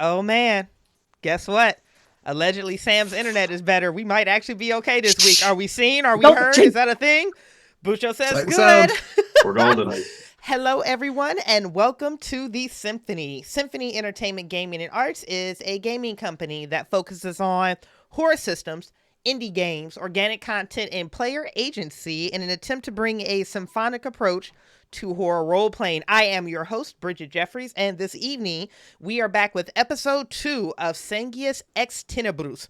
Oh man, guess what? Allegedly, Sam's internet is better. We might actually be okay this week. Are we seen? Are we Don't heard? Is jinx. that a thing? Bucho says Sight and good. sound. We're golden. Hello, everyone, and welcome to the Symphony. Symphony Entertainment Gaming and Arts is a gaming company that focuses on horror systems, indie games, organic content, and player agency in an attempt to bring a symphonic approach to horror role playing. I am your host, Bridgett Jeffries, and this evening we are back with episode 2 of Sanguis Ex Tenebrus.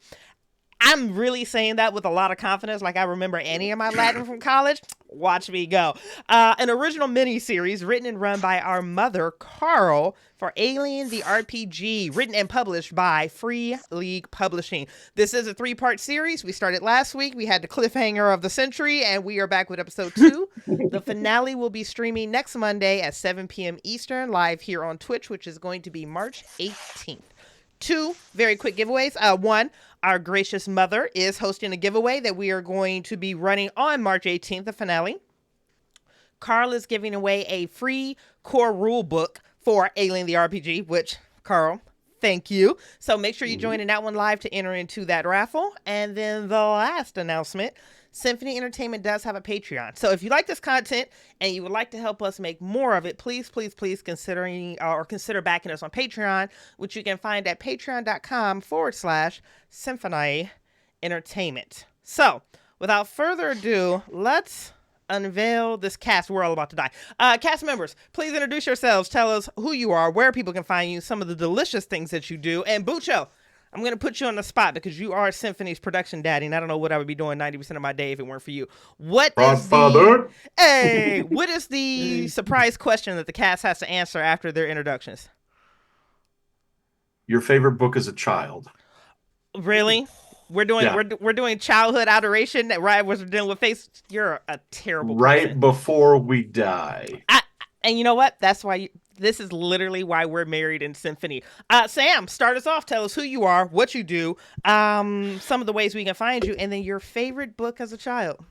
I'm really saying that with a lot of confidence, like I remember any of my Latin from college. Watch me go. An original mini-series written and run by our mother, Carl, for Alien the RPG, written and published by Free League Publishing. This is a 3-part series. We started last week. We had the cliffhanger of the century, and we are back with episode 2. The finale will be streaming next Monday at 7 p.m. Eastern, live here on Twitch, which is going to be March 18th. 2 very quick giveaways. 1, our gracious mother is hosting a giveaway that we are going to be running on March 18th, the finale. Carl is giving away a free core rule book for Alien the RPG, which, Carl, thank you. So make sure you join in that one live to enter into that raffle. And then the last announcement, Symphony Entertainment does have a Patreon. So if you like this content and you would like to help us make more of it, please consider backing us on Patreon, which you can find at patreon.com/Symphony Entertainment. So without further ado, let's unveil this cast. We're all about to die. Cast members, please introduce yourselves. Tell us who you are, where people can find you, some of the delicious things that you do. And Bucho, I'm going to put you on the spot because you are Symphony's production daddy, and I don't know what I would be doing 90% of my day if it weren't for you. What is the surprise question that the cast has to answer after their introductions? Your favorite book as a child? Really? We're doing childhood adoration right we're dealing with face. You're a terrible person. Right before we die. And you know what? That's why this is literally why we're married in Symphony. Sam, start us off. Tell us who you are, what you do, some of the ways we can find you, and then your favorite book as a child.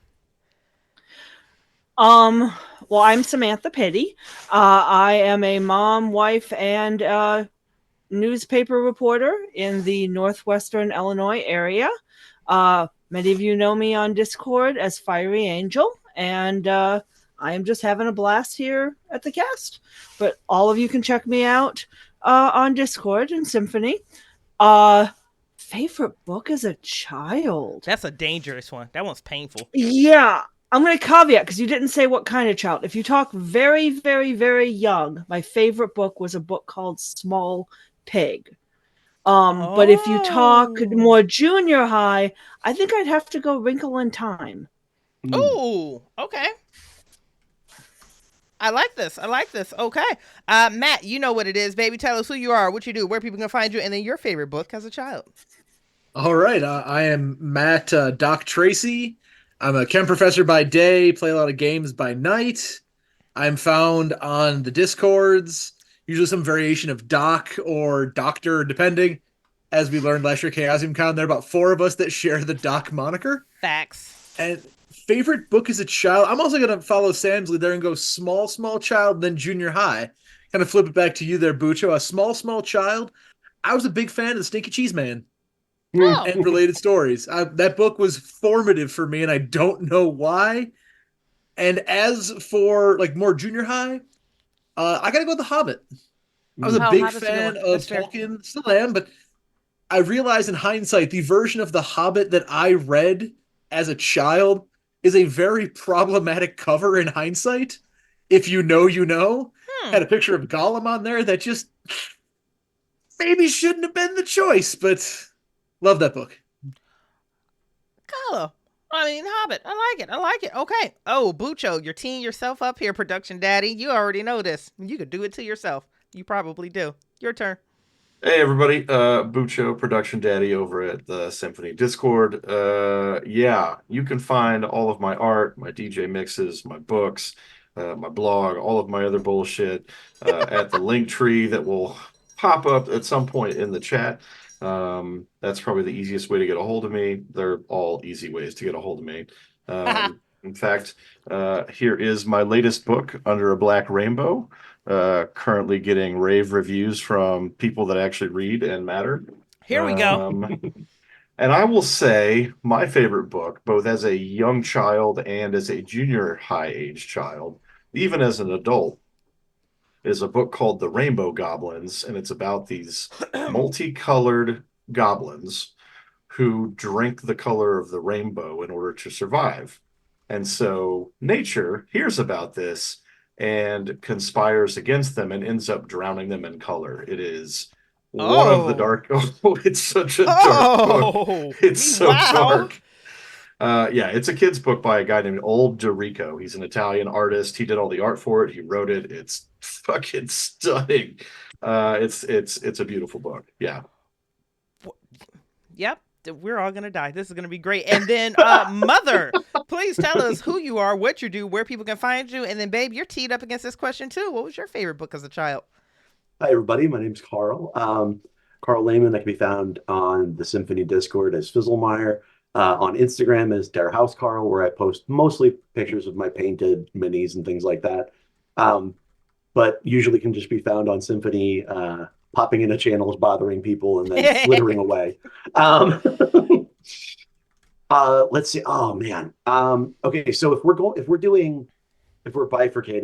Well, I'm Samantha Pidde. I am a mom, wife, and newspaper reporter in the northwestern Illinois area. Many of you know me on Discord as Fiery Angel, and I am just having a blast here at the cast. But all of you can check me out on Discord and Symphony. Favorite book as a child? That's a dangerous one. That one's painful. Yeah. I'm going to caveat because you didn't say what kind of child. If you talk very, very, very young, my favorite book was a book called Small Pig. But if you talk more junior high, I think I'd have to go Wrinkle in Time. Oh, okay. I like this. Okay. Matt, you know what it is, baby. Tell us who you are, what you do, where people can find you, and then your favorite book as a child. All right. I am Matt Doc Tracey. I'm a chem professor by day, play a lot of games by night. I'm found on the Discords, usually some variation of Doc or Doctor, depending. As we learned last year, Chaosium Con, there are about 4 of us that share the Doc moniker. Facts. And favorite book as a child, I'm also going to follow Sam's lead there and go small child, then junior high. Kind of flip it back to you there, Bucho. A small child. I was a big fan of the Stinky Cheese Man and related stories. That book was formative for me, and I don't know why. And as for like more junior high, I got to go with The Hobbit. I was a big fan of Tolkien, still am, but I realized in hindsight the version of The Hobbit that I read as a child is a very problematic cover in hindsight. If you know, you know. Had a picture of Gollum on there that just maybe shouldn't have been the choice, but love that book. Gollum. Hobbit. I like it. Okay. Oh, Bucho, you're teeing yourself up here, production daddy. You already know this. You could do it to yourself. You probably do. Your turn. Hey, everybody. Bucho, production daddy over at the Symphony Discord. Yeah, you can find all of my art, my DJ mixes, my books, my blog, all of my other bullshit at the link tree that will pop up at some point in the chat. That's probably the easiest way to get a hold of me. They're all easy ways to get a hold of me. In fact, here is my latest book, Under a Black Rainbow, currently getting rave reviews from people that actually read and matter. Here we go. And I will say my favorite book, both as a young child and as a junior high age child, even as an adult, is a book called The Rainbow Goblins, and it's about these multicolored goblins who drink the color of the rainbow in order to survive. And so nature hears about this and conspires against them and ends up drowning them in color. It is one of the dark. Oh, it's such a dark book. It's so dark. Yeah, it's a kid's book by a guy named Old DeRico. He's an Italian artist. He did all the art for it. He wrote it. It's fucking stunning. It's a beautiful book. Yeah. Yep. We're all gonna die. This is gonna be great. And then, Mother, please tell us who you are, what you do, where people can find you, and then, babe, you're teed up against this question too. What was your favorite book as a child? Hi, everybody. My name's Carl. Carl Lehman. I can be found on the Symphony Discord as Fizzlemeyer, on Instagram as Dare House Carl, where I post mostly pictures of my painted minis and things like that. But usually can just be found on Symphony, popping into channels, bothering people, and then slithering away. Let's see. Oh man. Okay, so if we're bifurcating,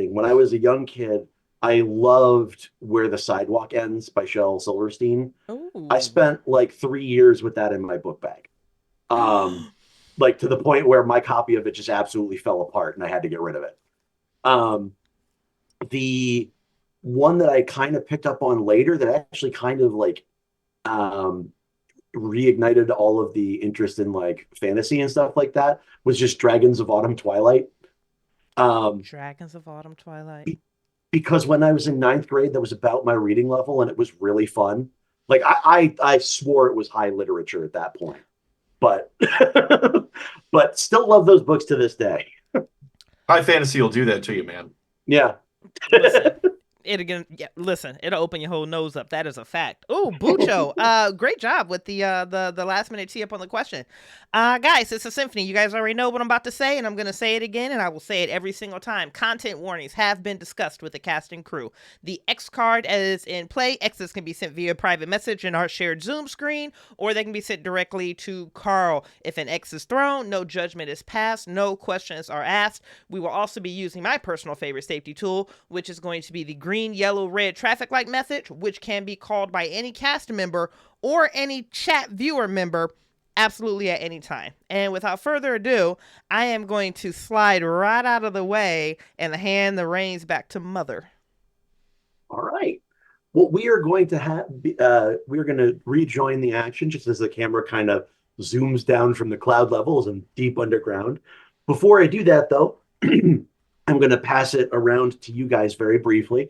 when I was a young kid, I loved Where the Sidewalk Ends by Shel Silverstein. Ooh. I spent like 3 years with that in my book bag. Like to the point where my copy of it just absolutely fell apart and I had to get rid of it. The one that I kind of picked up on later that actually kind of like reignited all of the interest in like fantasy and stuff like that was just Dragons of Autumn Twilight. Dragons of Autumn Twilight. Because when I was in 9th grade, that was about my reading level and it was really fun. Like I swore it was high literature at that point, but but still love those books to this day. High fantasy will do that to you, man. Yeah. Listen, it'll open your whole nose up. That is a fact. Oh, Bucho, great job with the last minute tee up on the question. Guys, it's a symphony. You guys already know what I'm about to say, and I'm going to say it again, and I will say it every single time. Content warnings have been discussed with the cast and crew. The X card is in play. X's can be sent via private message in our shared Zoom screen, or they can be sent directly to Carl. If an X is thrown, no judgment is passed, no questions are asked. We will also be using my personal favorite safety tool, which is going to be the green, yellow, red traffic light message, which can be called by any cast member or any chat viewer member absolutely at any time. And without further ado, I am going to slide right out of the way and hand the reins back to Mother. All right. Well, we are going to rejoin the action just as the camera kind of zooms down from the cloud levels and deep underground. Before I do that, though, I'm going to pass it around to you guys very briefly.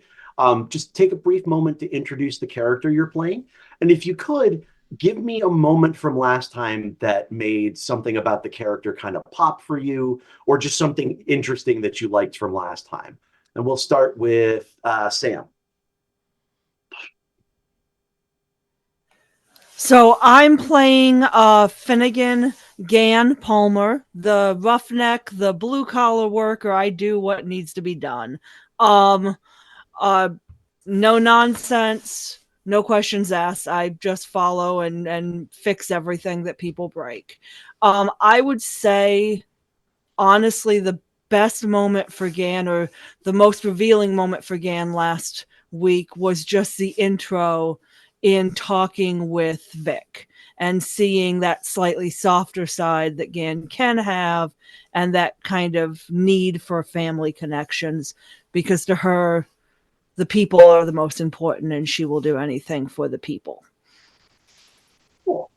Just take a brief moment to introduce the character you're playing. And if you could, give me a moment from last time that made something about the character kind of pop for you, or just something interesting that you liked from last time. And we'll start with Sam. So I'm playing Finnegan Gann Palmer, the roughneck, the blue collar worker. I do what needs to be done. No nonsense, no questions asked. I just follow and fix everything that people break. I would say, honestly, the best moment for Gann, or the most revealing moment for Gann last week, was just the intro in talking with Vic and seeing that slightly softer side that Gann can have, and that kind of need for family connections, because to her, the people are the most important and she will do anything for the people. Cool.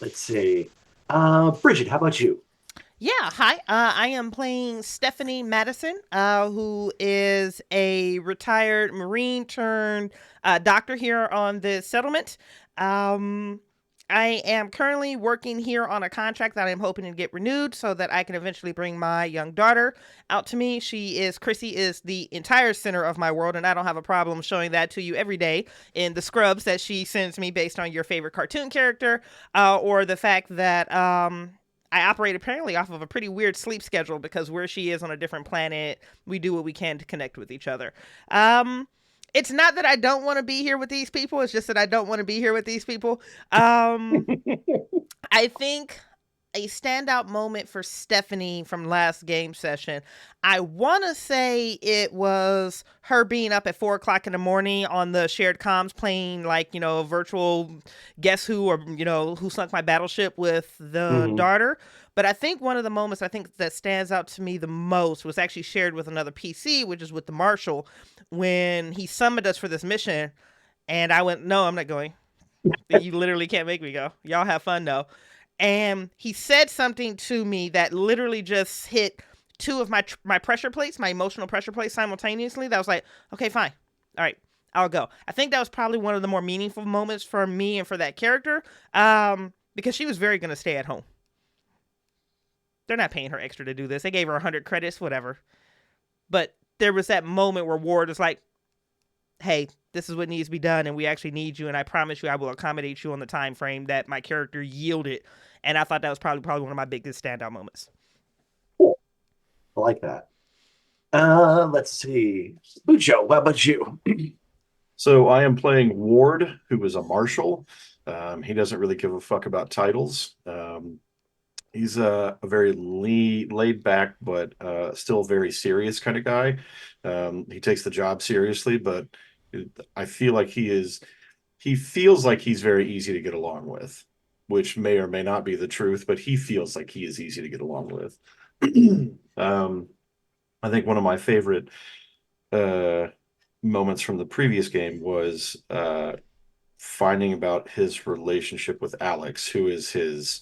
Let's see. Bridgett, how about you? Yeah, hi. I am playing Stephanie Madison, who is a retired Marine turned doctor here on the settlement. I am currently working here on a contract that I'm hoping to get renewed so that I can eventually bring my young daughter out to me. Chrissy is the entire center of my world, and I don't have a problem showing that to you every day in the scrubs that she sends me based on your favorite cartoon character, or the fact that I operate apparently off of a pretty weird sleep schedule because where she is on a different planet, we do what we can to connect with each other. It's not that I don't want to be here with these people. It's just that I don't want to be here with these people. I think a standout moment for Stephanie from last game session, I want to say it was her being up at 4 o'clock in the morning on the shared comms playing like, a virtual Guess Who or, Who Sunk My Battleship with the daughter. But I think one of the moments that stands out to me the most was actually shared with another PC, which is with the Marshal, when he summoned us for this mission. And I went, no, I'm not going. You literally can't make me go. Y'all have fun though. And he said something to me that literally just hit two of my pressure plates, my emotional pressure plates simultaneously. That was like, okay, fine. All right, I'll go. I think that was probably one of the more meaningful moments for me and for that character, because she was very going to stay at home. They're not paying her extra to do this. They gave her 100 credits, whatever. But there was that moment where Ward was like, hey, this is what needs to be done, and we actually need you, and I promise you I will accommodate you on the time frame that my character yielded. And I thought that was probably one of my biggest standout moments. Cool. I like that. Let's see. Bucho, what about you? So I am playing Ward, who is a marshal. He doesn't really give a fuck about titles. He's a very laid back, but still very serious kind of guy. He takes the job seriously, but I feel like he feels like he's very easy to get along with, which may or may not be the truth, but he feels like he is easy to get along with. I think one of my favorite moments from the previous game was finding about his relationship with Alex, who is his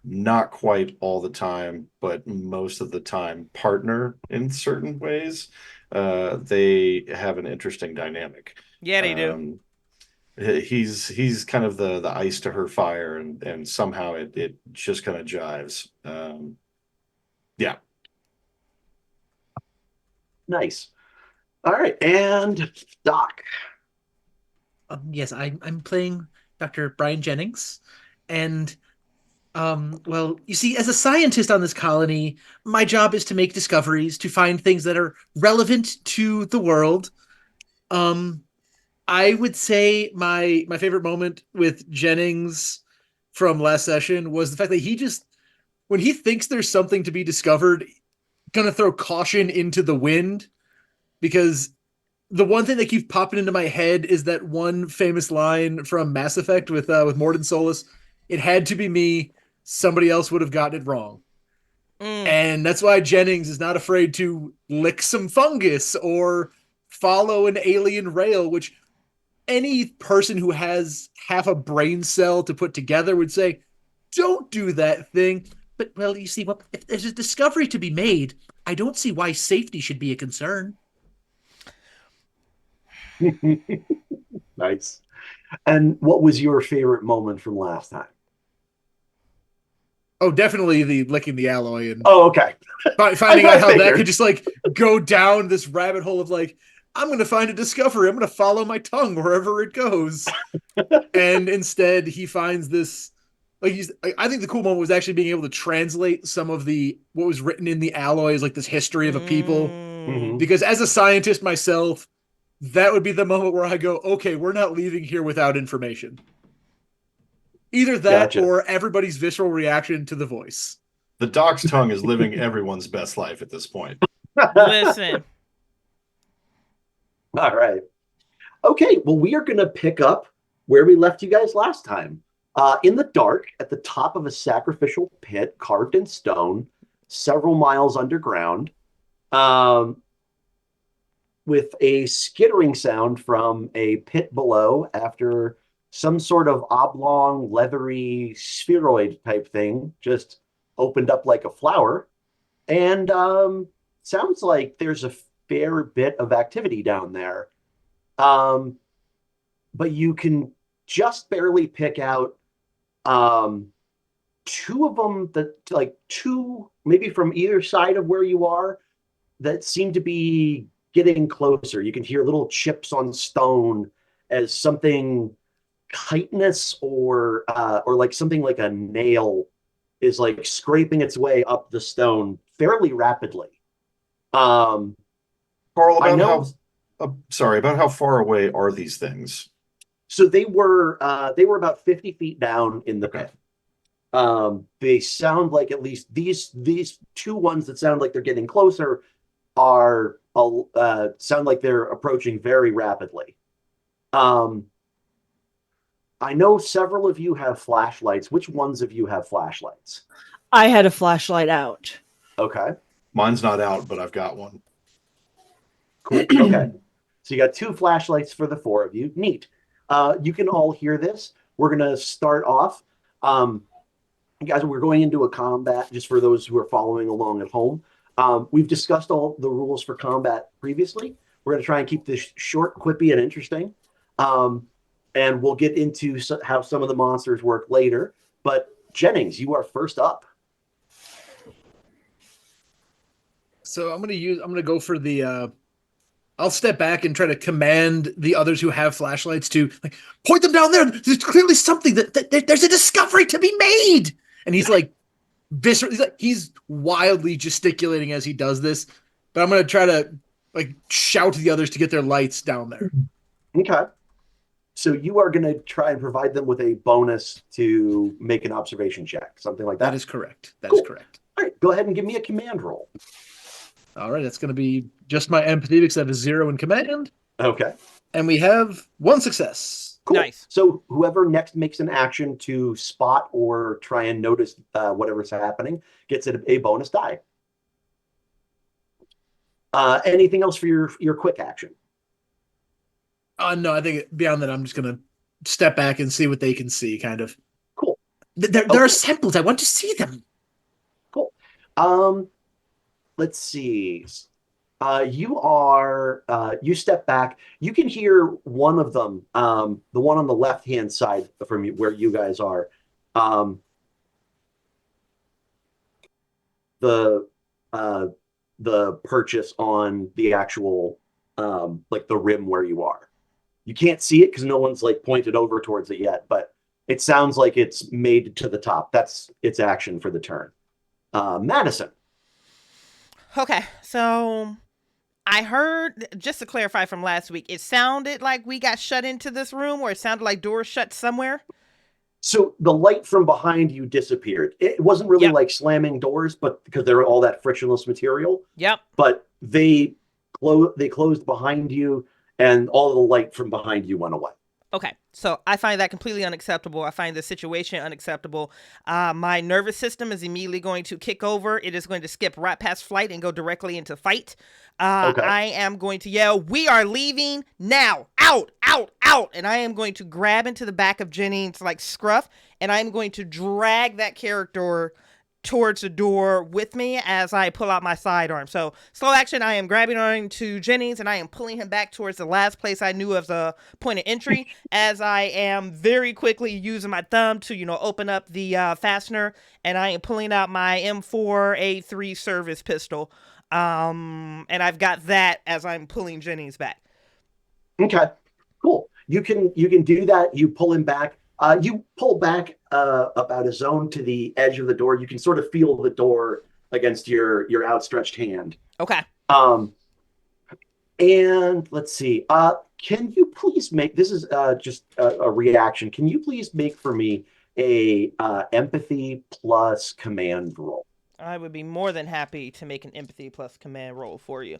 not quite all the time, but most of the time partner in certain ways. They have an interesting dynamic. Yeah, they do. He's kind of the ice to her fire, and somehow it just kind of jives. Yeah. Nice. All right, and Doc. Yes, I'm playing Dr. Brian Jennings, and well, you see, as a scientist on this colony, my job is to make discoveries, to find things that are relevant to the world. I would say my favorite moment with Jennings from last session was the fact that he just, when he thinks there's something to be discovered, gonna throw caution into the wind, because the one thing that keeps popping into my head is that one famous line from Mass Effect with Mordin Solus. It had to be me. Somebody else would have gotten it wrong. And that's why Jennings is not afraid to lick some fungus or follow an alien rail, which any person who has half a brain cell to put together would say, don't do that thing. But, well, you see, if there's a discovery to be made, I don't see why safety should be a concern. Nice. And what was your favorite moment from last time? Oh, definitely the licking the alloy and okay. Finding out how that could just like go down this rabbit hole of like, I'm going to find a discovery. I'm going to follow my tongue wherever it goes. And instead he finds this, like, I think the cool moment was actually being able to translate some of what was written in the alloys, like this history of a people. Because as a scientist myself, that would be the moment where I go, okay, we're not leaving here without information. Either that or everybody's visceral reaction to the voice. The Doc's tongue is living everyone's best life at this point. Listen. All right. Okay, well, we are going to pick up where we left you guys last time. In the dark, at the top of a sacrificial pit carved in stone, several miles underground, with a skittering sound from a pit below after some sort of oblong, leathery, spheroid type thing just opened up like a flower. And sounds like there's a fair bit of activity down there. But you can just barely pick out two of them two, maybe from either side of where you are, that seem to be getting closer. You can hear little chips on stone as something chitinous or like something like a nail is like scraping its way up the stone fairly rapidly. Um, Carl, I know. about how far away are these things? So they were about 50 feet down in the pit. They sound like, at least these two ones that sound like they're getting closer are sound like they're approaching very rapidly. I know several of you have flashlights. Which ones of you have flashlights? I had a flashlight out. Okay. Mine's not out, but I've got one. Cool. Okay. So you got 2 flashlights for the 4 of you. Neat. You can all hear this. We're going to start off. Guys, we're going into a combat, just for those who are following along at home. We've discussed all the rules for combat previously. We're going to try and keep this short, quippy, and interesting. And we'll get into how some of the monsters work later. But Jennings, you are first up. So I'm gonna go for the I'll step back and try to command the others who have flashlights to like point them down there. There's clearly something that there's a discovery to be made. And he's like he's wildly gesticulating as he does this. But I'm gonna try to like shout to the others to get their lights down there. Okay. So you are going to try and provide them with a bonus to make an observation check, something like that? That is correct. That Cool. is correct. All right, go ahead and give me a command roll. All right, that's going to be just my empathy because I have a 0 in command. Okay. And we have 1 success. Cool. Nice. So whoever next makes an action to spot or try and notice whatever's happening gets a bonus die. Anything else for your quick action? No, I think beyond that, I'm just going to step back and see what they can see, kind of. Cool. They're assembled. I want to see them. Cool. Let's see. You step back. You can hear one of them, the one on the left-hand side from where you guys are. The purchase on the actual, like the rim where you are. You can't see it because no one's like pointed over towards it yet, but it sounds like it's made to the top. That's its action for the turn. Madison. Okay, so I heard, just to clarify from last week, it sounded like we got shut into this room, or it sounded like doors shut somewhere. So the light from behind you disappeared. It wasn't really like slamming doors, but because they're all that frictionless material. Yep. But they closed behind you, and all the light from behind you went away. Okay, so I find that completely unacceptable. I find the situation unacceptable. My nervous system is immediately going to kick over. It is going to skip right past flight and go directly into fight. Okay. I am going to yell, "We are leaving now! Out, out, out!" And I am going to grab into the back of Jennings like scruff, and I'm going to drag that character towards the door with me as I pull out my sidearm. So slow action, I am grabbing on to Jennings and I am pulling him back towards the last place I knew of the point of entry as I am very quickly using my thumb to, open up the fastener, and I am pulling out my M4A3 service pistol. And I've got that as I'm pulling Jennings back. Okay, cool. You can do that. You pull him back. You pull back about a zone to the edge of the door. You can sort of feel the door against your outstretched hand. Okay. And let's see. Can you please make, this is just a reaction. Can you please make for me a empathy plus command roll? I would be more than happy to make an empathy plus command roll for you.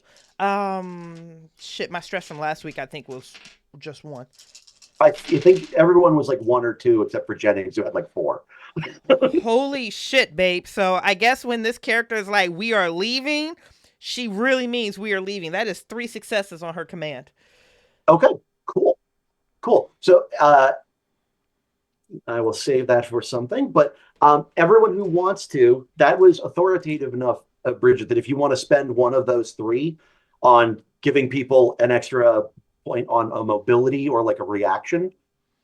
Shit, my stress from last week I think was just 1. I think everyone was like 1 or 2, except for Jennings, who had like 4. Holy shit, babe. So I guess when this character is like, "We are leaving," she really means we are leaving. That is 3 successes on her command. Okay, cool. So I will save that for something. But everyone who wants to, that was authoritative enough, Bridgett, that if you want to spend one of those 3 on giving people an extra point on a mobility or like a reaction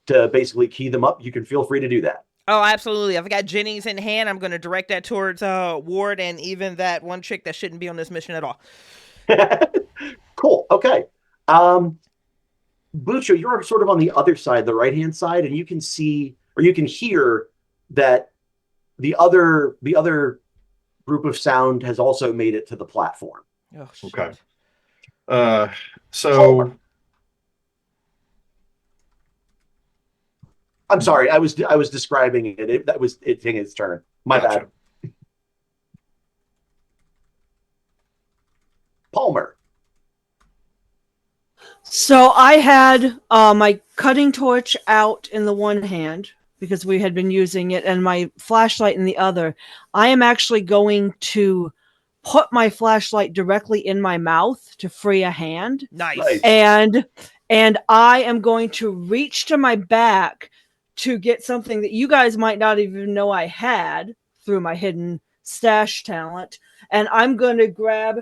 to basically key them up, you can feel free to do that. Oh, absolutely. If I got Jennings in hand, I'm going to direct that towards Ward and even that one chick that shouldn't be on this mission at all. Cool. Okay. Bucho, you're sort of on the other side, the right-hand side, and you can see, or you can hear that the other group of sound has also made it to the platform. Oh, shit. Okay. So Palmer. I'm sorry, I was describing it. That was it taking its turn. My gotcha. bad. Palmer. So I had my cutting torch out in the one hand because we had been using it, and my flashlight in the other. I am actually going to put my flashlight directly in my mouth to free a hand. Nice. And I am going to reach to my back to get something that you guys might not even know I had through my hidden stash talent. And I'm going to grab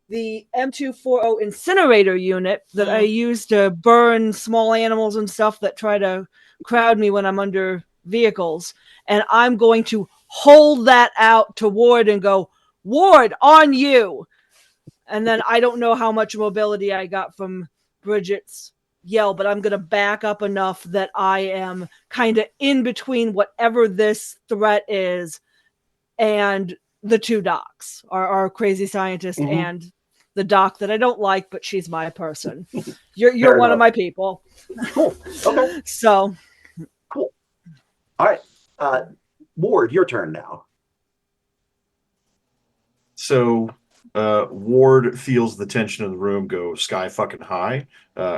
the M240 incinerator unit that I use to burn small animals and stuff that try to crowd me when I'm under vehicles. And I'm going to hold that out to Ward and go, Ward, on you. And then I don't know how much mobility I got from Bridgett's yell, but I'm going to back up enough that I am kind of in between whatever this threat is and the two docs, our crazy scientist and the doc that I don't like, but she's my person. You're one of my people. Cool. Okay. So cool. All right. Ward, your turn now. So Ward feels the tension in the room go sky fucking high.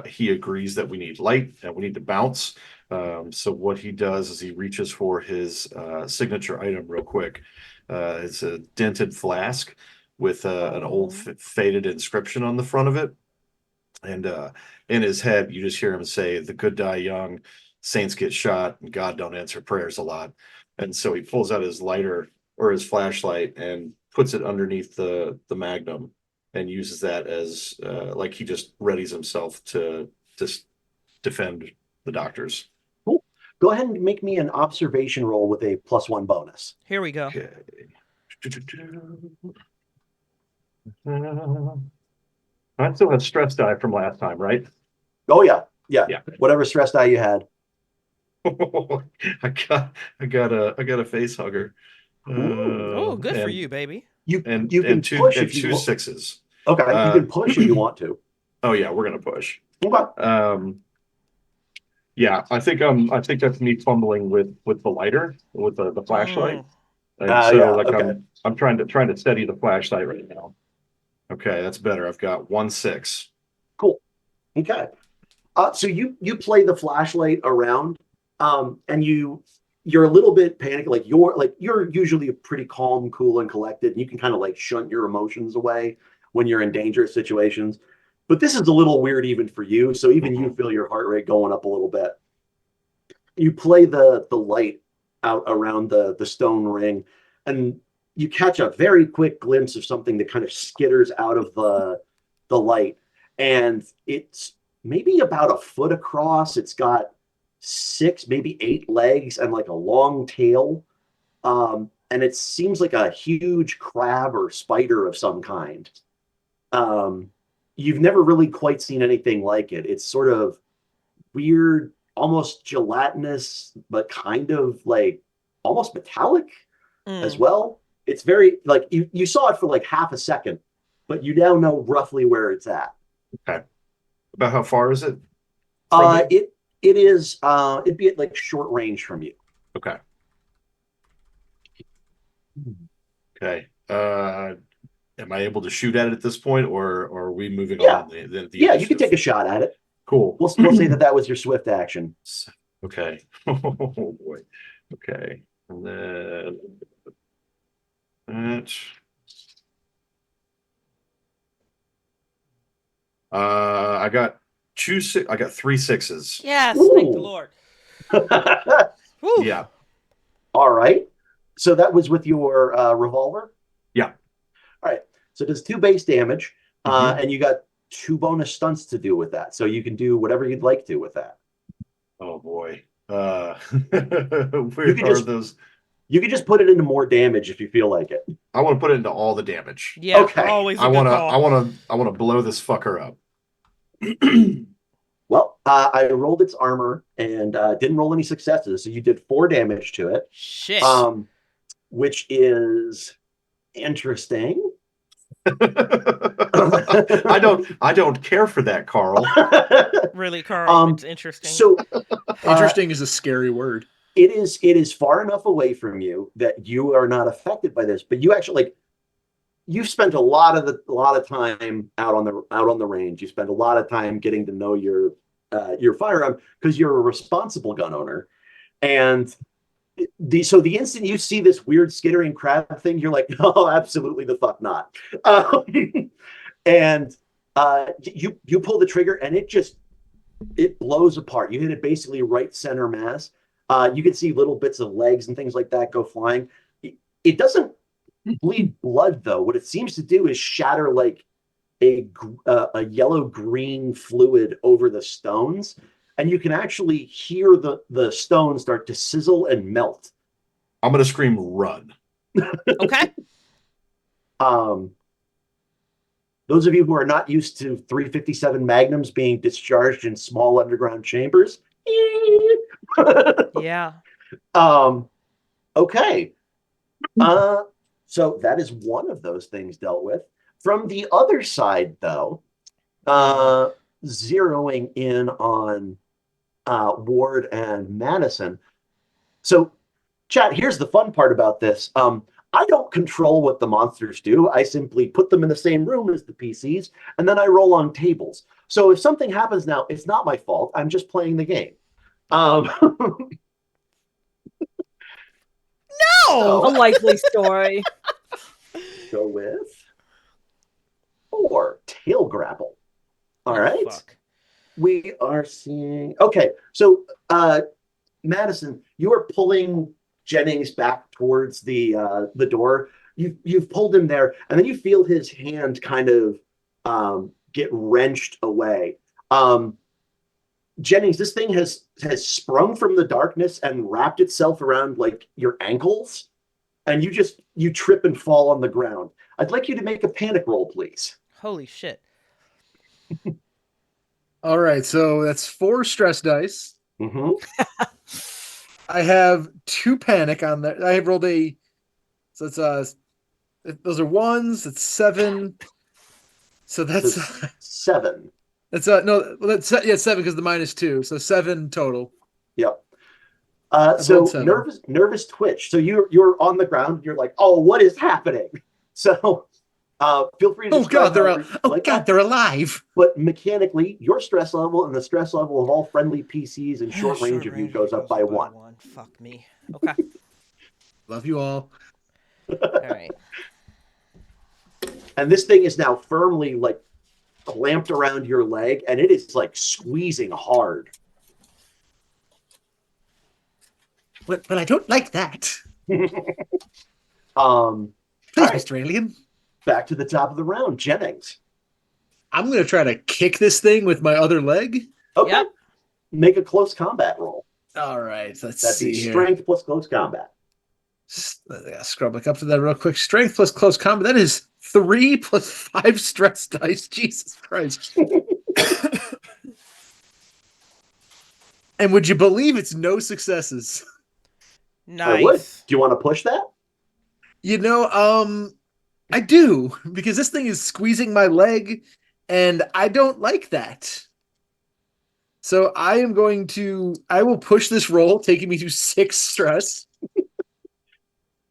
He agrees that we need light and we need to bounce. So what he does is he reaches for his signature item real quick. It's a dented flask with an old faded inscription on the front of it. And in his head, you just hear him say, "The good die young, saints get shot, and God don't answer prayers a lot." And so he pulls out his lighter or his flashlight and puts it underneath the magnum and uses that as like he just readies himself to defend the doctors. Cool. Go ahead and make me an observation roll with a +1 bonus. Here we go. Okay. I still have stress die from last time, right? Oh yeah. Whatever stress die you had. I got a face hugger. Oh, good for you, baby. You can two, push and if you two want. sixes. Okay, you can push if you want to. Oh yeah, we're gonna push. Okay. Yeah, I think that's me fumbling with the lighter, with the flashlight. And so okay. I'm trying to steady the flashlight right now. Okay, that's better. I've got 1 6. Cool. Okay. So you play the flashlight around, and you're a little bit panicked. You're usually pretty calm, cool, and collected, and you can kind of like shunt your emotions away when you're in dangerous situations. But this is a little weird even for you. So even you feel your heart rate going up a little bit. You play the light out around the stone ring, and you catch a very quick glimpse of something that kind of skitters out of the light, and it's maybe about a foot across. It's got 6, maybe 8 legs and like a long tail, and it seems like a huge crab or spider of some kind. You've never really quite seen anything like it. It's sort of weird, almost gelatinous, but kind of like almost metallic as well. It's very like you saw it for like half a second, but you now know roughly where it's at. Okay. About how far is it? It'd be at like short range from you. Okay. Okay. Am I able to shoot at it at this point, or are we moving on? You can take a shot at it. Cool. We'll say that was your swift action. Okay. Oh boy. Okay. And then that. I got 3 6s. Yes, Ooh. thank the Lord. Yeah. All right. So that was with your revolver? Yeah. All right. So it does 2 base damage, and you got 2 bonus stunts to do with that. So you can do whatever you'd like to with that. Oh boy. Those? You can just put it into more damage if you feel like it. I want to put it into all the damage. Yeah, okay. Always I want to blow this fucker up. Well, I rolled its armor and didn't roll any successes, so you did 4 damage to it. Shit. which is interesting. I don't care for that, Carl. Really, Carl? It's interesting. So Interesting is a scary word. it is far enough away from you that you are not affected by this, but you actually like you've spent a lot of time out on the range. You spend a lot of time getting to know your firearm because you're a responsible gun owner. And the instant you see this weird skittering crab thing, you're like, oh, absolutely the fuck not. And you pull the trigger and it blows apart. You hit it basically right center mass. You can see little bits of legs and things like that go flying. It doesn't bleed blood though. What it seems to do is shatter like a yellow green fluid over the stones, and you can actually hear the stones start to sizzle and melt. I'm gonna scream, run. Okay. Those of you who are not used to 357 magnums being discharged in small underground chambers. Yeah. Okay. So that is one of those things dealt with. From the other side, though, zeroing in on Ward and Madison. So, chat, here's the fun part about this. I don't control what the monsters do. I simply put them in the same room as the PCs, and then I roll on tables. So if something happens now, it's not my fault. I'm just playing the game. No! A likely story. Go with 4, tail grapple. All right. Fuck. We are seeing. Okay, so Madison, you are pulling Jennings back towards the door. You've pulled him there, and then you feel his hand kind of get wrenched away. Jennings, this thing has sprung from the darkness and wrapped itself around like your ankles, and you trip and fall on the ground. I'd like you to make a panic roll, please. Holy shit. All right, so that's 4 stress dice. Mm-hmm. I have 2 panic on there. I have rolled so it's those are ones. It's 7. So that's 7. That's no, that's 7 because the -2. So 7 total. Yep. So nervous twitch. So you're on the ground. You're like, oh, what is happening? So feel free to. Oh god, they're alive. But mechanically, your stress level and the stress level of all friendly PCs in short range of you goes up by 1. Fuck me. Okay. Love you all. All right. And this thing is now firmly like clamped around your leg, and it is like squeezing hard. But I don't like that. Please, Mr. Alien. Back to the top of the round, Jennings. I'm gonna try to kick this thing with my other leg. Okay. Yep. Make a close combat roll. All right, let's That'd see be here. strength plus close combat. I gotta scrub back up to that real quick. Strength plus close combat. That is 3 plus 5 stress dice. Jesus Christ. And would you believe it's no successes? Nice. I would. Do you want to push that? You know, I do, because this thing is squeezing my leg, and I don't like that. So I will push this roll, taking me to 6 stress.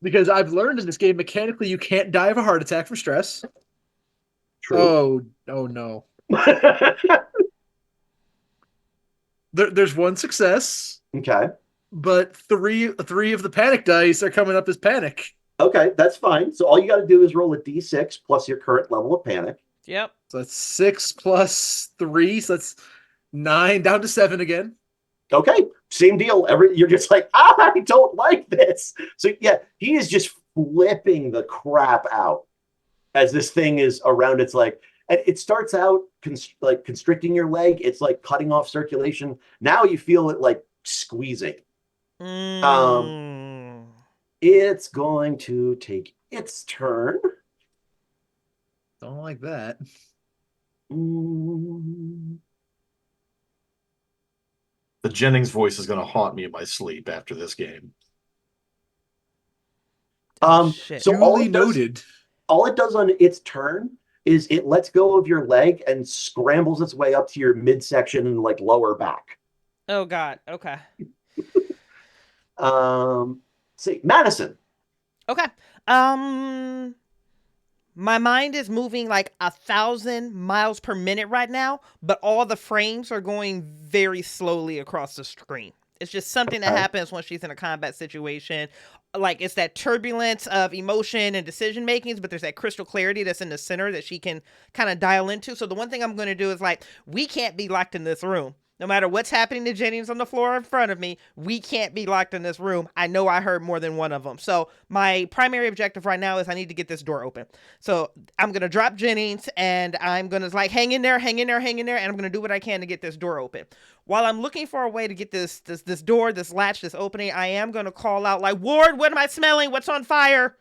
Because I've learned in this game, mechanically, you can't die of a heart attack from stress. True. Oh no. There's 1 success. Okay. But three of the panic dice are coming up as panic. Okay, that's fine. So all you got to do is roll a d6 plus your current level of panic. Yep. So that's 6 plus 3, so that's 9, down to 7 again. Okay, same deal. You're just like, I don't like this. So yeah, he is just flipping the crap out as this thing is around its leg. And it starts out constricting your leg. It's like cutting off circulation. Now you feel it like squeezing. It's going to take its turn. Don't like that. The Jennings voice is going to haunt me in my sleep after this game. Shit. So Duly noted. all it does on its turn is it lets go of your leg and scrambles its way up to your midsection and like lower back. Oh God. Okay. See, Madison. Okay. My mind is moving like 1,000 miles per minute right now, but all the frames are going very slowly across the screen. It's just something that happens when she's in a combat situation. Like, it's that turbulence of emotion and decision makings, but there's that crystal clarity that's in the center that she can kind of dial into. So the one thing I'm going to do is, like, we can't be locked in this room. No matter what's happening to Jennings on the floor in front of me, we can't be locked in this room. I know I heard more than one of them. So my primary objective right now is I need to get this door open. So I'm going to drop Jennings and I'm going to like, hang in there. And I'm going to do what I can to get this door open. While I'm looking for a way to get this door, this latch, this opening, I am going to call out like, Ward, what am I smelling? What's on fire?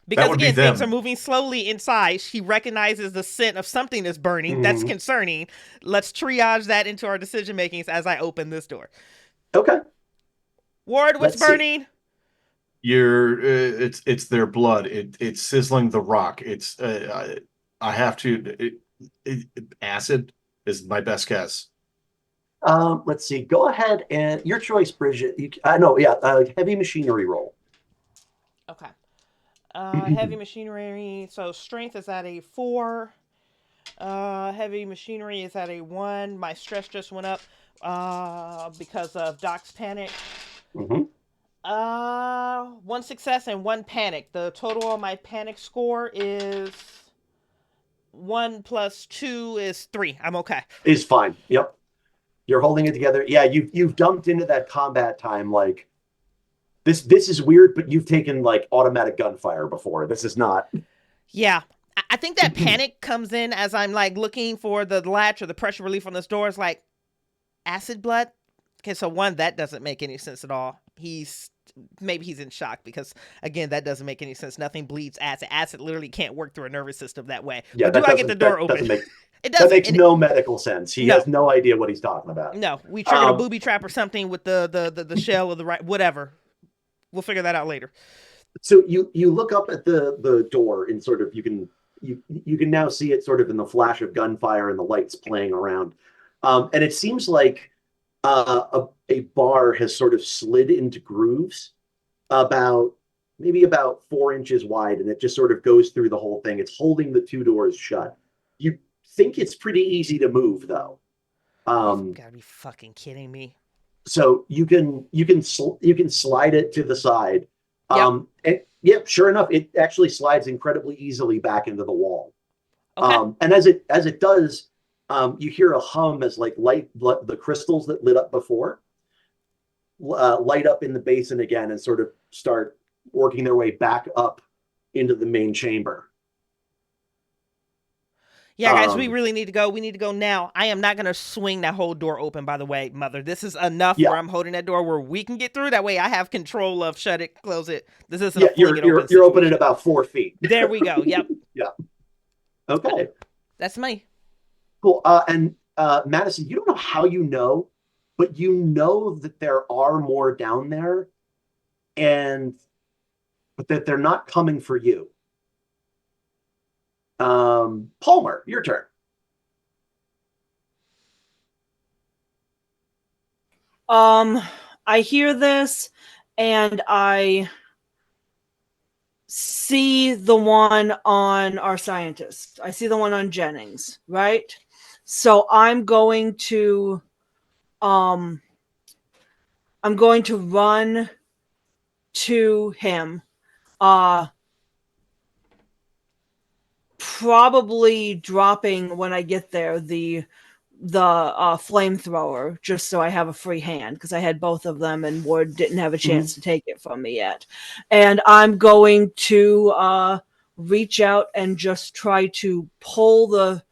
Because again, things are moving slowly inside. She recognizes the scent of something is burning. That's concerning. Let's triage that into our decision makings as I open this door. Okay. Ward, what's burning? It's their blood. It's sizzling the rock. It's I have to acid is my best guess. Let's see. Go ahead and your choice, Bridgett. Heavy machinery roll. Okay. Heavy machinery. So strength is at a 4. Heavy machinery is at a 1. My stress just went up because of Doc's panic. 1 success and 1 panic. The total on my panic score is 1 + 2 is 3. I'm okay. Is fine. Yep. You're holding it together. Yeah, you've dumped into that combat time like this is weird, but you've taken like automatic gunfire before. This is not. Yeah. I think that panic comes in as I'm like looking for the latch or the pressure relief on this door. Is like acid blood. Okay, so 1, that doesn't make any sense at all. Maybe he's in shock because again, that doesn't make any sense. Nothing bleeds acid. Acid literally can't work through a nervous system that way. Yeah, but do I get the door open? That makes no medical sense. He has no idea what he's talking about. No, we triggered a booby trap or something with the shell of the right, whatever. We'll figure that out later. So you look up at the door and sort of you can now see it sort of in the flash of gunfire and the lights playing around, and it seems like a bar has sort of slid into grooves maybe about 4 inches wide, and it just sort of goes through the whole thing. It's holding the 2 doors shut. You think it's pretty easy to move though. You gotta be fucking kidding me. So you can slide it to the side. And sure enough, it actually slides incredibly easily back into the wall. Okay. And as it does, you hear a hum as like the crystals that lit up before light up in the basin again and sort of start working their way back up into the main chamber. Yeah, guys, we really need to go. We need to go now. I am not going to swing that whole door open, by the way, Mother. This is enough where I'm holding that door where we can get through. That way I have control of shut it, close it. This isn't a you're open at about 4 feet. There we go. Yep. Yeah. Okay. That's me. Cool. And Madison, you don't know how you know, but you know that there are more down there but that they're not coming for you. Palmer, your turn. I hear this and I see the one on our scientist. I see the one on Jennings, right? So I'm going to run to him. Probably dropping when I get there the flamethrower just so I have a free hand because I had both of them and Ward didn't have a chance to take it from me yet. And I'm going to reach out and just try to pull the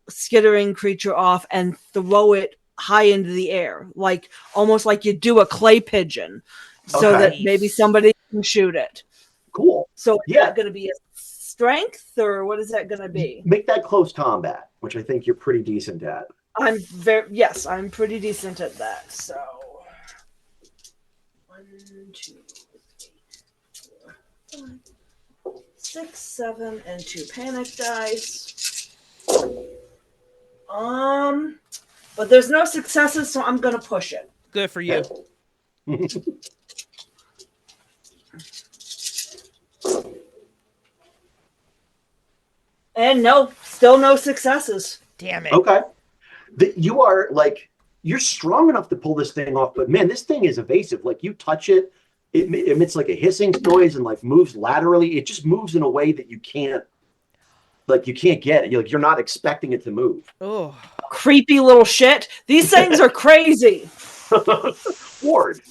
skittering creature off and throw it high into the air, like almost like you do a clay pigeon, so that maybe somebody can shoot it. Cool. So is that going to be a strength or what is that going to be? Make that close combat, which I think you're pretty decent at. I'm pretty decent at that. So 1, 2, 3, 6, 7, and 2 panic dice. But there's no successes, so I'm gonna push it. Good for you. And no, still no successes. Damn it. Okay. You are like, you're strong enough to pull this thing off, but man, this thing is evasive. Like you touch it, it emits like a hissing noise and like moves laterally. It just moves in a way that you can't get it. You're not expecting it to move. Oh. Creepy little shit. These things are crazy. Ward.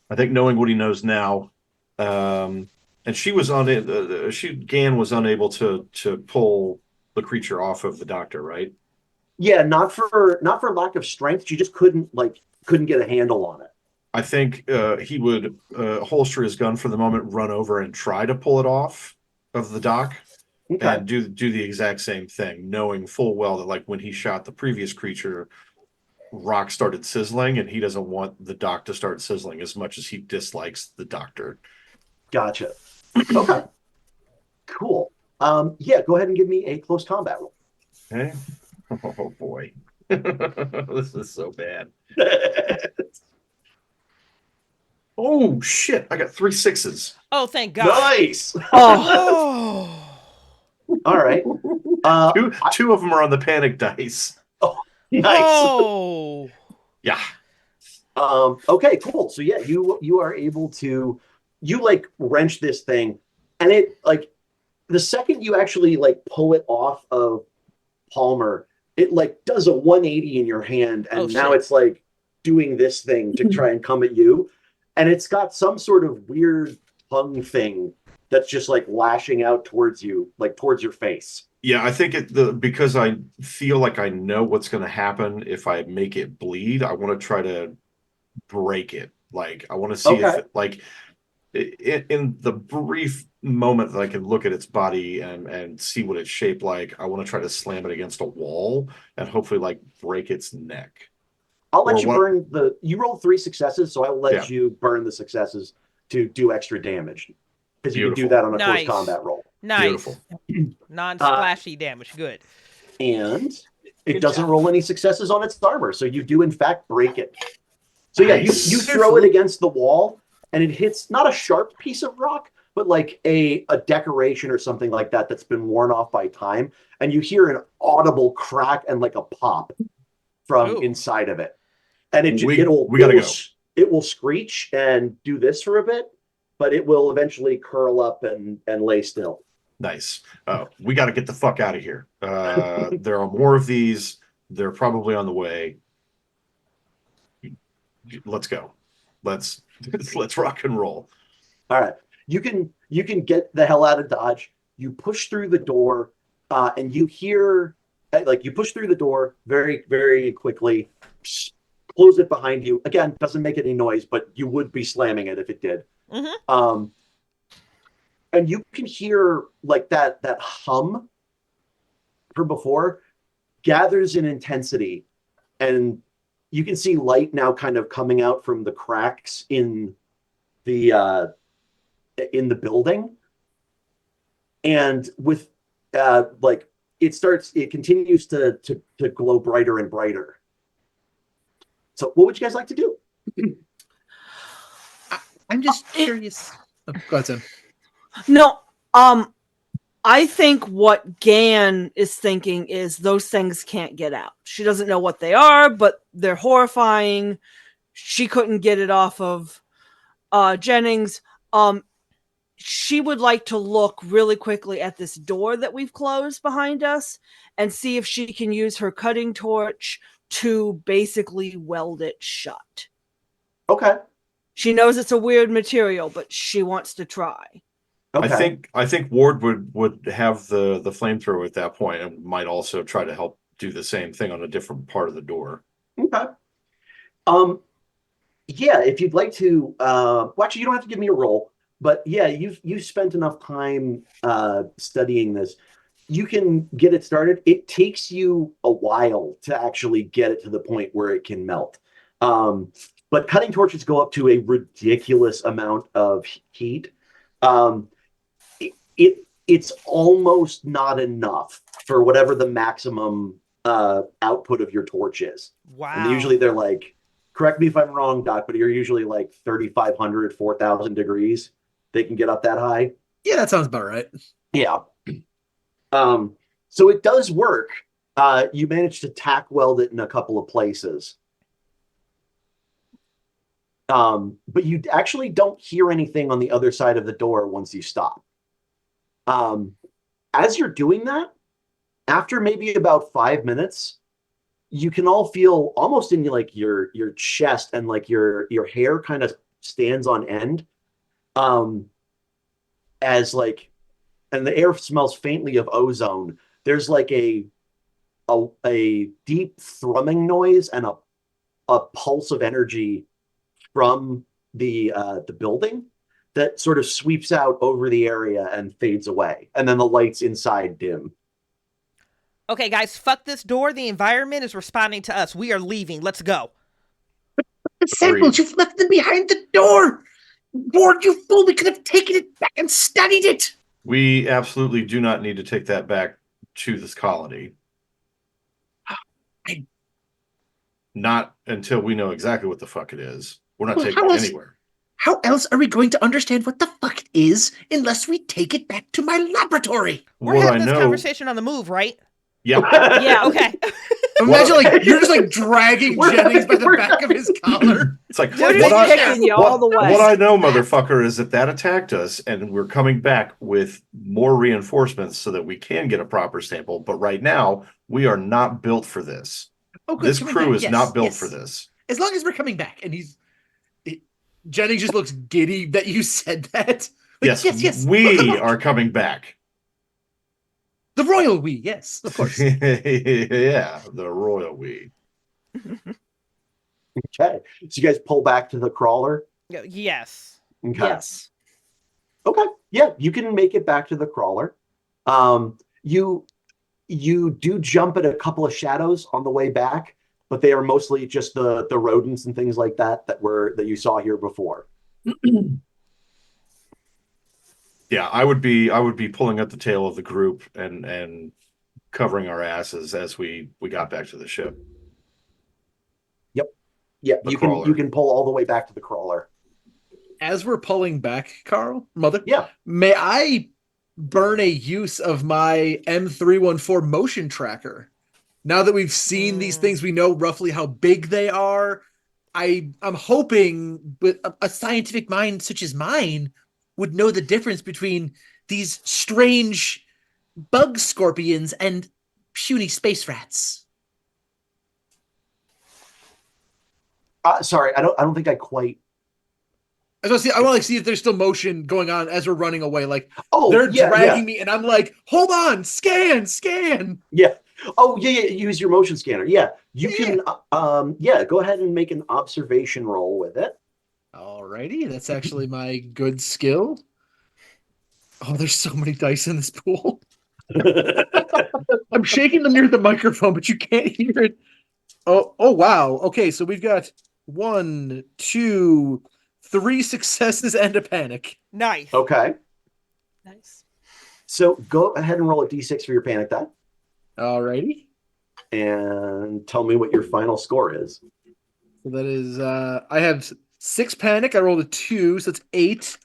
I think knowing what he knows now, and she was Gan was unable to pull the creature off of the doctor, right? Yeah, not for lack of strength. She just couldn't get a handle on it. I think he would holster his gun for the moment, run over and try to pull it off of the dock, and do the exact same thing, knowing full well that like when he shot the previous creature, rock started sizzling, and he doesn't want the dock to start sizzling as much as he dislikes the doctor. Gotcha. Okay. Cool. Yeah, go ahead and give me a close combat roll. Okay. Oh boy. This is so bad. Oh shit, I got 3 6s. Oh, thank God. Nice. Oh. All right. Two of them are on the panic dice. Nice. Oh. Yeah. Okay, cool. So yeah, you are able to like wrench this thing, and it like the second you actually like pull it off of Palmer, it like does a 180 in your hand, and now it's like doing this thing to try and come at you, and it's got some sort of weird tongue thing that's just like lashing out towards you, like towards your face. Yeah, I think because I feel like I know what's going to happen if I make it bleed. I want to try to break it. Like I want to see if like in the brief moment that I can look at its body and see what it's shaped like, I want to try to slam it against a wall and hopefully like break its neck. I'll let you burn you rolled 3 successes, so I'll let you burn the successes to do extra damage. Because you can do that on a close combat roll. Nice. Beautiful. Non-splashy damage. Good. And it doesn't roll any successes on its armor, so you do in fact break it. So yeah, you throw it against the wall, and it hits not a sharp piece of rock, but like a decoration or something like that that's been worn off by time, and you hear an audible crack and like a pop from inside of it. And it will screech and do this for a bit, but it will eventually curl up and lay still. Nice. We got to get the fuck out of here. There are more of these. They're probably on the way. Let's go. Let's rock and roll. All right. You can get the hell out of Dodge. You push through the door, and you hear you push through the door very, very quickly. Close it behind you. Again, doesn't make any noise, but you would be slamming it if it did. Mm-hmm. And you can hear like that hum from before gathers in intensity, and you can see light now kind of coming out from the cracks in the building, and with it continues to glow brighter and brighter. So what would you guys like to do? I'm just curious. Oh, go ahead, Sam. No, I think what Gan is thinking is those things can't get out. She doesn't know what they are, but they're horrifying. She couldn't get it off of Jennings. She would like to look really quickly at this door that we've closed behind us and see if she can use her cutting torch to basically weld it shut. Okay. She knows it's a weird material, but she wants to try. Okay. I think Ward would have the flamethrower at that point and might also try to help do the same thing on a different part of the door. Okay. Yeah, if you'd like to actually you don't have to give me a roll, but yeah, you've spent enough time studying this. You can get it started. It takes you a while to actually get it to the point where it can melt. But cutting torches go up to a ridiculous amount of heat. Um, it's almost not enough for whatever the maximum output of your torch is. Wow. And usually they're like, correct me if I'm wrong, Doc, but you're usually like 3,500, 4,000 degrees. They can get up that high. Yeah, that sounds about right. Yeah. So it does work. You managed to tack weld it in a couple of places. But you actually don't hear anything on the other side of the door once you stop. As you're doing that, after maybe about 5 minutes, you can all feel almost in like your chest, and like your hair kind of stands on end. As like, and the air smells faintly of ozone. There's like a deep thrumming noise and a pulse of energy from the building that sort of sweeps out over the area and fades away, and then the lights inside dim. Okay, guys, fuck this door. The environment is responding to us. We are leaving. Let's go. The samples, you've left them behind the door. Ward, you fool! We could have taken it back and studied it. We absolutely do not need to take that back to this colony. Not until we know exactly what the fuck it is. We're not taking it anywhere. How else are we going to understand what the fuck it is unless we take it back to my laboratory? We're having this conversation on the move, right? Yeah. Yeah, okay. Imagine like you're just like dragging Jennings by the back of his collar. It's like We're just kicking you all the way. What I know, motherfucker, is that attacked us, and we're coming back with more reinforcements so that we can get a proper sample. But right now, we are not built for this. Oh, good. This crew is not built for this. As long as we're coming back, and Jennings just looks giddy that you said that. Like, yes. We are coming back. The royal we, yes, of course. Yeah, the royal we. Okay, so you guys pull back to the crawler? Yes. Okay. Yes. Okay, yeah, you can make it back to the crawler. You do jump at a couple of shadows on the way back, but they are mostly just the rodents and things like that that you saw here before. Yeah, I would be pulling at the tail of the group and covering our asses as we got back to the ship. Yep. You can pull all the way back to the crawler. As we're pulling back, Carl, yeah, may I burn a use of my M314 motion tracker? Now that we've seen these things, we know roughly how big they are. I'm hoping with a scientific mind such as mine would know the difference between these strange bug scorpions and puny space rats. Sorry, I don't think I quite. I want to see if there's still motion going on as we're running away. Like, they're dragging me, and I'm like, hold on, scan. Yeah. Oh, yeah. Use your motion scanner. Yeah, you can. Go ahead and make an observation roll with it. Alrighty, that's actually my good skill. Oh, there's so many dice in this pool. I'm shaking them near the microphone, but you can't hear it. Oh, wow. Okay, so we've got 1, 2, 3 successes and a panic. Nice. Okay. Nice. So go ahead and roll a d6 for your panic die. Alrighty. And tell me what your final score is. So that is, I have 6 panic. I rolled a 2, so it's 8,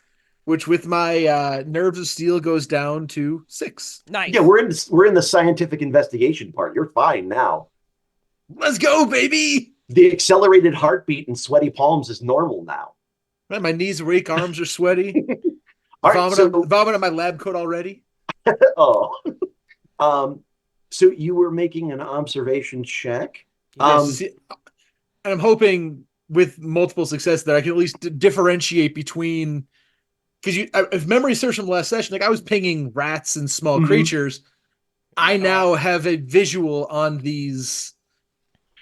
which with my nerves of steel goes down to 6. Nice. Yeah, we're in the scientific investigation part. You're fine now. Let's go, baby! The accelerated heartbeat and sweaty palms is normal now. Right, my knees weak, arms are sweaty. All right, vomit on my lab coat already. So you were making an observation check. Yes, and I'm hoping with multiple success that I can at least differentiate between, because if memory serves from last session, like I was pinging rats and small creatures. I now have a visual on these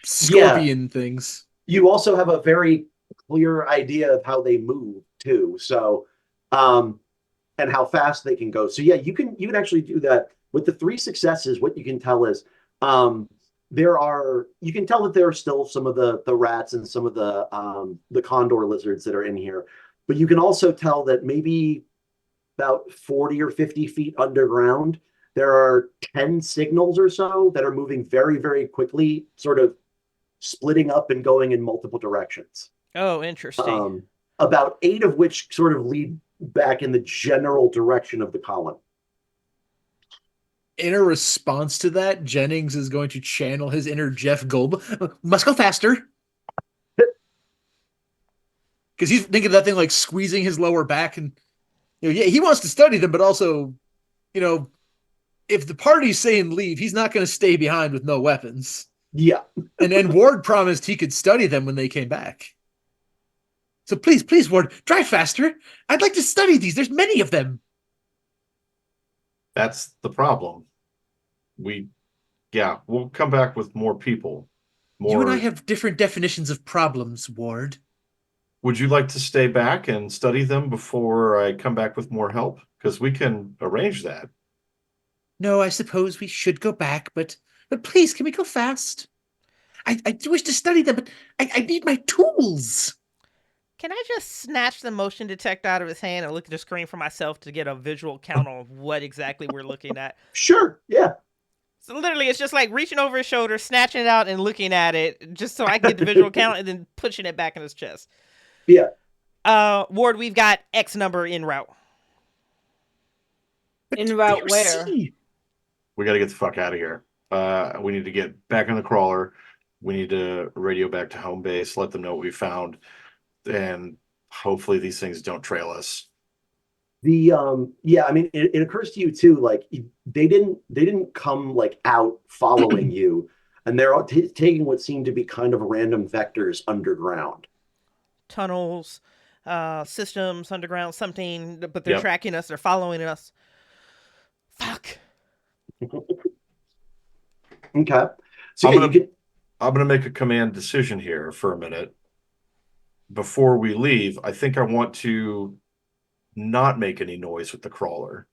scorpion things. You also have a very clear idea of how they move too. So, and how fast they can go. So yeah, you can actually do that with the 3 successes. What you can tell is, you can tell that there are still some of the rats and some of the condor lizards that are in here, but you can also tell that maybe about 40 or 50 feet underground, there are 10 signals or so that are moving very, very quickly, sort of splitting up and going in multiple directions. Oh, interesting. About 8 of which sort of lead back in the general direction of the column. In a response to that, Jennings is going to channel his inner Jeff Goldblum. Must go faster. Because he's thinking of that thing like squeezing his lower back, and yeah, he wants to study them, but also, if the party's saying leave, he's not going to stay behind with no weapons. Yeah. and Ward promised he could study them when they came back. So please, Ward, drive faster. I'd like to study these. There's many of them. That's the problem. We'll come back with more people. You and I have different definitions of problems, Ward. Would you like to stay back and study them before I come back with more help? Because we can arrange that. No, I suppose we should go back, but please, can we go fast? I do wish to study them, but I need my tools. Can I just snatch the motion detector out of his hand and look at the screen for myself to get a visual count on what exactly we're looking at? Sure, yeah. So literally, it's just like reaching over his shoulder, snatching it out, and looking at it, just so I can get the visual count, and then pushing it back in his chest. Yeah. Ward, we've got X number en route. En route where? We got to get the fuck out of here. We need to get back on the crawler. We need to radio back to home base, let them know what we found, and hopefully these things don't trail us. It occurs to you too, like they didn't come like out following you, and they're taking what seemed to be kind of random vectors underground. Tunnels, systems, underground, something, but they're tracking us, they're following us. Fuck. Okay. So I'm gonna make a command decision here for a minute. Before we leave, I think I want to not make any noise with the crawler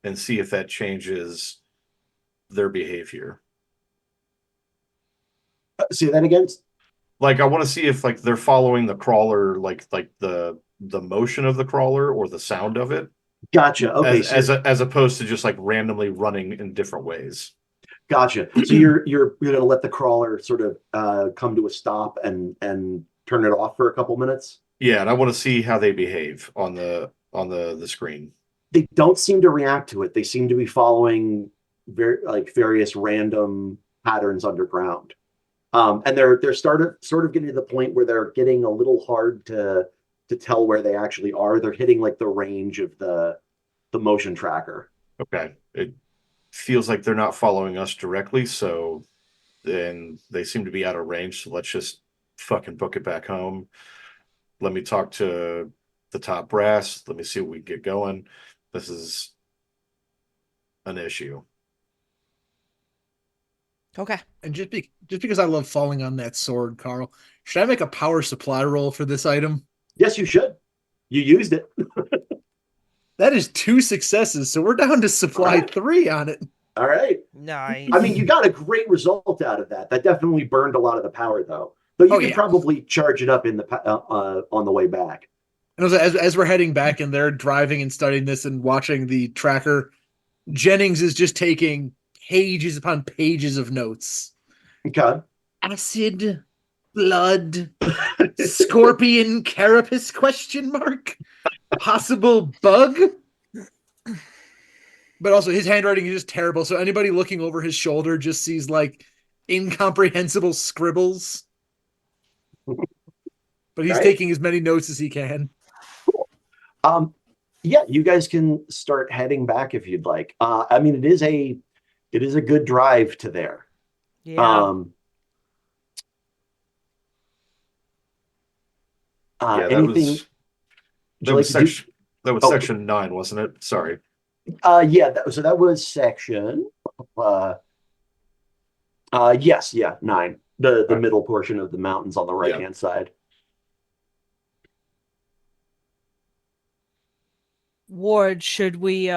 and see if that changes their behavior. Say that again? Like, I want to see if like they're following the crawler, like the motion of the crawler or the sound of it. Gotcha. Okay. As opposed to just like randomly running in different ways. Gotcha. So you're gonna let the crawler sort of come to a stop and turn it off for a couple minutes? Yeah, and I want to see how they behave on the screen. They don't seem to react to it. They seem to be following various random patterns underground. And they're sort of getting to the point where they're getting a little hard to tell where they actually are. They're hitting like the range of the motion tracker. Okay. It feels like they're not following us directly, so then they seem to be out of range. So let's just fucking book it back home. Let me talk to the top brass. Let me see what we get going. This is an issue. Okay. And just because I love falling on that sword, Carl, should I make a power supply roll for this item? Yes, you should. You used it. That is 2 successes, so we're down to supply 3 on it. All right. Nice. I mean, you got a great result out of that. That definitely burned a lot of the power, though. But you can probably charge it up in the on the way back. And as we're heading back and they're driving and studying this and watching the tracker, Jennings is just taking pages upon pages of notes. Okay. Acid, blood, scorpion carapace ? Possible bug. But also his handwriting is just terrible. So anybody looking over his shoulder just sees like incomprehensible scribbles. But he's taking as many notes as he can. Cool. Yeah, you guys can start heading back if you'd like. I mean, it is a good drive to there. Yeah. Anything? That was section 9, wasn't it? Sorry. So that was section. Yes, 9. The middle portion of the mountains on the right hand side. Ward, should we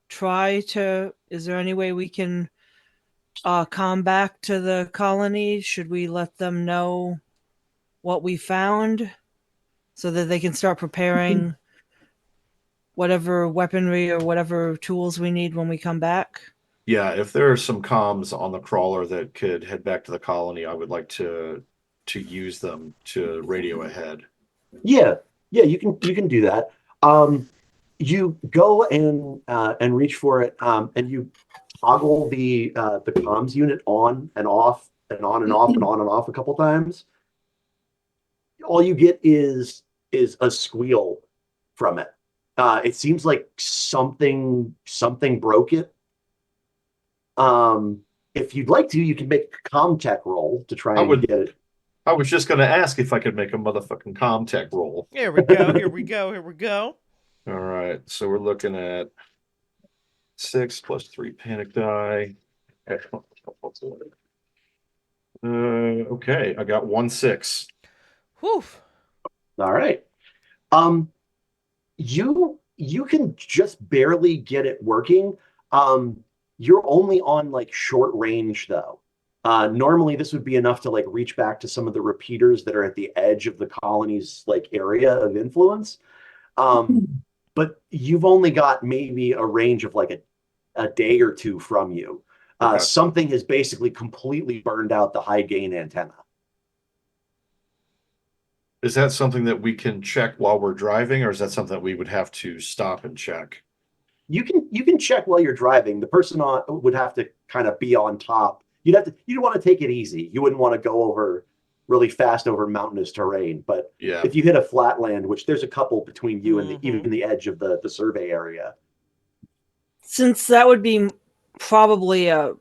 try to? Is there any way we can come back to the colony? Should we let them know what we found so that they can start preparing whatever weaponry or whatever tools we need when we come back. Yeah, if there are some comms on the crawler that could head back to the colony, I would like to use them to radio ahead. Yeah, you can do that. You go and reach for it, and you toggle the comms unit on and off and on and off and on and off a couple times. All you get is a squeal from it. It seems like something broke it. If you'd like to, you can make a comm tech roll to try and get it. I was just going to ask if I could make a motherfucking comm tech roll. Here we go. Here we go. Here we go. All right, so we're looking at 6 plus 3 panic die. Okay, I got 1 6. Whew. All right. You can just barely get it working. You're only on like short range though. Normally this would be enough to like reach back to some of the repeaters that are at the edge of the colony's like area of influence. But you've only got maybe a range of like a day or two from you. Okay. Something has basically completely burned out the high gain antenna. Is that something that we can check while we're driving, or is that something that we would have to stop and check? You can check while you're driving. The person would have to kind of be on top. You'd want to take it easy. You wouldn't want to go over really fast over mountainous terrain. But Yeah. if you hit a flatland, which there's a couple between you and even the edge of the survey area. Since that would be probably a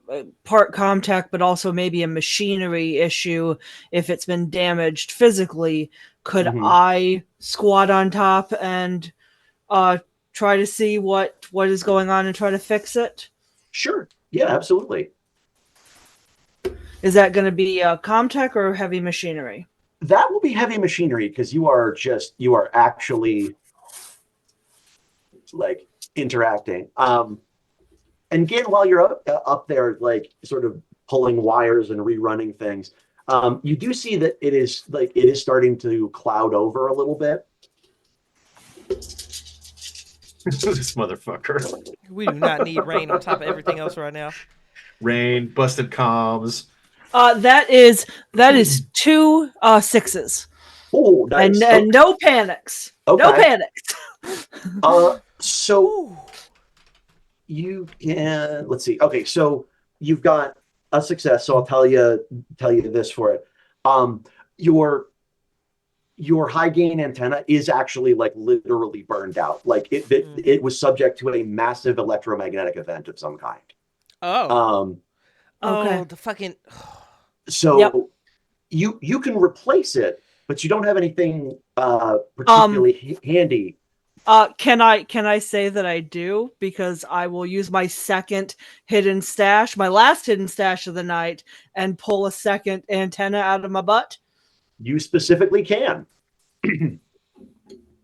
part Comtech, but also maybe a machinery issue if it's been damaged physically, could I squat on top and try to see what is going on and try to fix it? Sure. Yeah, absolutely. Is that going to be Comtech or heavy machinery? That will be heavy machinery because you are actually like interacting. And again, while you're up there, like sort of pulling wires and rerunning things, you do see that it is starting to cloud over a little bit. This motherfucker. We do not need rain on top of everything else right now. Rain, busted comms. That is 2 6s. Oh, nice. And no panics. Okay. No panics. So Ooh. you can, let's see. Okay, so you've got a success. So I'll tell you this for it. Your high gain antenna is actually like literally burned out. Like it was subject to a massive electromagnetic event of some kind. Oh. Okay. The fucking. So you can replace it, but you don't have anything particularly handy. Can I say that I do? Because I will use my second hidden stash, my last hidden stash of the night, and pull a second antenna out of my butt. You specifically can.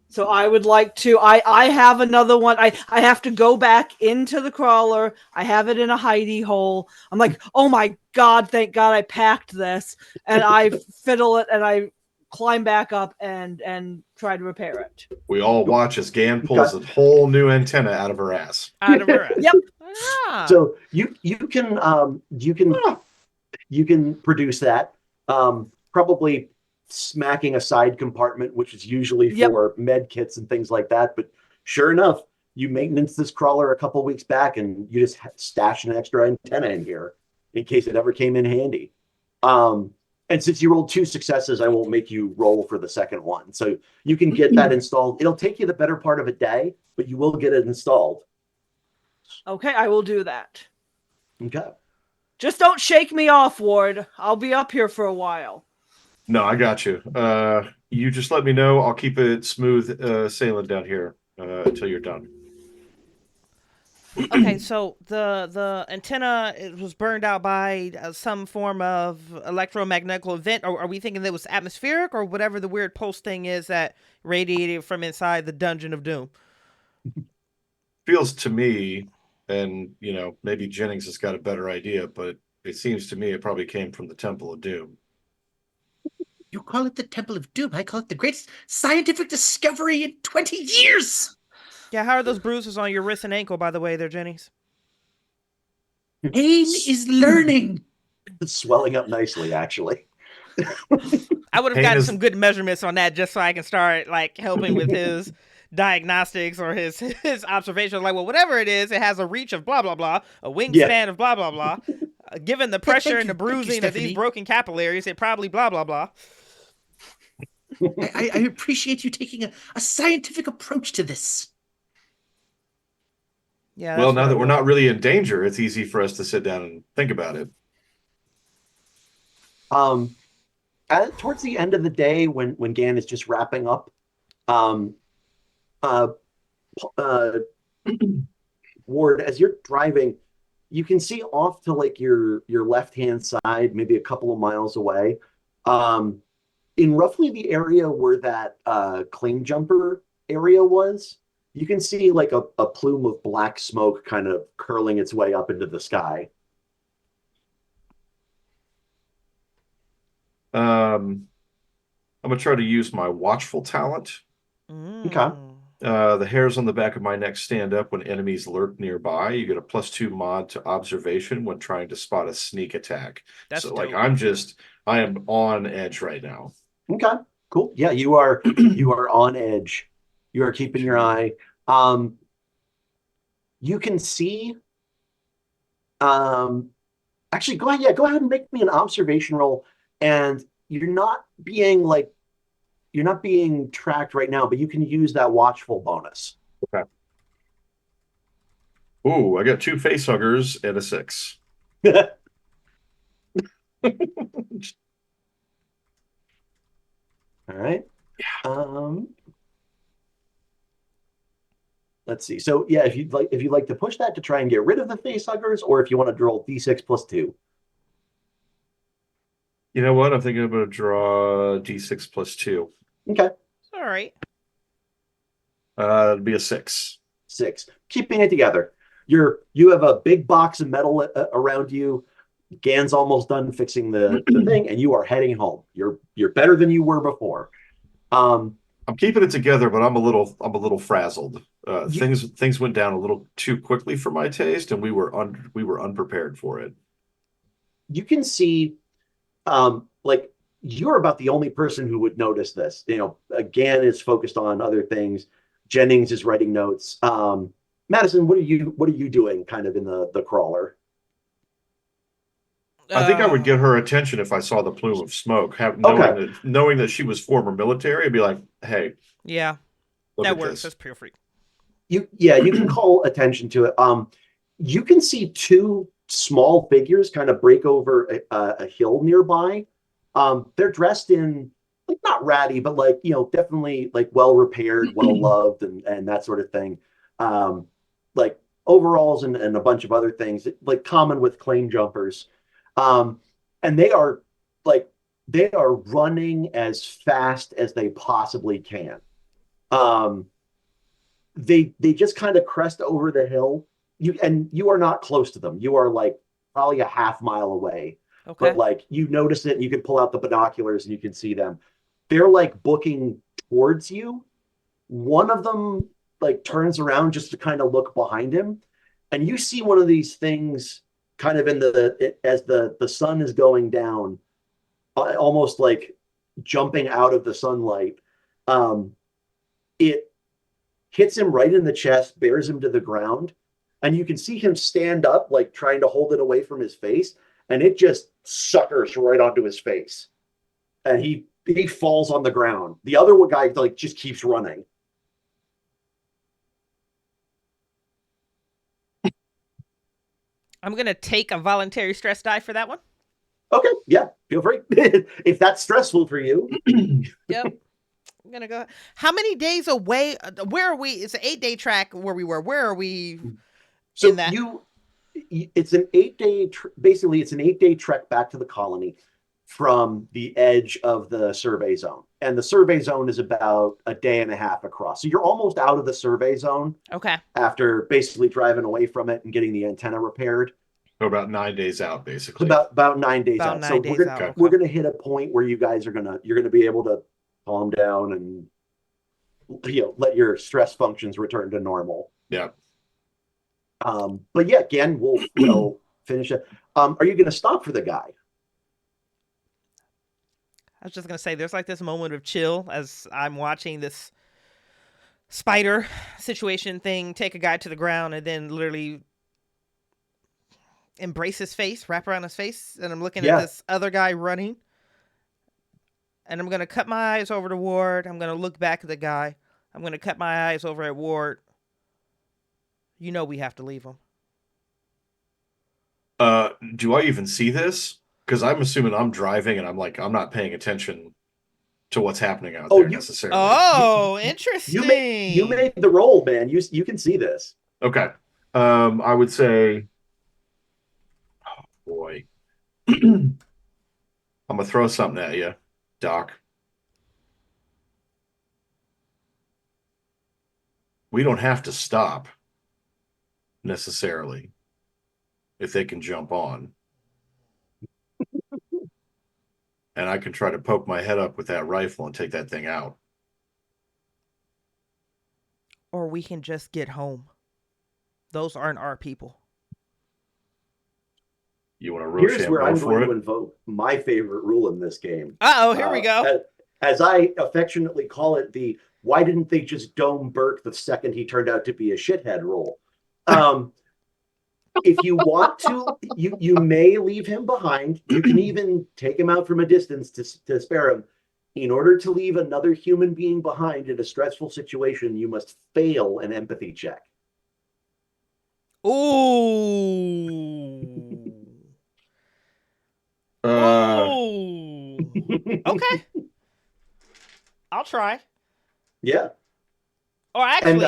So I would like to. I have another one. I have to go back into the crawler. I have it in a hidey hole. I'm like, oh my god, thank God I packed this, and I fiddle it and I climb back up and try to repair it. We all watch as Gan pulls a whole new antenna out of her ass. Out of her ass. Yep. Ah. So you can produce that. Probably smacking a side compartment, which is usually for med kits and things like that. But sure enough, you maintenance this crawler a couple weeks back, and you just stash an extra antenna in here in case it ever came in handy. And since you rolled 2 successes, I won't make you roll for the second one. So you can get that installed. It'll take you the better part of a day, but you will get it installed. Okay, I will do that. Okay. Just don't shake me off, Ward. I'll be up here for a while. No, I got you. You just let me know. I'll keep it smooth sailing down here until you're done. Okay, so the antenna, it was burned out by some form of electromagnetic event, or are we thinking that it was atmospheric, or whatever the weird pulse thing is that radiated from inside the Dungeon of Doom? Feels to me, and maybe Jennings has got a better idea, but it seems to me it probably came from the Temple of Doom. You call it the Temple of Doom. I call it the greatest scientific discovery in 20 years. Yeah, how are those bruises on your wrist and ankle, by the way, there, Jenny's? Pain is learning. It's swelling up nicely, actually. I would have Pain gotten is- some good measurements on that just so I can start like helping with his diagnostics or his observations. Like, well, whatever it is, it has a reach of blah blah blah, a wingspan of blah blah blah. Given the pressure thank and the you, bruising of these Stephanie. broken capillaries, it probably blah blah blah. I appreciate you taking a scientific approach to this. Yeah. Well, that's now what I that we're would- not really in danger, it's easy for us to sit down and think about it. Towards the end of the day, when Gan is just wrapping up, um, uh, Ward, as you're driving, you can see off to like your left-hand side, maybe a couple of miles away, in roughly the area where that claim jumper area was, you can see like a plume of black smoke kind of curling its way up into the sky. I'm gonna try to use my watchful talent. Okay. The hairs on the back of my neck stand up when enemies lurk nearby. You get a +2 mod to observation when trying to spot a sneak attack. That's so like dope. I am on edge right now. Okay, cool. Yeah, you are on edge. You are keeping your eye. You can see. Actually, go ahead. Yeah, go ahead and make me an observation roll. And you're not being tracked right now, but you can use that watchful bonus. Okay. Ooh, I got 2 facehuggers and a 6. All right. Let's see. So yeah, if you'd like to push that to try and get rid of the facehuggers, or if you want to roll D6 +2. You know what? I'm thinking I'm going to draw D6 +2. Okay. All right. It'd be a 6. 6. Keeping it together. You have a big box of metal around you. Gan's almost done fixing the thing, and you are heading home. You're better than you were before. I'm keeping it together, but I'm a little frazzled. Things went down a little too quickly for my taste, and we were unprepared for it. You can see, like you're about the only person who would notice this. Gan is focused on other things. Jennings is writing notes. Madison, what are you doing kind of in the crawler? I think I would get her attention if I saw the plume of smoke. Knowing that she was former military, I'd be like, "Hey, yeah, that works. That's pure freak." You can call attention to it. You can see 2 small figures kind of break over a hill nearby. They're dressed in like not ratty, but like definitely like well repaired, well loved, and that sort of thing. Like overalls and a bunch of other things like common with claim jumpers. And they are running as fast as they possibly can. They just kind of crest over the hill. You are not close to them. You are like probably a half mile away. Okay. But like you notice it, and you can pull out the binoculars and you can see them. They're like booking towards you. One of them like turns around just to kind of look behind him, and you see one of these things kind of as the sun is going down, almost like jumping out of the sunlight. It hits him right in the chest, bears him to the ground, and you can see him stand up, like trying to hold it away from his face, and it just suckers right onto his face, and he falls on the ground. The other guy like just keeps running. I'm gonna take a voluntary stress die for that one. Okay, yeah, feel free. If that's stressful for you. Yep. I'm gonna go. How many days away? Where are we? It's an 8-day track where we were. Where are we? So in that? It's an 8-day. Basically, it's an 8-day trek back to the colony from the edge of the survey zone, and the survey zone is about a day and a half across. So you're almost out of the survey zone. Okay. After basically driving away from it and getting the antenna repaired. So about 9 days out, basically. About 9 days About out. 9 So days out. Okay. we're gonna hit a point where you guys you're gonna be able to calm down and let your stress functions return to normal. Yeah. But yeah, again, we'll finish it. Are you going to stop for the guy? I was just gonna say, there's like this moment of chill as I'm watching this spider situation thing take a guy to the ground and then literally embrace his face, wrap around his face, and I'm looking at this other guy running. And I'm gonna cut my eyes over to Ward. I'm gonna look back at the guy. I'm gonna cut my eyes over at Ward. You know we have to leave him. Do I even see this? Because I'm assuming I'm driving and I'm not paying attention to what's happening out there necessarily. Oh, interesting. You made the roll, man. You can see this. Okay. I would say, oh boy, I'm gonna throw something at you, Doc. We don't have to stop necessarily if they can jump on. And I can try to poke my head up with that rifle and take that thing out. Or we can just get home. Those aren't our people. You want to Here's where I'm going to invoke my favorite rule in this game. Here we go. As I affectionately call it, the why didn't they just dome Burke the second he turned out to be a shithead rule? If you want to, you may leave him behind. You can even take him out from a distance to spare him. In order to leave another human being behind in a stressful situation, you must fail an empathy check. Ooh. Ooh. Okay. I'll try. Yeah. Or actually,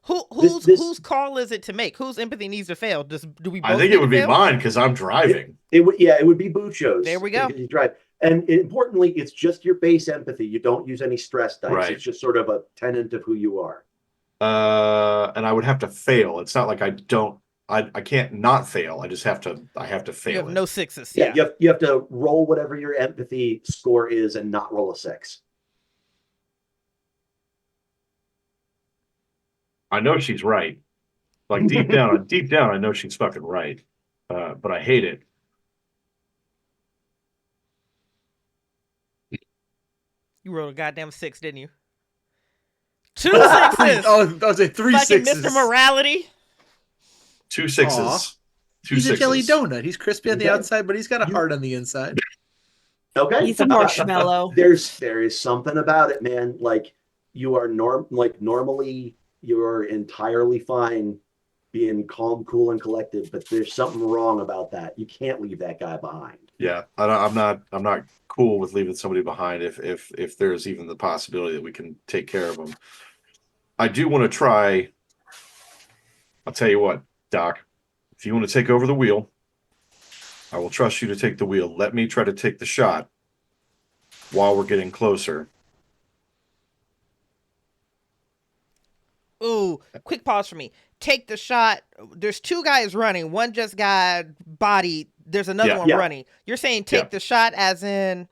whose call is it to make? Whose empathy needs to fail? Do we both I think it would be mine because I'm driving. It would be Bucho's. There we go. You drive. And importantly, it's just your base empathy. You don't use any stress dice. Right. It's just sort of a tenet of who you are. And I would have to fail. It's not like I can't not fail. I have to fail. You have no sixes. Yeah. You have to roll whatever your empathy score is and not roll a 6. I know she's right. Like deep down, I know she's fucking right. But I hate it. You rolled a goddamn 6, didn't you? 2 sixes. Oh, I was at 3 Fucking sixes. Mr. Morality. 2 6s. Aw. 2 He's 6s. a jelly donut. He's crispy on the Okay. outside, but he's got a heart on the inside. Okay. He's a marshmallow. There is something about it, man. Like you are normally you're entirely fine being calm, cool, and collected, but there's something wrong about that. You can't leave that guy behind. Yeah, I'm not cool with leaving somebody behind if there's even the possibility that we can take care of them. I do want to try. I'll tell you what, Doc, if you want to take over the wheel, I will trust you to take the wheel. Let me try to take the shot while we're getting closer. Ooh, quick pause for me. Take the shot. There's 2 guys running. One just got bodied. There's another one running. You're saying take the shot as in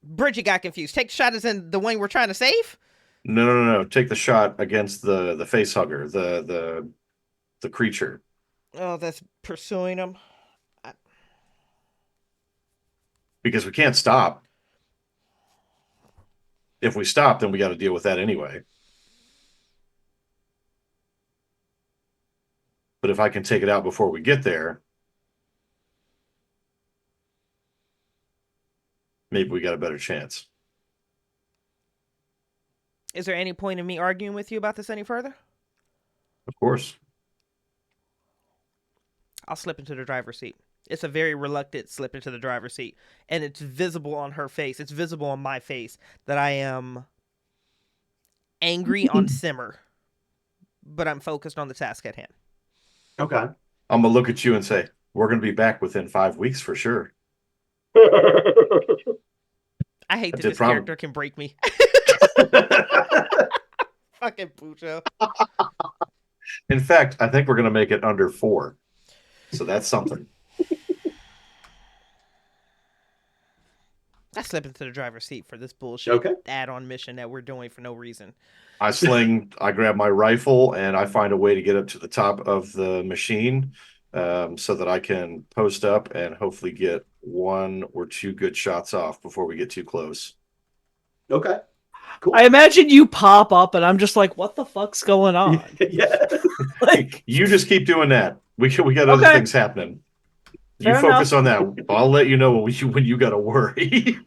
Bridgett got confused. Take the shot as in the one we're trying to save? No. Take the shot against the face hugger, the creature. Oh, that's pursuing him. Because we can't stop. If we stop, then we got to deal with that anyway. But if I can take it out before we get there, maybe we got a better chance. Is there any point in me arguing with you about this any further? Of course. I'll slip into the driver's seat. It's a very reluctant slip into the driver's seat. And it's visible on her face. It's visible on my face that I am angry on simmer. But I'm focused on the task at hand. Okay. I'm going to look at you and say, we're going to be back within 5 weeks for sure. I hate that this character can break me. Fucking Bucho. In fact, I think we're going to make it under 4. So that's something. I slip into the driver's seat for this bullshit Okay. add-on mission that we're doing for no reason. I grab my rifle and I find a way to get up to the top of the machine so that I can post up and hopefully get 1 or 2 good shots off before we get too close. Okay. Cool. I imagine you pop up, and I'm just like, "What the fuck's going on?" Yeah. Like, You just keep doing that. We got other Okay. things happening. You Fair focus enough. on that. I'll let you know when you got to worry.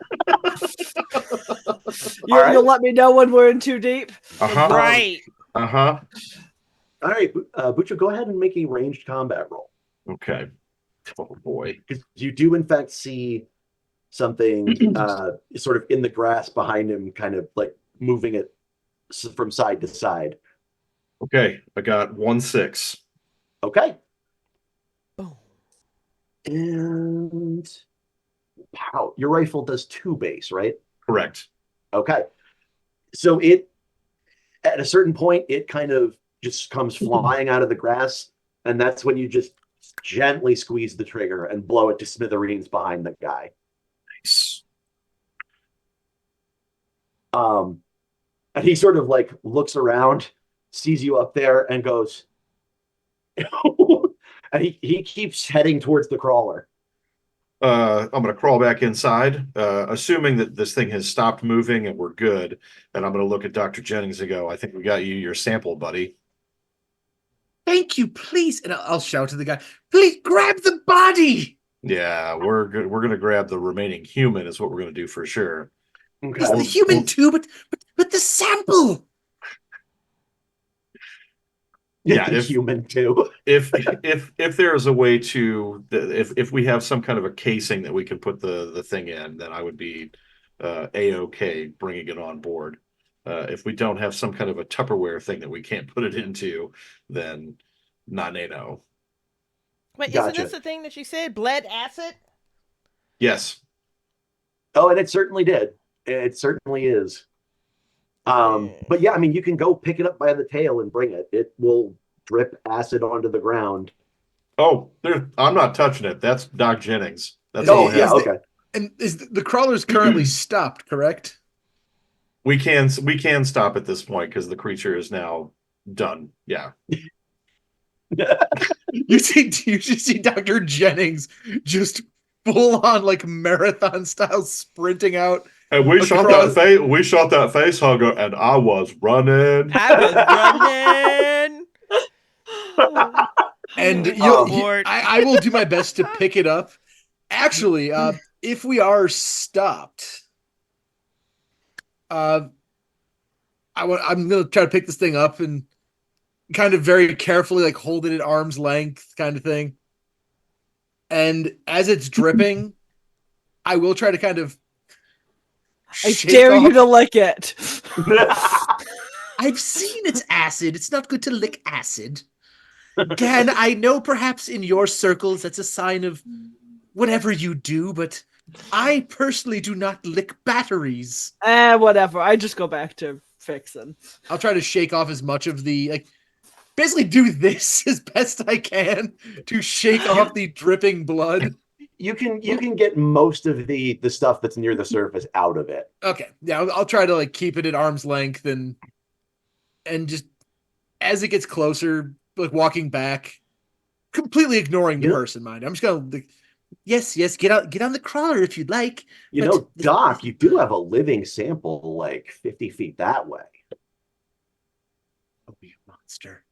You'll let me know when we're in too deep. Uh-huh. Right. Uh-huh. All right, Bucho, go ahead and make a ranged combat roll. Okay. Oh boy. Because you do, in fact, see something sort of in the grass behind him, kind of like moving it from side to side. Okay. I got 1-6. Okay. Boom. And wow, your rifle does 2 base, right? Correct. Okay. So it, at a certain point, it kind of just comes flying out of the grass, and that's when you just gently squeeze the trigger and blow it to smithereens behind the guy. Nice. And he sort of like looks around, sees you up there, and goes, and he keeps heading towards the crawler. I'm going to crawl back inside, assuming that this thing has stopped moving and we're good. And I'm going to look at Dr. Jennings and go, I think we got you your sample, buddy. Thank you, please. And I'll shout to the guy, please grab the body. Yeah, we're good. We're going to grab the remaining human is what we're going to do for sure. Okay. He's the human too, but the sample. Yeah, The if- human too. If there is a way to, if we have some kind of a casing that we can put the thing in, then I would be A-OK bringing it on board. If we don't have some kind of a Tupperware thing that we can't put it into, then no. Wait, Gotcha. isn't this the thing that you said? Bled acid? Yes. Oh, and it certainly did. It certainly is. But yeah, I mean, you can go pick it up by the tail and bring it. It will drip acid onto the ground. Oh, I'm not touching it. That's Doc Jennings. That's No, all. yeah, is the- okay. And is the crawler's currently stopped, correct? We can stop at this point because the creature is now done. Yeah. You just see Dr. Jennings just full on like marathon style sprinting out. And we shot Across- that face hugger, and I was running. I was running. And Oh, Lord. I will do my best to pick it up. Actually, if we are stopped, I'm gonna try to pick this thing up and kind of very carefully like hold it at arm's length kind of thing. And as it's dripping, I will try to kind of I shake dare off- you to lick it. I've seen it's acid. It's not good to lick acid. Dan, I know perhaps in your circles that's a sign of whatever you do, but I personally do not lick batteries. Whatever. I just go back to fixing. I'll try to shake off as much of the like basically do this as best I can to shake off the dripping blood. You can get most of the stuff that's near the surface out of it. Okay. Yeah, I'll try to like keep it at arm's length and just as it gets closer, like walking back, completely ignoring the Yeah. person, mind. I'm just gonna like, yes, get on the crawler if you'd like. You But know, Doc, you do have a living sample like 50 feet that way. Oh, you monster.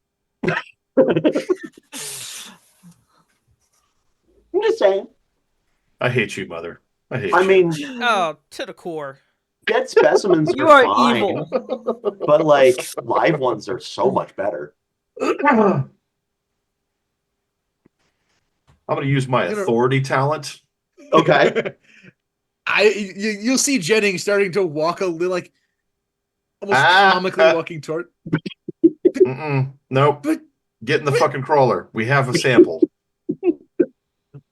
I'm just saying. I hate you, Mother. I hate I you. mean, Oh, to the core. dead specimens You are are fine, evil. but like live ones are so much better. I'm going to use my I'm gonna- authority talent. Okay. You'll see Jennings starting to walk a little like almost Ah. comically walking toward. Nope. But Get in the fucking crawler. We have a sample.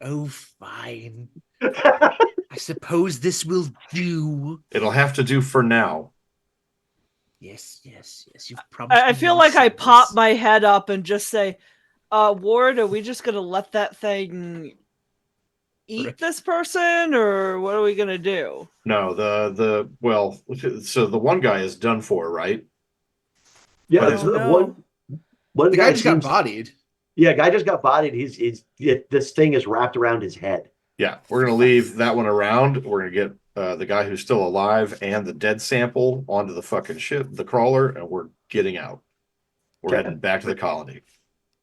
oh, fine. I suppose this will do. It'll have to do for now. Yes. You've promised. I me feel no like I service. pop my head up and just say, Ward, are we just gonna let that thing eat this person, or what are we gonna do? No, so the one guy is done for, right? Yeah, But one The guy guy just got seems. bodied. Yeah, guy just got bodied. This thing is wrapped around his head. Yeah, we're gonna leave that one around. We're gonna get the guy who's still alive and the dead sample onto the fucking ship, the crawler, and we're getting out. We're Okay. heading back to the colony.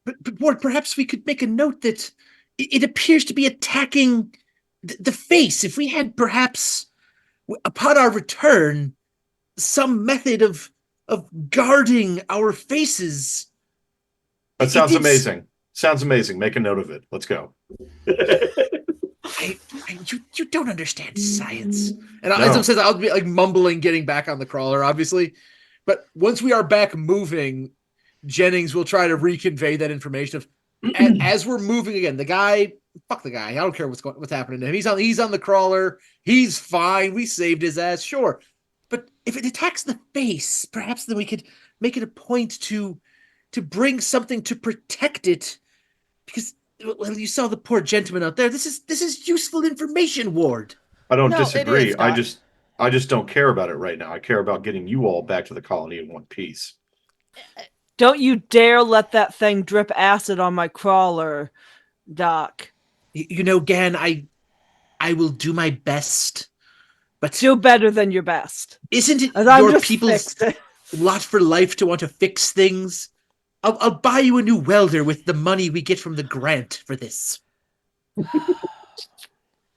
But Ward, perhaps we could make a note that it appears to be attacking the face. If we had perhaps, upon our return, some method of guarding our faces. That sounds amazing. Sounds amazing. Make a note of it. Let's go. You don't understand science. And No. as I says, I'll be like mumbling, getting back on the crawler, obviously. But once we are back moving, Jennings will try to reconvey that information of as we're moving again. The guy, fuck the guy. I don't care what's happening to him. He's on the crawler. He's fine. We saved his ass, sure. But if it attacks the face, perhaps then we could make it a point to bring something to protect it, because well, you saw the poor gentleman out there. This is useful information, Ward. I don't No, it disagree. is, Doc. I just don't care about it right now. I care about getting you all back to the colony in one piece. Don't you dare let that thing drip acid on my crawler, Doc. You know, Gan, I will do my best. But Do better than your best. isn't it And I'm your just people's fixed. lot for life to want to fix things? I'll buy you a new welder with the money we get from the grant for this.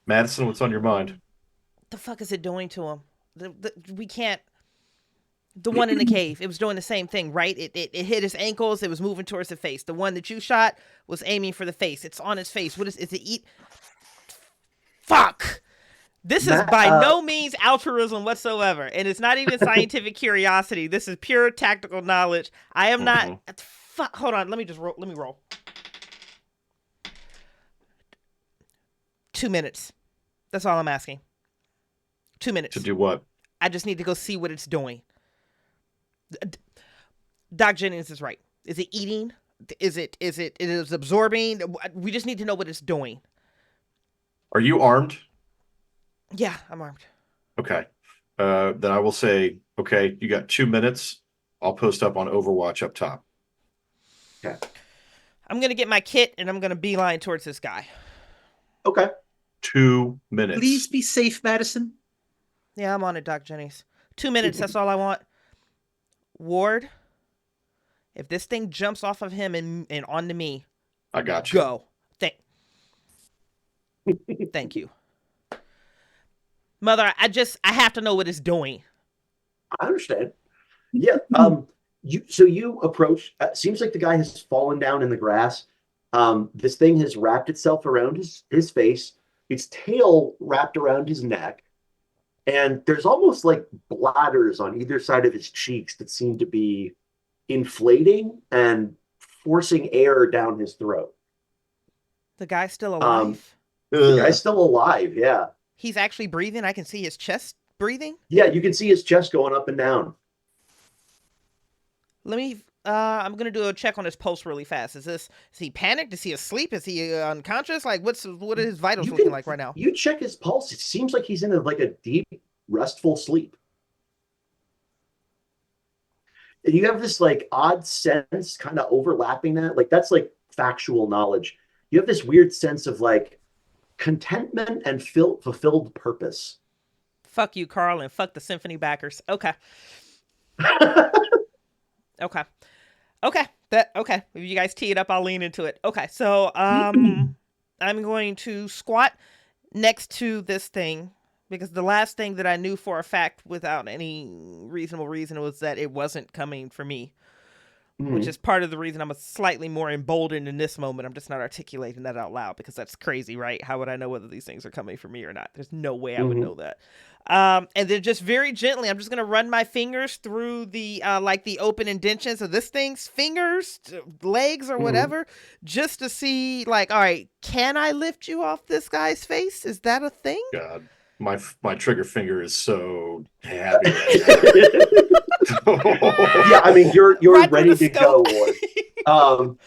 Madison, what's on your mind? The fuck is it doing to him? We can't. The one in the cave, it was doing the same thing, right? It hit his ankles. It was moving towards the face. The one that you shot was aiming for the face. It's on his face. What is it? Eat? Fuck. This is by no means altruism whatsoever, and it's not even scientific curiosity. This is pure tactical knowledge. I am not. Fuck. Hold on. Let me roll. 2 minutes. That's all I'm asking. 2 minutes. To do what? I just need to go see what it's doing. Doc Jennings is right. Is it eating? Is it absorbing? We just need to know what it's doing. Are you armed? Yeah, I'm armed. Okay. Then I will say, okay, you got 2 minutes. I'll post up on Overwatch up top. Okay. I'm going to get my kit and I'm going to beeline towards this guy. Okay. 2 minutes. Please be safe, Madison. Yeah, I'm on it, Doc Jennings. 2 minutes, that's all I want. Ward, if this thing jumps off of him and onto me, I got you. go. Thank you. Mother, I have to know what it's doing. I understand. Yeah. You approach. Seems like the guy has fallen down in the grass. This thing has wrapped itself around his face. Its tail wrapped around his neck, and there's almost like bladders on either side of his cheeks that seem to be inflating and forcing air down his throat. The guy's still alive? The guy's still alive. Yeah. He's actually breathing. I can see his chest breathing. Yeah, you can see his chest going up and down. Let me. I'm gonna do a check on his pulse really fast. Is he panicked? Is he asleep? Is he unconscious? Like, what are his vitals looking like right now? You check his pulse. It seems like he's in a deep, restful sleep. And you have this like odd sense, kind of overlapping that. Like that's like factual knowledge. You have this weird sense of like contentment and fulfilled purpose. Fuck you, Carl, and fuck the Symphony backers. Okay. Okay. Okay. If you guys tee it up, I'll lean into it. Okay. So, I'm going to squat next to this thing because the last thing that I knew for a fact without any reasonable reason was that it wasn't coming for me, which is part of the reason I'm slightly more emboldened in this moment. I'm just not articulating that out loud because that's crazy, right? How would I know whether these things are coming for me or not? There's no way I would know that. And then just very gently, I'm just going to run my fingers through the, like the open indentions of this thing's fingers, legs or whatever, just to see like, all right, can I lift you off this guy's face? Is that a thing? God, my trigger finger is so happy. Yeah, I mean, you're Right ready to go, scope. Ward.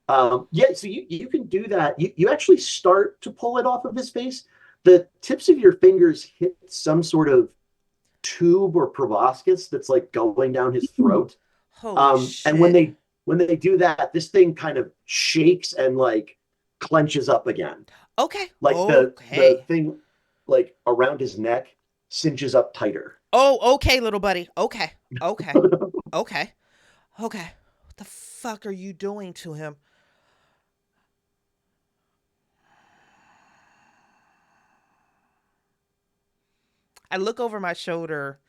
Yeah, so you can do that. You actually start to pull it off of his face. The tips of your fingers hit some sort of tube or proboscis that's like going down his throat. Holy And when shit. they do that, this thing kind of shakes and like clenches up again. Okay. Like the Okay. thing like around his neck cinches up tighter. Oh, okay, little buddy. Okay. Okay. Okay. Okay. What the fuck are you doing to him? I look over my shoulder.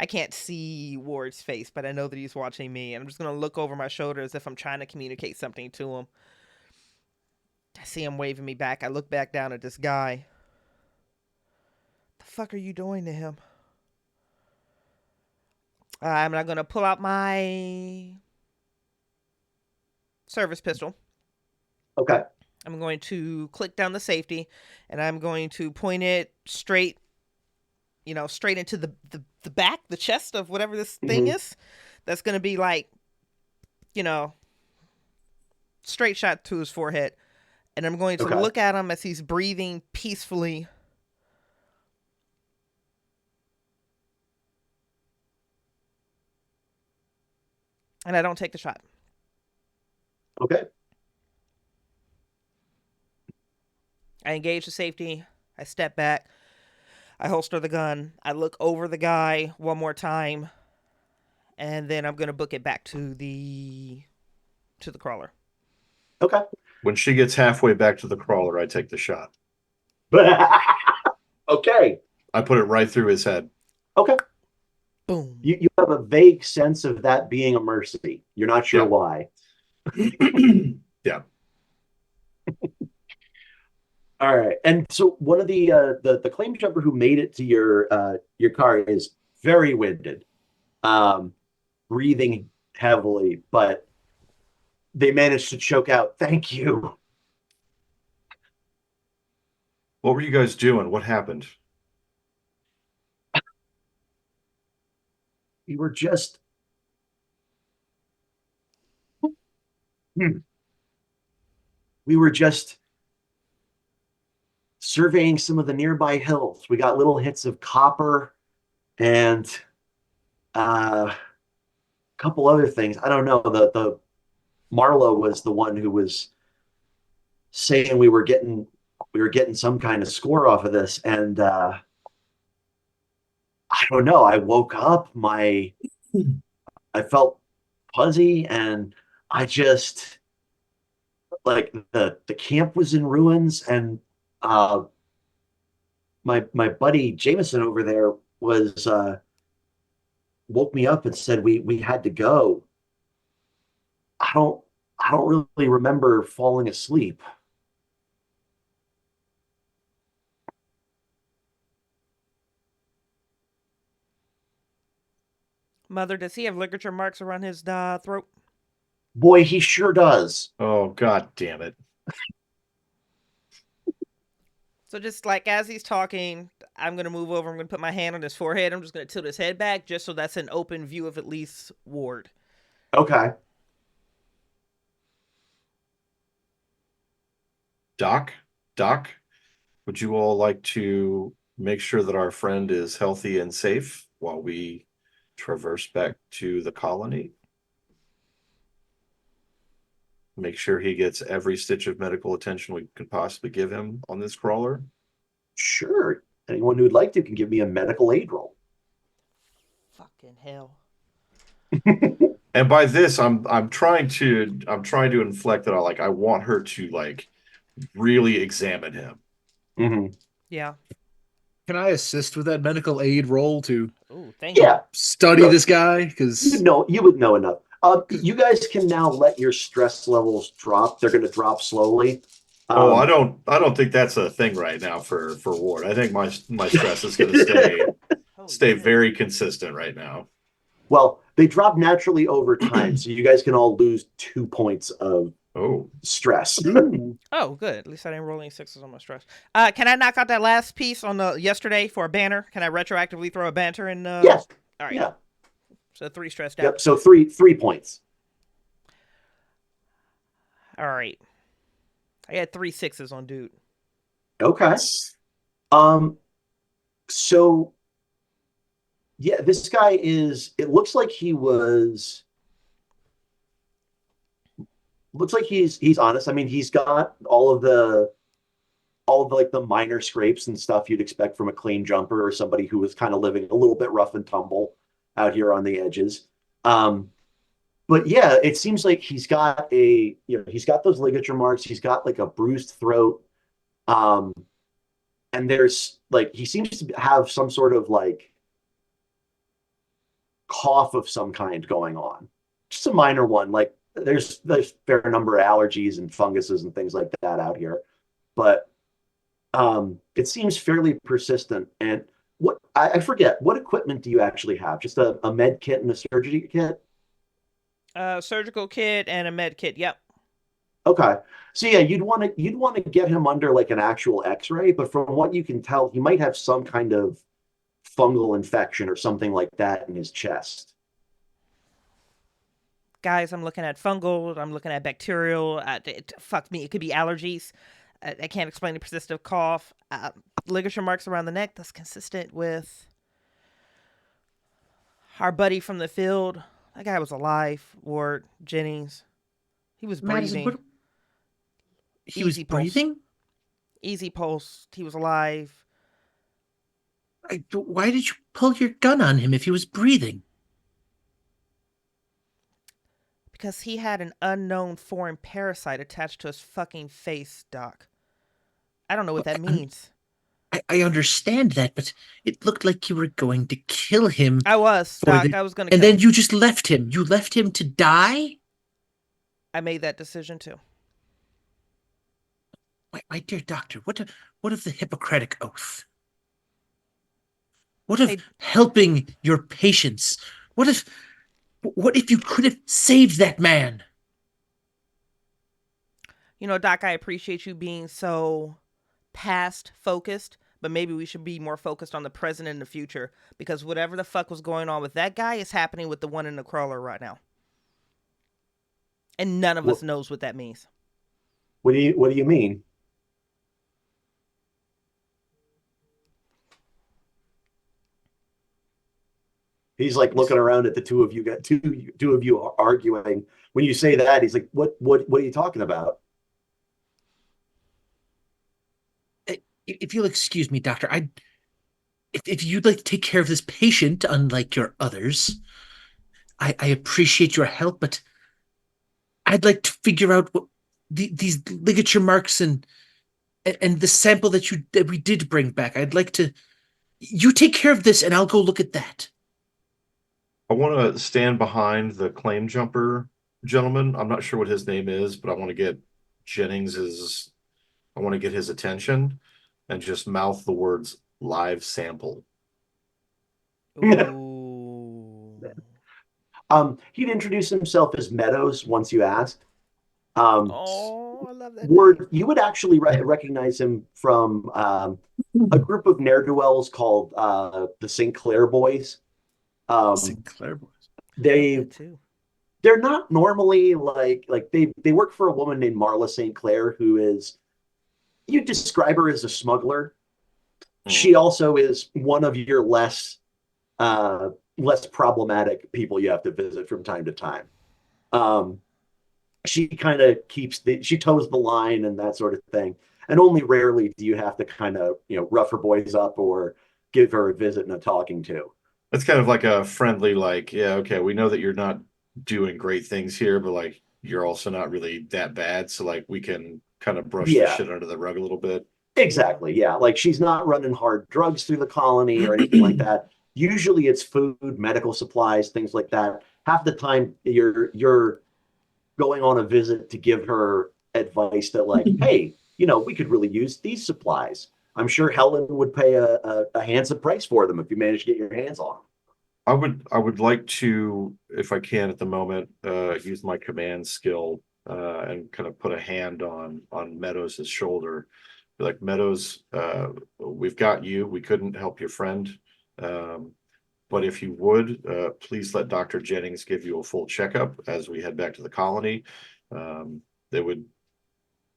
I can't see Ward's face, but I know that he's watching me. And I'm just going to look over my shoulder as if I'm trying to communicate something to him. I see him waving me back. I look back down at this guy. The fuck are you doing to him? I'm not going to pull out my service pistol. Okay. I'm going to click down the safety, and I'm going to point it straight, straight into the back, the chest of whatever this thing is. That's going to be like, straight shot to his forehead. And I'm going to look at him as he's breathing peacefully. And I don't take the shot. Okay. I engage the safety. I step back. I holster the gun. I look over the guy one more time. And then I'm going to book it back to the crawler. Okay. When she gets halfway back to the crawler, I take the shot. Okay. I put it right through his head. Okay. Boom. You have a vague sense of that being a mercy. You're not sure why. Yeah. All right. And so one of the claim jumper who made it to your car is very winded, breathing heavily, but they managed to choke out, "Thank you." What were you guys doing? What happened? We were just we were just surveying some of the nearby hills. We got little hits of copper and a couple other things. I don't know. The Marlowe was the one who was saying we were getting some kind of score off of this, and I don't know. I woke up, I felt fuzzy, and I just like the camp was in ruins, and my buddy Jameson over there was woke me up and said we had to go. I don't really remember falling asleep. Mother, does he have ligature marks around his throat? Boy, he sure does. Oh, God damn it. So just like as he's talking, I'm going to move over. I'm going to put my hand on his forehead. I'm just going to tilt his head back just so that's an open view of at least Ward. Okay. Doc, would you all like to make sure that our friend is healthy and safe while we traverse back to the colony? Make sure he gets every stitch of medical attention we can possibly give him on this crawler? Sure. Anyone who'd like to can give me a medical aid roll. Fucking hell. And by this, I'm trying to inflect that I want her to really examine him. Mm-hmm. Yeah. Can I assist with that medical aid roll to thank you. study this guy? Because you would know enough. You guys can now let your stress levels drop. They're going to drop slowly. I don't think that's a thing right now for Ward. I think my stress is going to stay very consistent right now. Well, they drop naturally over time, so you guys can all lose 2 points of stress. Oh, good. At least I didn't roll any sixes on my stress. Can I knock out that last piece on the yesterday for a banner? Can I retroactively throw a banter in? Yes. All right. Yeah. So 3 stressed out. Yep. So three points. All right. I got 3 6s on dude. Okay. So yeah, this guy is. It looks like he's honest. I mean, he's got all of the, like the minor scrapes and stuff you'd expect from a clean jumper or somebody who was kind of living a little bit rough and tumble out here on the edges. Um, but yeah, it seems like he's got those ligature marks. He's got like a bruised throat. Um, and there's like, he seems to have some sort of like cough of some kind going on. Just a minor one. Like there's fair number of allergies and funguses and things like that out here. But it seems fairly persistent. And I forget, what equipment do you actually have? Just a med kit and a surgery kit? Surgical kit and a med kit. Yep. Okay. So yeah, you'd want to get him under like an actual X-ray, but from what you can tell, he might have some kind of fungal infection or something like that in his chest. Guys, I'm looking at fungal. I'm looking at bacterial. Fuck me. It could be allergies. I can't explain the persistent cough. Ligature marks around the neck. That's consistent with our buddy from the field. That guy was alive. Ward Jennings. He was Madison, breathing. he was Easy pulse. breathing? Easy pulse. He was alive. Why did you pull your gun on him if he was breathing? Because he had an unknown foreign parasite attached to his fucking face, Doc. I don't know what that means. I understand that, but it looked like you were going to kill him. I was, Doc. I was going to And kill then him. you just left him. You left him to die? I made that decision too. My dear doctor, what of the Hippocratic Oath? What of helping your patients? What if you could have saved that man? You know, Doc, I appreciate you being so past focused, but maybe we should be more focused on the present and the future, because whatever the fuck was going on with that guy is happening with the one in the crawler right now. And none of us knows what that means. What do you mean? He's like looking around at the two of you, got two of you arguing. When you say that, he's like, what are you talking about? If you'll excuse me, doctor, if you'd like to take care of this patient, unlike your others, I appreciate your help, but I'd like to figure out what these ligature marks and the sample that we did bring back. I'd like to. You take care of this, and I'll go look at that. I want to stand behind the claim jumper gentleman. I'm not sure what his name is, but I want to get I want to get his attention and just mouth the words live sample. Ooh. He'd introduce himself as Meadows once you asked. Oh, I love that. Word, you would actually recognize him from a group of ne'er-do-wells called the Sinclair Boys. Sinclair Boys. They're not normally like they work for a woman named Marla St. Clair, who is, you describe her as a smuggler. She also is one of your less problematic people you have to visit from time to time. She kind of she toes the line and that sort of thing. And only rarely do you have to kind of, rough her boys up or give her a visit and a talking to. It's kind of like a friendly, like, yeah, okay, we know that you're not doing great things here, but like you're also not really that bad. So like we can kind of brush the shit under the rug a little bit. Exactly. Yeah. Like she's not running hard drugs through the colony or anything like that. Usually it's food, medical supplies, things like that. Half the time you're going on a visit to give her advice that like, hey, we could really use these supplies. I'm sure Helen would pay a handsome price for them if you manage to get your hands on them. I would like to, if I can at the moment, use my command skill and kind of put a hand on Meadows' shoulder. Be like, Meadows, we've got you. We couldn't help your friend. But if you would, please let Dr. Jennings give you a full checkup as we head back to the colony. that would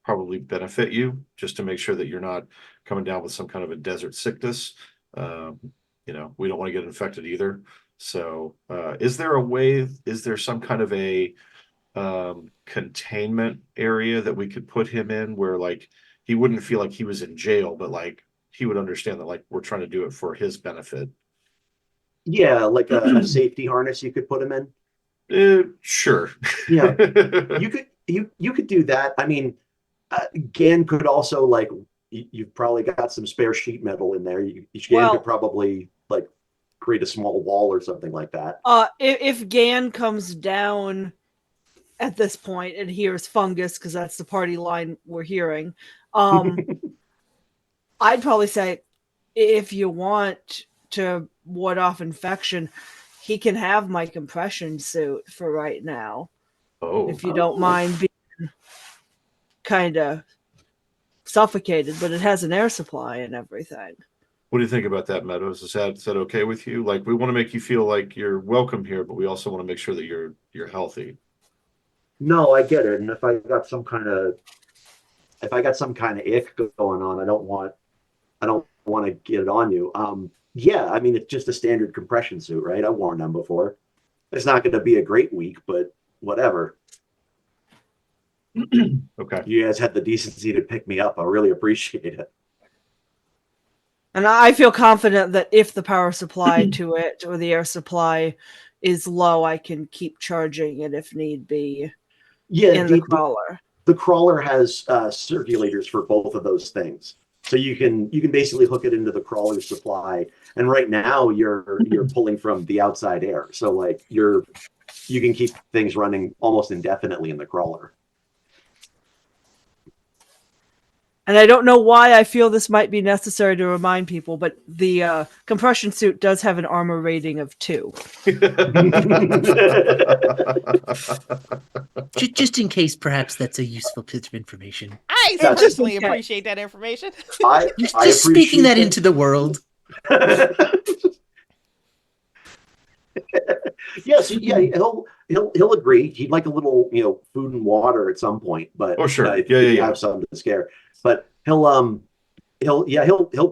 probably benefit you, just to make sure that you're not coming down with some kind of a desert sickness. You know, we don't want to get infected either. So, is there some kind of a containment area that we could put him in where like he wouldn't feel like he was in jail, but like he would understand that like we're trying to do it for his benefit? Yeah, like a safety harness you could put him in. Sure. Yeah, you could do that. I mean, Gan could also like you've probably got some spare sheet metal in there. Gan could probably like create a small wall or something like that. If Gan comes down at this point and hears fungus, because that's the party line we're hearing, I'd probably say if you want to ward off infection, he can have my compression suit for right now. Oh, if you don't mind being kind of suffocated, but it has an air supply and everything. What do you think about that, Meadows? Is that okay with you? Like, we want to make you feel like you're welcome here, but we also want to make sure that you're healthy. No, I get it. And if I got some kind of ick going on, I don't want to get it on you. Yeah, I mean, it's just a standard compression suit, right? I've worn them before. It's not going to be a great week, but whatever. Okay. You guys had the decency to pick me up. I really appreciate it. And I feel confident that if the power supply to it or the air supply is low, I can keep charging it if need be. Yeah, in the crawler. The crawler has circulators for both of those things. So you can basically hook it into the crawler supply. And right now you're pulling from the outside air. So like you can keep things running almost indefinitely in the crawler. And I don't know why I feel this might be necessary to remind people, but the compression suit does have an armor rating of 2. Just in case, perhaps that's a useful piece of information. I personally appreciate that information. Just speaking that into the world. Yes, yeah, he'll agree. He'd like a little, food and water at some point, but oh sure, have something to scare. But he'll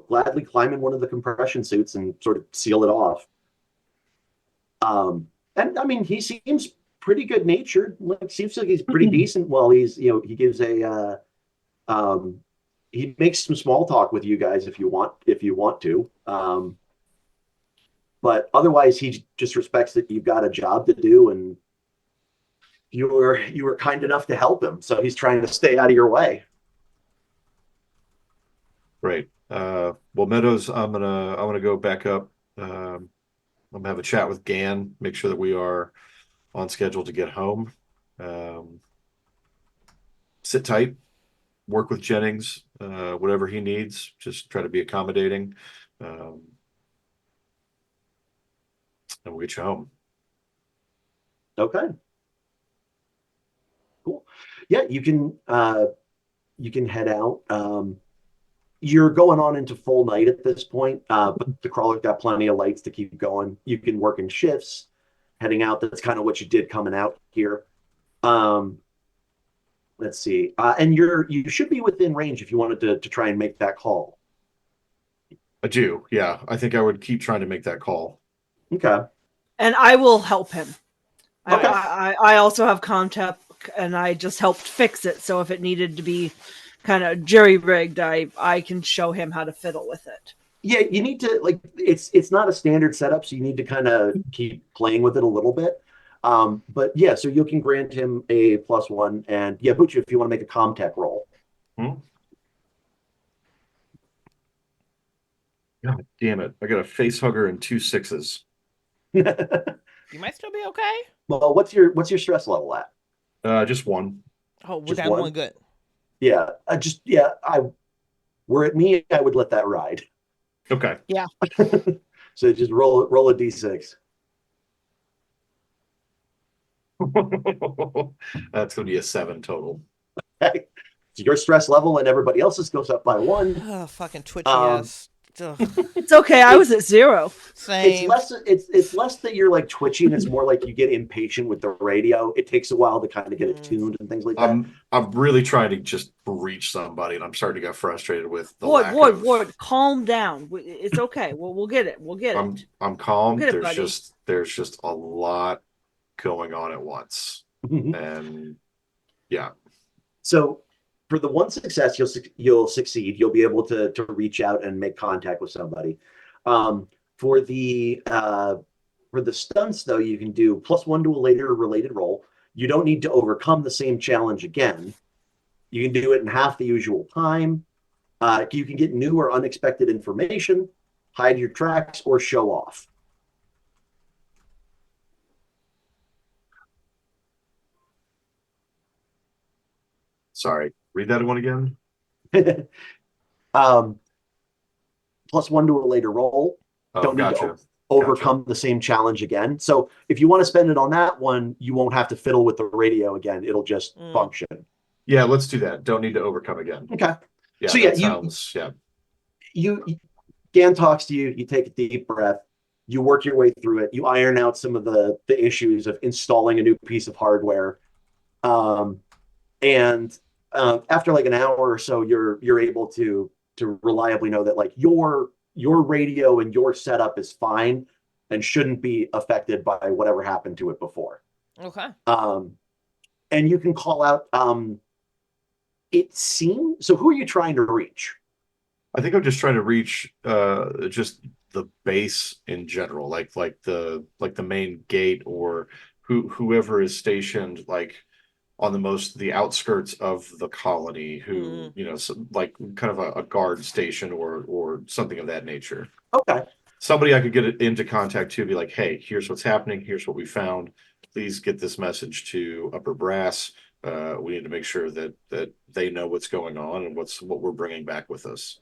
gladly climb in one of the compression suits and sort of seal it off. And I mean, he seems pretty good natured. Like, seems like he's pretty decent. Well, he's he gives a he makes some small talk with you guys if you want to. But otherwise, he just respects that you've got a job to do, and you were kind enough to help him. So he's trying to stay out of your way. Right. Well, Meadows, I'm gonna go back up. I'm gonna have a chat with Gan, make sure that we are on schedule to get home. Sit tight, work with Jennings, whatever he needs. Just try to be accommodating. And we'll get you home. Okay. Cool. Yeah, you can head out. You're going on into full night at this point, but the crawler's got plenty of lights to keep going. You can work in shifts, heading out. That's kind of what you did coming out here. Let's see. And you should be within range if you wanted to try and make that call. I do. Yeah, I think I would keep trying to make that call. Okay. And I will help him. Okay. I also have contact, and I just helped fix it. So if it needed to be kind of jury-rigged, I can show him how to fiddle with it. Yeah, you need to, it's not a standard setup, so you need to kind of keep playing with it a little bit. But yeah, so you can grant him a +1, and yeah, Bucho, if you want to make a ComTech roll. God damn it! I got a face hugger and 2 6s. You might still be okay. Well, what's your stress level at? Just 1. Oh, we're Just down 1 good. Yeah, were it me, I would let that ride. Okay. Yeah. So just roll a d6. That's gonna be a 7 total. Okay. So your stress level and everybody else's goes up by 1. Oh, fucking twitchy ass Ugh, It's okay. I was at 0. same. It's less that you're like twitching. It's more like you get impatient with the radio. It takes a while to kind of get it tuned and things like that. I'm really trying to just reach somebody, and I'm starting to get frustrated with the Ward, calm down. It's okay. We'll get it. We'll get it. I'm calm. We'll get it, There's just a lot going on at once, and yeah. So for the one success, you'll succeed. You'll be able to reach out and make contact with somebody. For the stunts, though, you can do +1 to a later related roll. You don't need to overcome the same challenge again. You can do it in half the usual time. You can get new or unexpected information, hide your tracks, or show off. Sorry, read that one again. +1 to a later roll. Don't need to overcome the same challenge again. So if you want to spend it on that one, you won't have to fiddle with the radio again. It'll just function. Yeah, let's do that. Don't need to overcome again. Okay. Yeah, so Gan talks to you. You take a deep breath. You work your way through it. You iron out some of the issues of installing a new piece of hardware. And after like an hour or so, you're able to reliably know that like your radio and your setup is fine and shouldn't be affected by whatever happened to it before. Okay. And you can call out. It seems so. Who are you trying to reach? I think I'm just trying to reach just the base in general, like the main gate, or whoever is stationed like on the outskirts of the colony, who like kind of a guard station or something of that nature. Okay. Somebody I could get into contact to, be like, hey, here's what's happening, here's what we found. Please get this message to upper brass. We need to make sure that they know what's going on and what we're bringing back with us.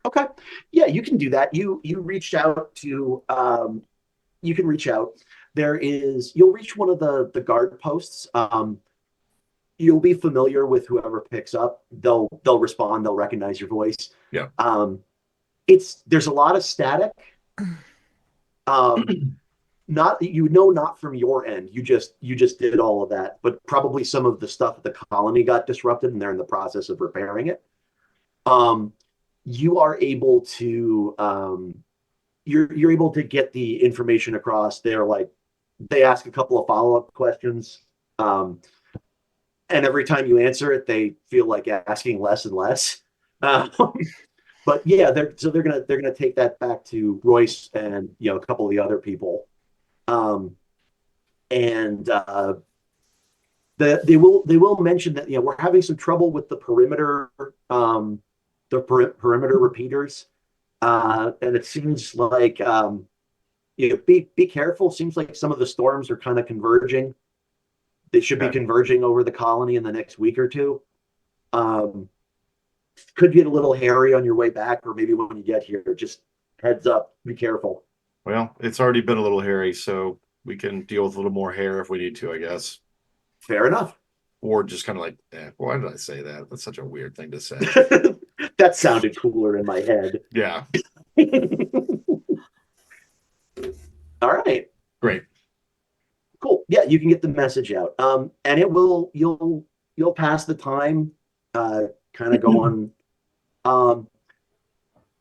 Okay. Yeah, you can do that. You reached out to you can reach out. You'll reach one of the guard posts. You'll be familiar with whoever picks up. They'll respond, they'll recognize your voice. Yeah. There's a lot of static. Not from your end. You just did all of that, but probably some of the stuff at the colony got disrupted and they're in the process of repairing it. You are able to you're able to get the information across. They ask a couple of follow-up questions. And every time you answer it, they feel like asking less and less. But yeah, they're gonna take that back to Royce and a couple of the other people. They will mention that we're having some trouble with the perimeter repeaters, and it seems like be careful. Seems like some of the storms are kind of converging. They should be converging over the colony in the next week or two. Could get a little hairy on your way back, or maybe when you get here. Just heads up, be careful. Well, it's already been a little hairy, so we can deal with a little more hair if we need to, I guess. Fair enough. Or just kind of like, why did I say that? That's such a weird thing to say. That sounded cooler in my head. Yeah. All right. Great. Cool. Yeah, you can get the message out. And you'll pass the time, kind of go on.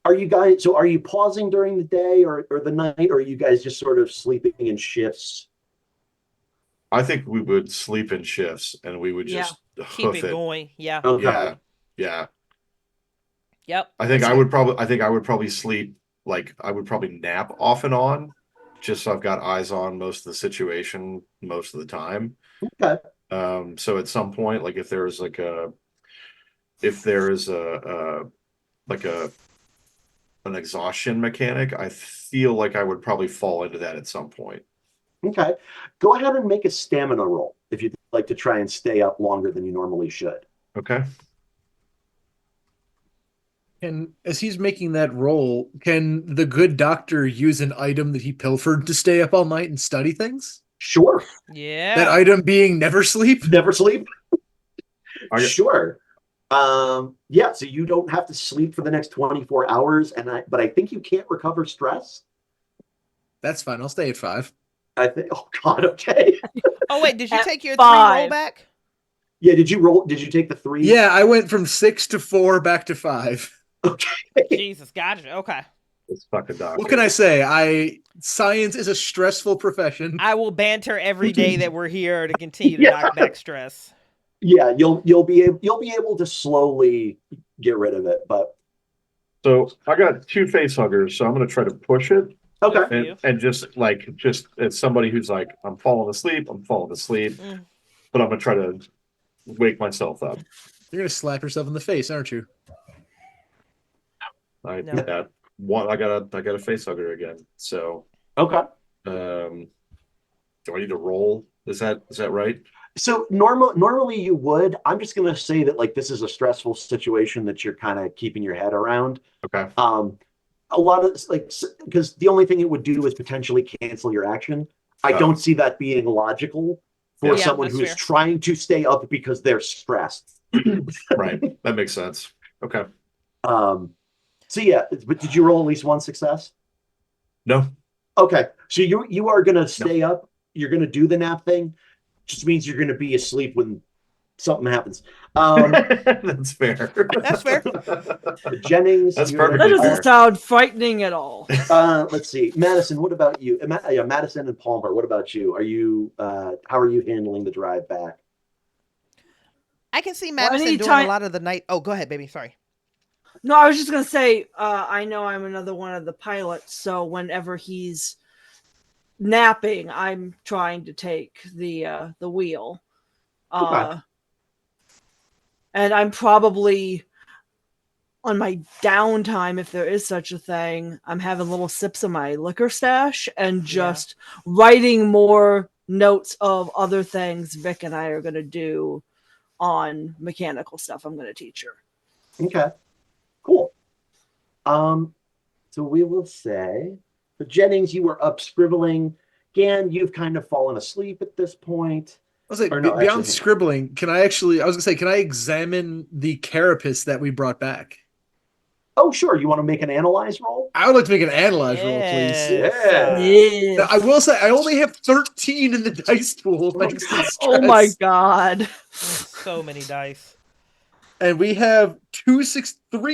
Are you pausing during the day or the night, or are you guys just sort of sleeping in shifts? I think we would sleep in shifts and we would just keep it going. Yeah. Okay. Yeah. Yep. I think I would probably sleep, like I would probably nap off and on, just so I've got eyes on most of the situation most of the time. Okay. So at some point, like if there is an exhaustion mechanic, I feel like I would probably fall into that at some point. Okay. Go ahead and make a stamina roll if you'd like to try and stay up longer than you normally should. Okay. And as he's making that roll, can the good doctor use an item that he pilfered to stay up all night and study things? Sure. Yeah. That item being never sleep? Never sleep? Sure. Yeah, so you don't have to sleep for the next 24 hours, but I think you can't recover stress. That's fine. I'll stay at 5. I think, oh God, okay. Oh wait, did you At take your 3 5. rollback? Yeah, did you take the 3? Yeah, I went from 6 to 4 back to 5. Okay. Jesus, gotcha. Okay. It's fucking doctor. What can I say? Science is a stressful profession. I will banter every day that we're here to continue to Yeah. knock back stress. Yeah, you'll be able to slowly get rid of it, but So I got 2 face huggers, so I'm gonna try to push it. okay. You. And just it's somebody who's like, I'm falling asleep, Mm. but I'm gonna try to wake myself up. You're gonna slap yourself in the face, aren't you? I No. got one. I got a face hugger again. So, Okay. do I need to roll? Is that right? So normally you would. I'm just gonna say that like this is a stressful situation that you're kind of keeping your head around. Okay. A lot of like because the only thing it would do is potentially cancel your action. I don't see that being logical for Yeah, someone that's who's fair. trying to stay up because they're stressed. Right. That makes sense. Okay. So yeah, but did you roll at least one success? No. Okay, so you are gonna stay up. You're gonna do the nap thing. Just means you're gonna be asleep when something happens. That's fair. That's fair. Jennings, That's you're- perfectly That doesn't fair. sound frightening at all. Let's see, Madison. What about you? Madison and Palmer. What about you? Are you? How are you handling the drive back? I can see Madison doing anytime- a lot of the night. Oh, go ahead, baby. Sorry. No, I was just gonna say, I know I'm another one of the pilots, so whenever he's napping, I'm trying to take the wheel. Okay. And I'm probably on my downtime, if there is such a thing, I'm having little sips of my liquor stash and just writing more notes of other things Vic and I are gonna do on mechanical stuff I'm gonna teach her. Okay. Cool. So we will say, but Jennings, you were up scribbling. Gan, you've kind of fallen asleep at this point. I was like, Or no, beyond actually- scribbling, can I actually? I was gonna say, can I examine the carapace that we brought back? Oh, sure. You want to make an analyze roll? I would like to make an analyze roll, please. Yeah. Yeah. Now, I will say, I only have 13 in the dice pool. Thanks to Oh my stress. god. So many dice. And we have 3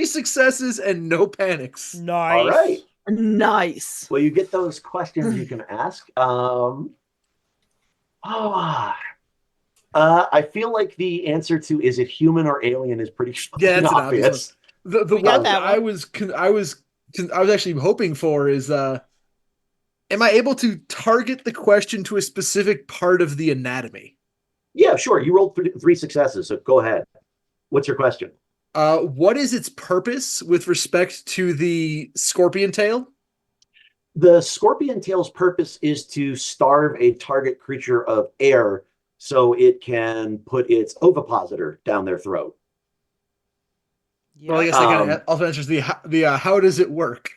successes and no panics. Nice. All right. Nice. Well, you get those questions you can ask. I feel like the answer to is it human or alien is pretty Yeah, that's an obvious obvious. The We got one that that one. I was actually hoping for is am I able to target the question to a specific part of the anatomy? Yeah, sure. You rolled 3 successes, so go ahead. What's your question? What is its purpose with respect to the scorpion tail? The scorpion tail's purpose is to starve a target creature of air so it can put its ovipositor down their throat. Yeah. Well, I guess that kind of also answers the how does it work?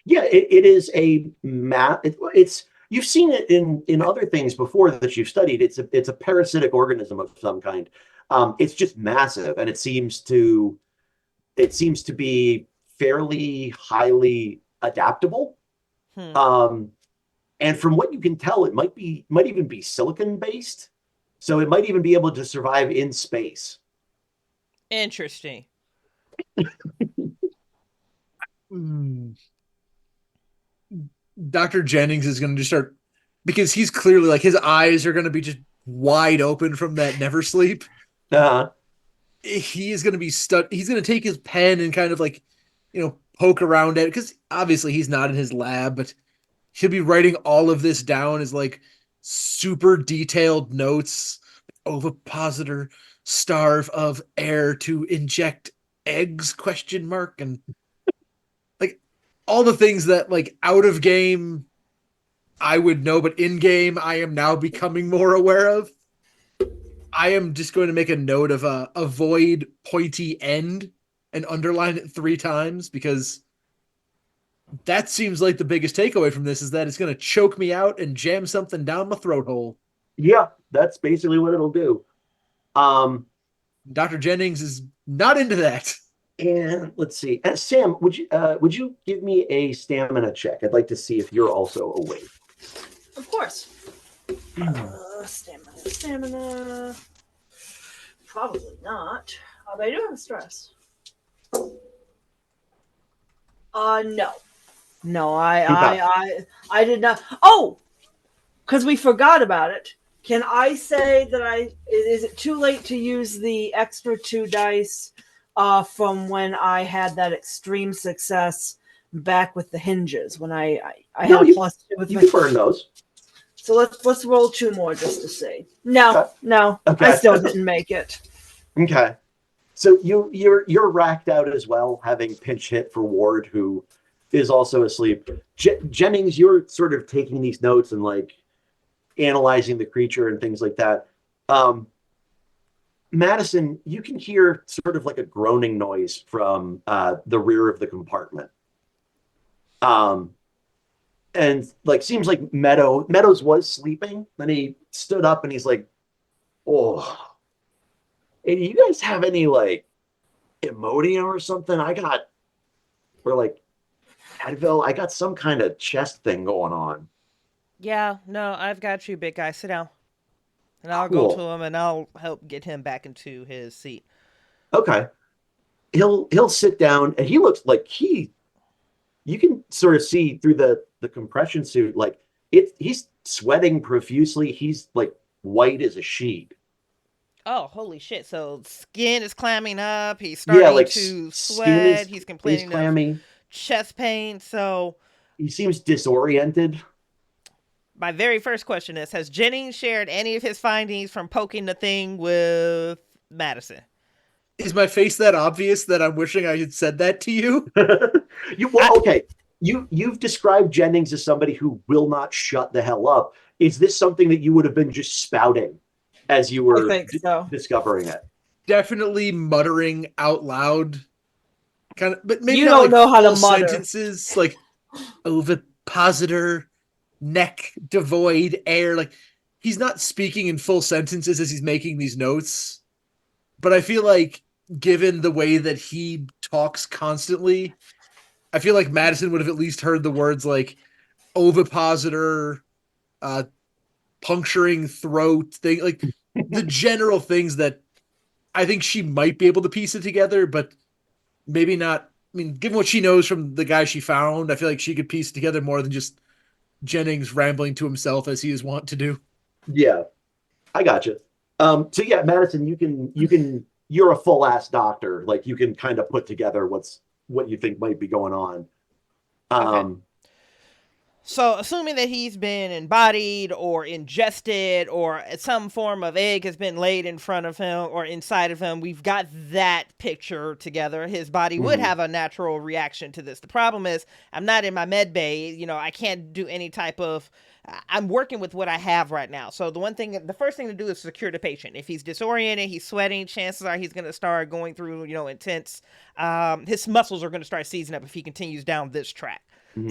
Yeah, it is a it's you've seen it in other things before that you've studied. It's a parasitic organism of some kind. It's just massive, and it seems to be fairly highly adaptable. And from what you can tell, it might even be silicon based, so it might even be able to survive in space. Interesting. Dr. Jennings is going to just start, because he's clearly like his eyes are going to be just wide open from that never sleep. He is going to be stuck. He's going to take his pen and kind of like, poke around at it, because obviously he's not in his lab, but he'll be writing all of this down as like super detailed notes. Ovipositor, starve of air to inject eggs ? And like all the things that like out of game I would know, but in game I am now becoming more aware of. I am just going to make a note of avoid pointy end and underline it 3 times, because that seems like the biggest takeaway from this is that it's going to choke me out and jam something down my throat hole. Yeah, that's basically what it'll do. Dr. Jennings is not into that. And let's see. Sam, would you give me a stamina check? I'd like to see if you're also awake. Of course. Stamina. Probably not. But I do have stress. No. No, I did not. Oh, because we forgot about it. Can I say that is it too late to use the extra 2 dice from when I had that extreme success back with the hinges when I had a +2 with you can burn those. So let's roll 2 more just to see. No, Okay. I still didn't make it. Okay. So you're racked out as well, having pinch hit for Ward, who is also asleep. Jennings, you're sort of taking these notes and like analyzing the creature and things like that. Madison, you can hear sort of like a groaning noise from the rear of the compartment. And like seems like Meadows was sleeping. Then he stood up and he's like, "Oh, hey, do you guys have any like Imodium or something? Or like Advil. I got some kind of chest thing going on." Yeah, no, I've got you, big guy. Sit down. And I'll Cool. go to him and I'll help get him back into his seat. Okay. He'll sit down and he looks like you can sort of see through the compression suit, like he's sweating profusely. He's like white as a sheet. Oh, holy shit. So skin is clamming up. He's starting to sweat. He's complaining of chest pain. So he seems disoriented. My very first question is, has Jennings shared any of his findings from poking the thing with Madison? Is my face that obvious that I'm wishing I had said that to you? Okay. You've described Jennings as somebody who will not shut the hell up. Is this something that you would have been just spouting as you were discovering it? Definitely muttering out loud, kind of, but maybe you not don't like know how to full mutter. sentences, like ovipositor, neck devoid, air. Like he's not speaking in full sentences as he's making these notes. But I feel like, given the way that he talks constantly, I feel like Madison would have at least heard the words like ovipositor, puncturing throat thing, like the general things that I think she might be able to piece it together, but maybe not. I mean, given what she knows from the guy she found, I feel like she could piece it together more than just Jennings rambling to himself as he is wont to do. Yeah, I gotcha. So yeah, Madison, you're a full ass doctor. Like you can kind of put together what you think might be going on. Okay. So, assuming that he's been embodied or ingested or some form of egg has been laid in front of him or inside of him, we've got that picture together. His body would have a natural reaction to this. The problem is, I'm not in my med bay. I can't do any type of... I'm working with what I have right now. So the first thing to do is secure the patient. If he's disoriented, he's sweating, chances are he's going to start going through, intense... his muscles are going to start seizing up if he continues down this track.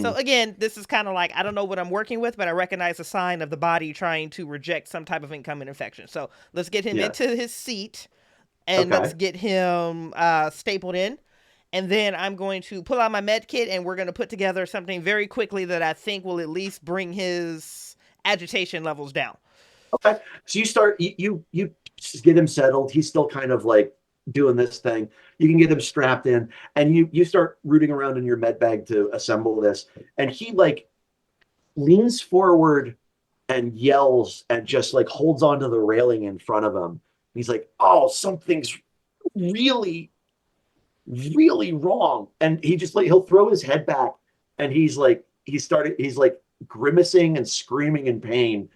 So again, this is kind of like, I don't know what I'm working with, but I recognize a sign of the body trying to reject some type of incoming infection. So let's get him into his seat and let's get him stapled in. And then I'm going to pull out my med kit and we're going to put together something very quickly that I think will at least bring his agitation levels down. Okay. So you get him settled. He's still kind of like doing this thing. You can get him strapped in and you start rooting around in your med bag to assemble this. And he like leans forward and yells and just like holds onto the railing in front of him. He's like, "Oh, something's really, really wrong." And he'll throw his head back and he's like grimacing and screaming in pain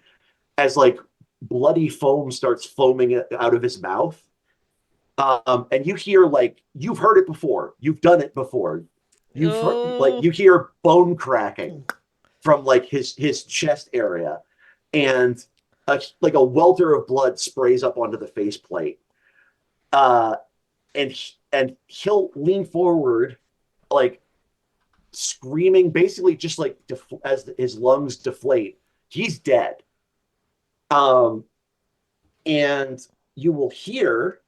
as like bloody foam starts foaming out of his mouth. And you hear like, you've heard it before. You've done it before. You hear bone cracking from like his chest area, and like a welter of blood sprays up onto the faceplate. And he'll lean forward, like screaming, basically just like as his lungs deflate. He's dead. And you will hear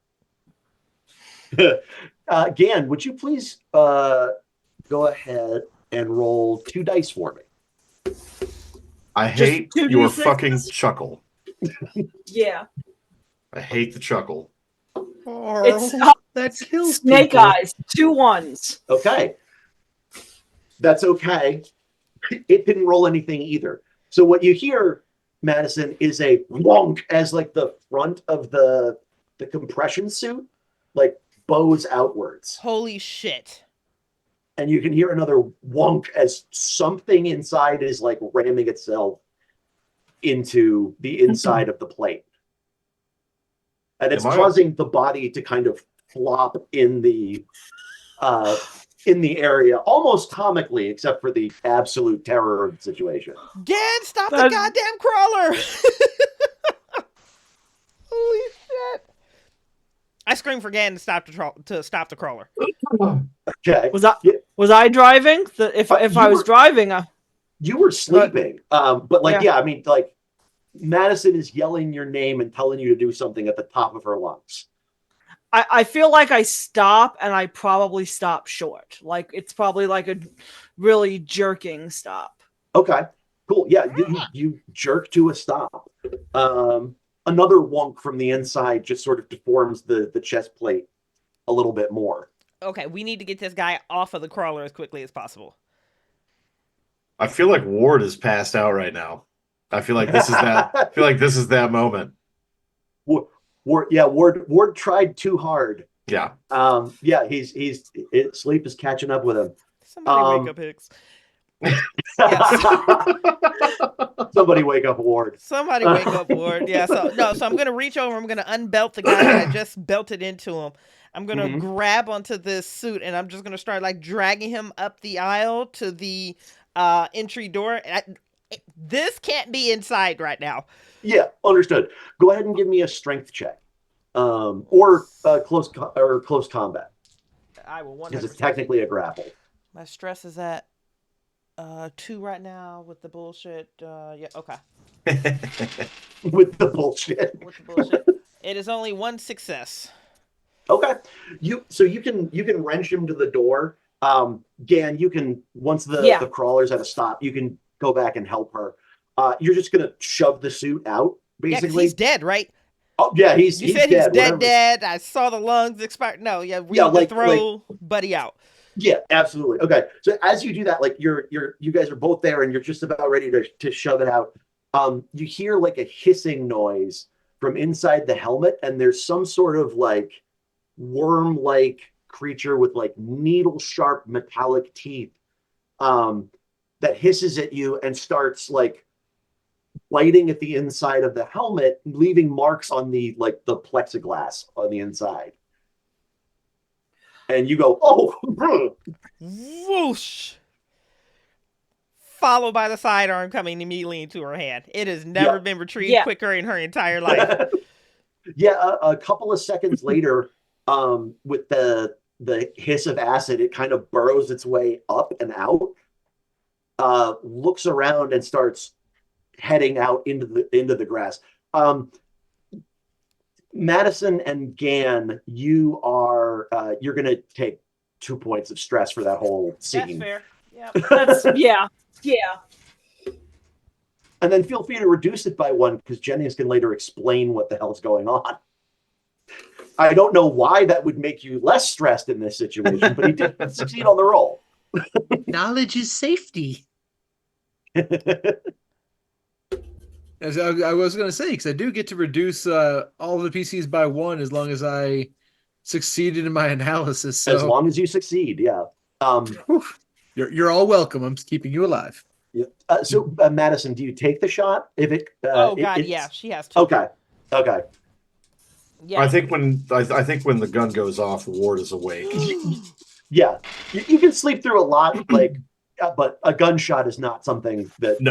Gan, would you please go ahead and roll 2 dice for me? I Just hate 2d6s? your fucking chuckle. Yeah. I hate the chuckle. It's That kills snake people. eyes. 2 1s. Okay. That's okay. It didn't roll anything either. So what you hear, Madison, is a wonk as like the front of the compression suit like bows outwards. Holy shit. And you can hear another wonk as something inside is like ramming itself into the inside of the plate. And it's causing the body to kind of flop in the area, almost comically, except for the absolute terror of the situation. Gan, stop the goddamn crawler! Holy shit! I screamed for Gan to stop the crawler. Okay. Was I driving? If I was driving, you were sleeping. But like, Yeah. I mean, like, Madison is yelling your name and telling you to do something at the top of her lungs. I feel like I stop, and I probably stop short. Like it's probably like a really jerking stop. Okay, cool. Yeah, you jerk to a stop. Another wonk from the inside just sort of deforms the chest plate a little bit more. Okay, we need to get this guy off of the crawler as quickly as possible. I feel like Ward is passed out right now. I feel like this is that. I feel like this is that moment. Ward tried too hard. Yeah. He's sleep is catching up with him. Somebody wake up Hicks. Somebody wake up Ward. Somebody wake up Ward. Yeah. So I'm gonna reach over. I'm gonna unbelt the guy that I just belted into him. I'm gonna grab onto this suit, and I'm just gonna start like dragging him up the aisle to the entry door. This can't be inside right now. Yeah, understood. Go ahead and give me a strength check, or close combat. I will 100%. Because it's technically a grapple. My stress is at 2 right now with the bullshit. Yeah, okay. With the bullshit. It is only 1 success. Okay. You can wrench him to the door. Gan, you can once the crawler's at a stop, you can go back and help her. You're just gonna shove the suit out, basically. Yeah, he's dead, right? Oh yeah, You said dead. He's dead. I saw the lungs expire. No, throw Buddy out. Yeah, absolutely. Okay, so as you do that, like you guys are both there, and you're just about ready to shove it out. You hear like a hissing noise from inside the helmet, and there's some sort of like worm-like creature with like needle-sharp metallic teeth that hisses at you and starts like biting at the inside of the helmet, leaving marks on the plexiglass on the inside. And you go, oh, whoosh. Followed by the sidearm coming immediately into her hand. It has never been retrieved quicker in her entire life. A couple of seconds later, with the hiss of acid, it kind of burrows its way up and out, looks around and starts heading out into the grass. Madison and Gan, you're gonna take 2 points of stress for that whole scene. That's fair. Yeah. Yeah. And then feel free to reduce it by 1 because Jennings can later explain what the hell's going on. I don't know why that would make you less stressed in this situation, but he did succeed on the roll. Knowledge is safety. As I was going to say, because I do get to reduce all of the PCs by 1 as long as I succeeded in my analysis. So. As long as you succeed, yeah. You're all welcome. I'm keeping you alive. Yeah. So, Madison, do you take the shot? If it? Yeah, she has to. Okay. Yeah. I think when the gun goes off, Ward is awake. Yeah, you can sleep through a lot, but a gunshot is not something that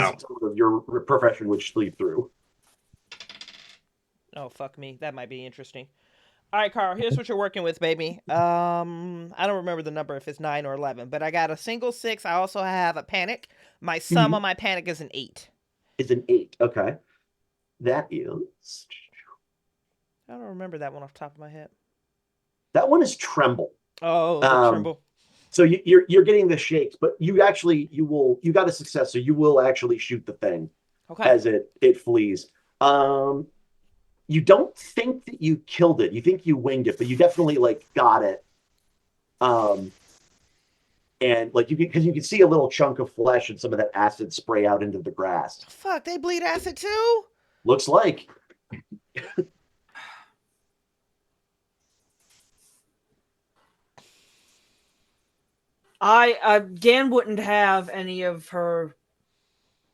your profession would sleep through. Oh, fuck me. That might be interesting. All right, Carl, here's what you're working with, baby. I don't remember the number if it's 9 or 11, but I got a single 6. I also have a panic. My sum on my panic is an 8. It's an 8. Okay. That is... I don't remember that one off the top of my head. That one is tremble. Oh, the Um, tremble. So you're getting the shakes, but you got a success, so you will actually shoot the thing Okay. as it flees. You don't think that you killed it. You think you winged it, but you definitely like got it. And like because you can see a little chunk of flesh and some of that acid spray out into the grass. Fuck, they bleed acid too? Looks like. Gan wouldn't have any of her,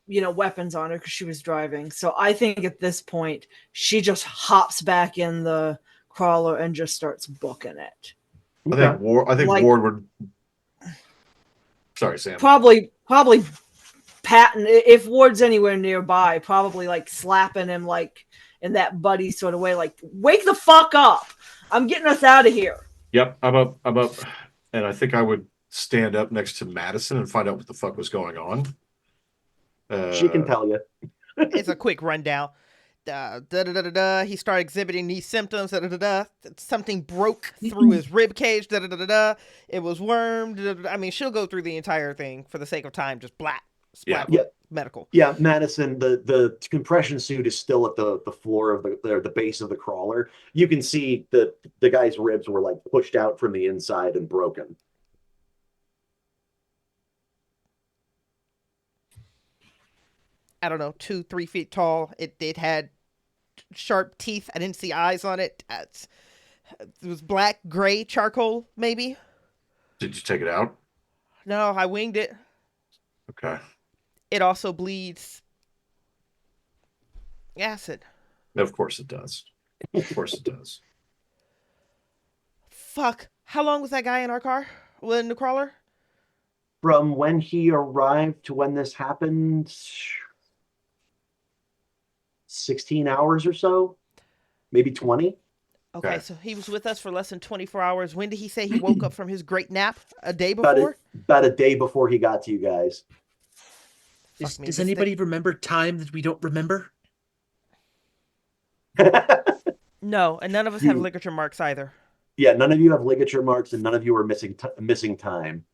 weapons on her because she was driving. So I think at this point she just hops back in the crawler and just starts booking it. I think Like- Ward would. Sorry, Sam. Probably patting, if Ward's anywhere nearby, probably like slapping him like in that buddy sort of way, like wake the fuck up. I'm getting us out of here. Yep, I'm up, and I think I would stand up next to Madison and find out what the fuck was going on. She can tell you. It's a quick rundown. He started exhibiting these symptoms. Something broke through his rib cage. It was wormed. I mean, she'll go through the entire thing for the sake of time. Just splat. Yeah. Medical. Yeah, Madison, the compression suit is still at the floor of the base of the crawler. You can see the guy's ribs were like pushed out from the inside and broken. I don't know, 2-3 feet tall. It had sharp teeth. I didn't see eyes on it. It was black, gray, charcoal, maybe. Did you take it out? No, I winged it. Okay. It also bleeds acid. Of course it does. Of course it does. Fuck. How long was that guy in our car? Well, in the crawler? From when he arrived to when this happened, 16 hours or so, maybe 20. Okay, so he was with us for less than 24 hours. When did he say he woke up from his great nap? A day before? About a day before he got to you guys. Does anybody remember time that we don't remember? No, and none of us have ligature marks either. Yeah, none of you have ligature marks, and none of you are missing time.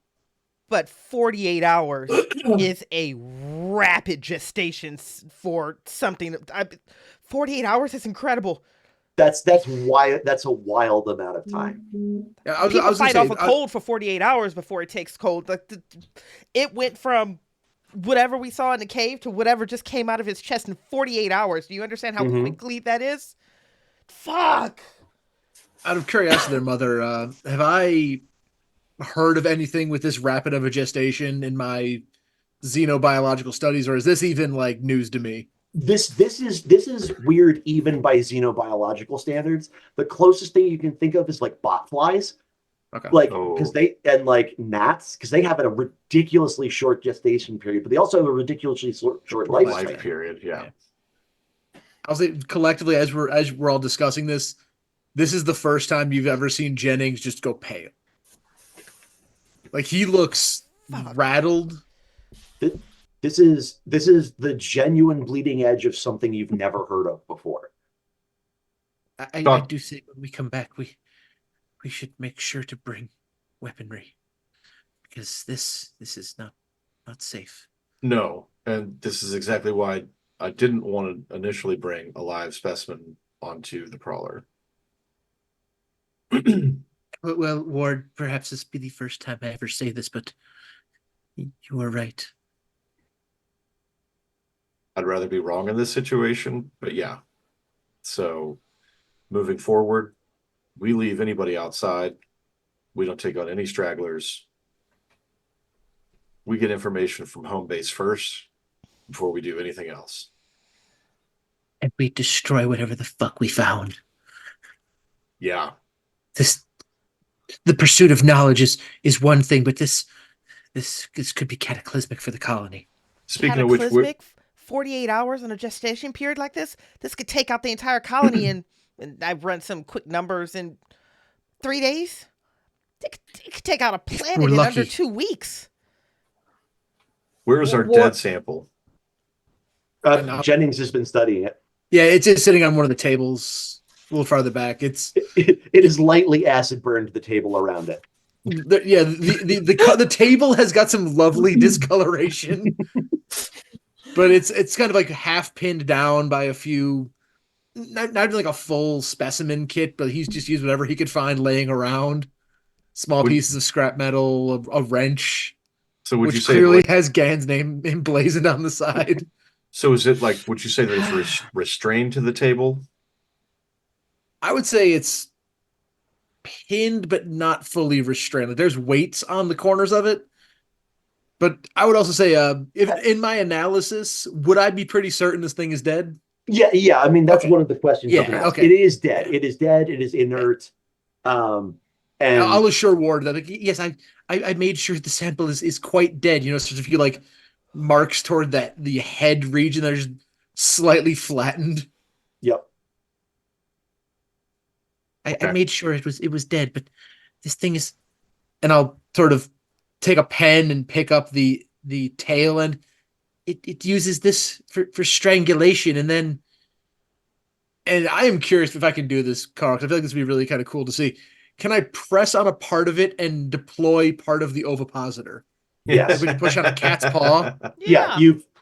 But 48 hours is a rapid gestation for something. 48 hours is incredible. That's why that's a wild amount of time. Yeah, People fight off a cold for 48 hours before it takes cold. Like it went from whatever we saw in the cave to whatever just came out of his chest in 48 hours. Do you understand how quickly that is? Fuck. Out of curiosity, there, Mother, have I heard of anything with this rapid of a gestation in my xenobiological studies, or is this even like news to me? This is weird even by xenobiological standards. The closest thing you can think of is like botflies. Okay. Like because like gnats, because they have a ridiculously short gestation period, but they also have a ridiculously short life period. Yeah. I'll say collectively, as we're all discussing this is the first time you've ever seen Jennings just go pale. Like he looks rattled. This is the genuine bleeding edge of something you've never heard of before. I do say when we come back, we should make sure to bring weaponry, because this is not safe. No, and this is exactly why I didn't want to initially bring a live specimen onto the crawler. Well, Ward, perhaps this be the first time I ever say this, but you are right. I'd rather be wrong in this situation, but yeah. So moving forward, we leave anybody outside. We don't take on any stragglers. We get information from home base first before we do anything else. And we destroy whatever the fuck we found. Yeah. The pursuit of knowledge is one thing, but this could be cataclysmic for the colony. Speaking of which, 48 hours on a gestation period like this could take out the entire colony. and I've run some quick numbers in 3 days. It could take out a planet in under 2 weeks. Where is our dead sample? Jennings has been studying it. Yeah, it's just sitting on one of the tables. a little farther back. It's It is lightly acid burned to the table around it. the table has got some lovely discoloration, but it's kind of like half pinned down by a few, not even like a full specimen kit, but he's just used whatever he could find laying around. Small pieces of scrap metal, a wrench, So would you which say clearly like, has Gan's name emblazoned on the side. so is it like, would you say that it's restrained to the table? I would say it's pinned, but not fully restrained. Like, there's weights on the corners of it. But I would also say, if in my analysis, would I be pretty certain this thing is dead? Yeah. I mean, that's Okay. one of the questions. Yeah, okay. It is dead. It is dead. It is inert. And I'll assure Ward that, like, yes, I made sure the sample is quite dead. Sort of, if you like marks toward the head region that are just slightly flattened. Yep. I made sure it was dead, but this thing is, and I'll sort of take a pen and pick up the tail, and it uses this for strangulation, and I am curious if I can do this, Carl, because I feel like this would be really kind of cool to see. Can I press on a part of it and deploy part of the ovipositor? Yes. Like when you push on a cat's paw. Yeah.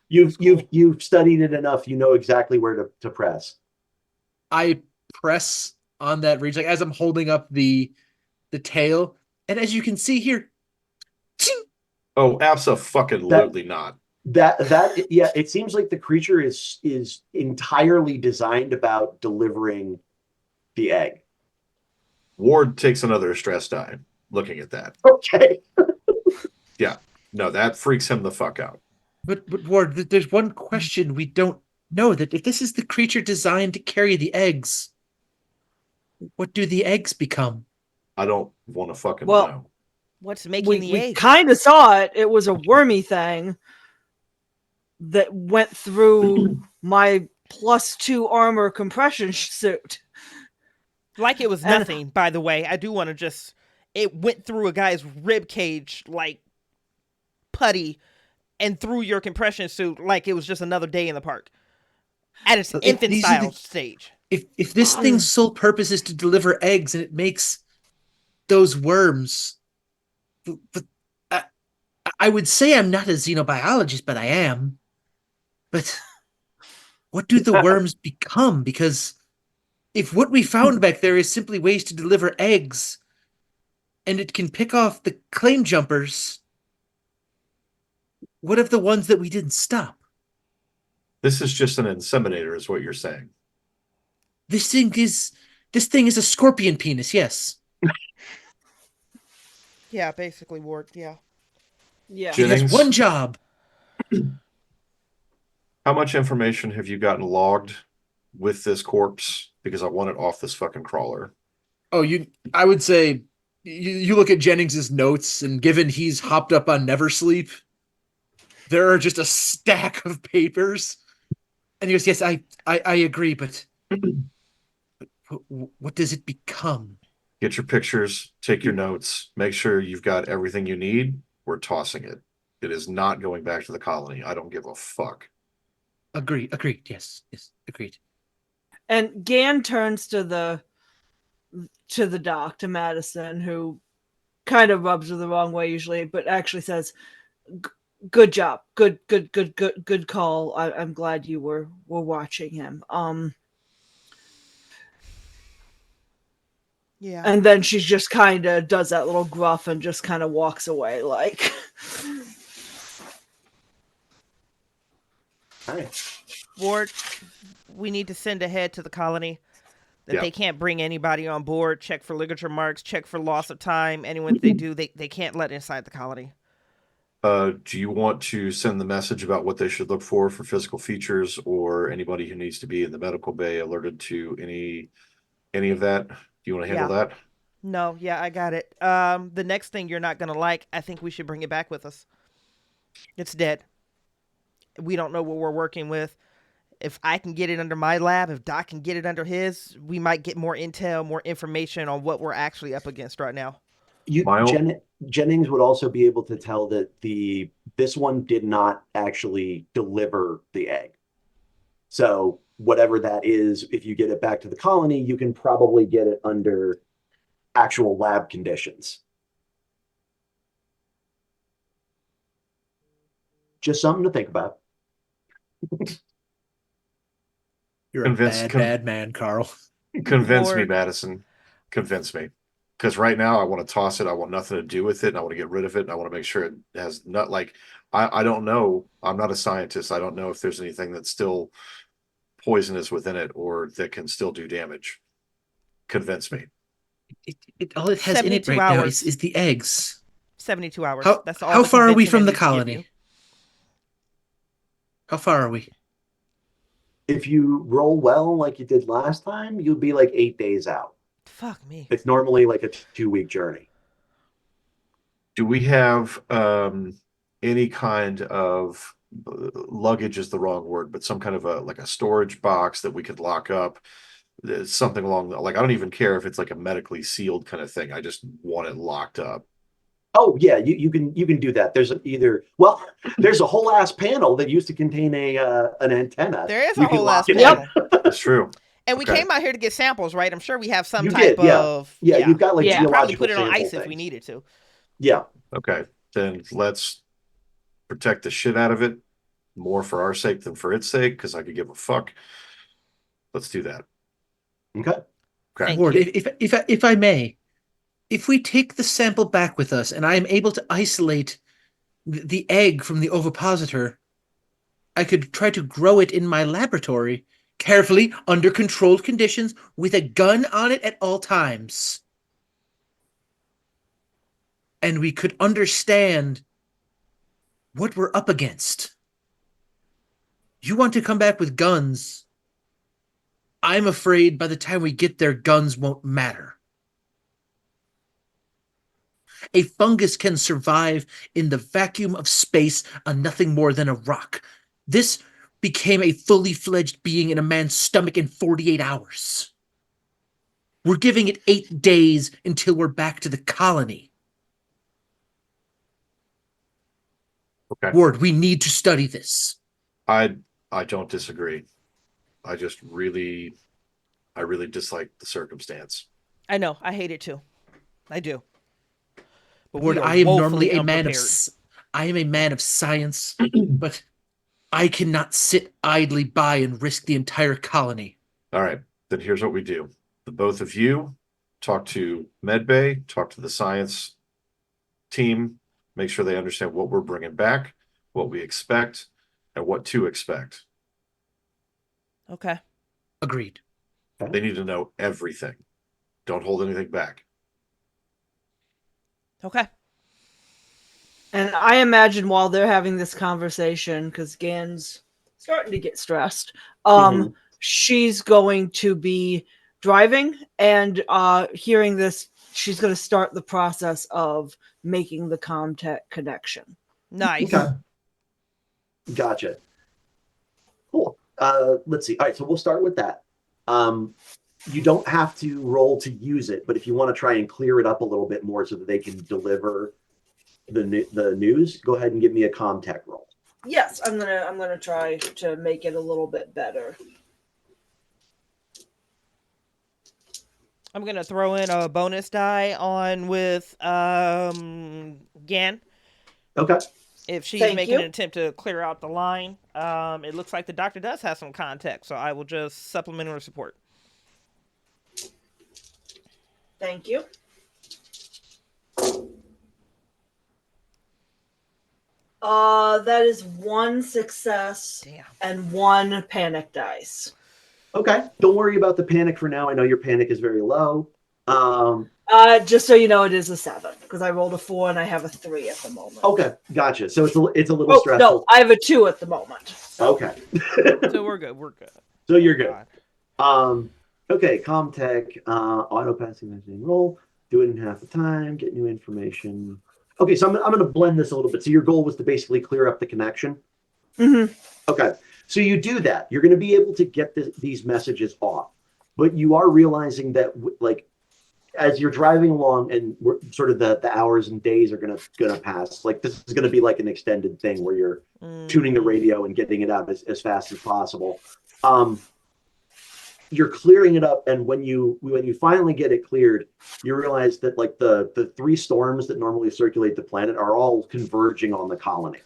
You've studied it enough. You know exactly where to press. I press on that region, like as I'm holding up the tail, and as you can see here. Oh, abso-fucking-lutely not. Yeah, it seems like the creature is entirely designed about delivering the egg. Ward takes another stress die looking at that. Okay. Yeah. No, that freaks him the fuck out. But Ward, there's one question we don't know, that if this is the creature designed to carry the eggs, what do the eggs become? I don't want to fucking Well, know. What's making the We egg? kind of saw it. It was a wormy thing that went through my +2 armor compression suit. Like it was nothing, by the way. I do want to just... It went through a guy's rib cage like putty and through your compression suit like it was just another day in the park. At its infant style stage. If this thing's sole purpose is to deliver eggs and it makes those worms... But I would say I'm not a xenobiologist, but I am. But what do the worms become? Because if what we found back there is simply ways to deliver eggs, and it can pick off the claim jumpers, what of the ones that we didn't stop? This is just an inseminator, is what you're saying. This thing is a scorpion penis, yes. Yeah, basically, Ward. Yeah. Yeah. It has one job. How much information have you gotten logged with this corpse? Because I want it off this fucking crawler. Oh, I would say you look at Jennings's notes, and given he's hopped up on Never Sleep, there are just a stack of papers. And he goes, yes, I agree, but what does it become? Get your pictures, take your notes, make sure you've got everything you need. We're tossing it. It is not going back to the colony. I don't give a fuck. Agreed. Yes, agreed. And Gan turns to the doc, to Madison, who kind of rubs her the wrong way usually, but actually says, "Good job, good call. I'm glad you were watching him." Yeah. And then she just kind of does that little gruff and just kind of walks away, like. All right. Ward, we need to send ahead to the colony that they can't bring anybody on board. Check for ligature marks. Check for loss of time. Anyone they do, they can't let inside the colony. Do you want to send the message about what they should look for physical features, or anybody who needs to be in the medical bay alerted to any of that? Do you want to handle that? No, yeah, I got it. The next thing you're not gonna like, I think we should bring it back with us. It's dead. We don't know what we're working with. If I can get it under my lab, if Doc can get it under his, we might get more intel, more information on what we're actually up against right now. Jennings would also be able to tell that this one did not actually deliver the egg. So whatever that is, if you get it back to the colony, you can probably get it under actual lab conditions. Just something to think about. You're Convince- a bad man, Carl. Convince me, Lord. Madison. Convince me. Because right now I want to toss it. I want nothing to do with it. And I want to get rid of it. And I want to make sure it has not like I don't know. I'm not a scientist. I don't know if there's anything that's still poisonous within it or that can still do damage. Convince me. All it has in it 72 right now hours. is the eggs. 72 hours. How- That's all. how the far are we convention from the needs to give colony? you. How far are we? If you roll well like you did last time, you'll be like 8 days out. Fuck me. It's normally like a 2-week journey. Do we have any kind of luggage is the wrong word, but some kind of a storage box that we could lock up? Something along like I don't even care if it's like a medically sealed kind of thing. I just want it locked up. Oh yeah, you can do that. There's there's a whole ass panel that used to contain an antenna. There is You a can whole lock ass it panel. That's true. And we Okay. came out here to get samples, right? I'm sure we have some You type did, yeah. of. Yeah, you've got like Yeah. Probably geological put it on sample ice if we things. needed to. Yeah. Okay, then let's protect the shit out of it more for our sake than for its sake, because I could give a fuck. Let's do that. Okay. Okay. Thank Ward, you. if I may, if we take the sample back with us and I am able to isolate the egg from the ovipositor, I could try to grow it in my laboratory, carefully, under controlled conditions, with a gun on it at all times. And we could understand what we're up against. You want to come back with guns. I'm afraid by the time we get there, guns won't matter. A fungus can survive in the vacuum of space on nothing more than a rock. This became a fully fledged being in a man's stomach in 48 hours. We're giving it 8 days until we're back to the colony. Okay. Ward, we need to study this. I don't disagree. I really dislike the circumstance. I know. I hate it too. I do. But Ward, we are I am woefully normally a man of unprepared. I am a man of science, but I cannot sit idly by and risk the entire colony. All right, then here's what we do. The both of you talk to Medbay, talk to the science team, make sure they understand what we're bringing back, what we expect, and what to expect. Okay. Agreed. They need to know everything. Don't hold anything back. Okay. And I imagine while they're having this conversation, because Gan's starting to get stressed, Mhm. she's going to be driving and hearing this, she's going to start the process of making the contact connection. Nice. Okay. Gotcha. Cool. Let's see. All right, so we'll start with that. You don't have to roll to use it, but if you want to try and clear it up a little bit more so that they can deliver the news, go ahead and give me a contact roll. Yes, I'm gonna try to make it a little bit better. I'm gonna throw in a bonus die on with Gan. Okay. If she's Thank making you. an attempt to clear out the line. It looks like the doctor does have some context, so I will just supplement her support. Thank you. That is 1 success Damn. and 1 panic dice. Okay. Don't worry about the panic for now. I know your panic is very low. Just so you know, it is a 7 because I rolled a 4 and I have a 3 at the moment. Okay. Gotcha. So it's a little Oh, stressful. no, I have a 2 at the moment. Okay. So we're good. We're good. So you're good. God. Okay, Comtech, auto passing messaging roll, do it in half the time, get new information. Okay, so I'm going to blend this a little bit. So your goal was to basically clear up the connection. Mm-hmm. Okay, so you do that. You're going to be able to get these messages off, but you are realizing that like as you're driving along and sort of the hours and days are going to pass. Like this is going to be like an extended thing where you're tuning the radio and getting it out as fast as possible. you're clearing it up, and when you finally get it cleared, you realize that like the three storms that normally circulate the planet are all converging on the colony.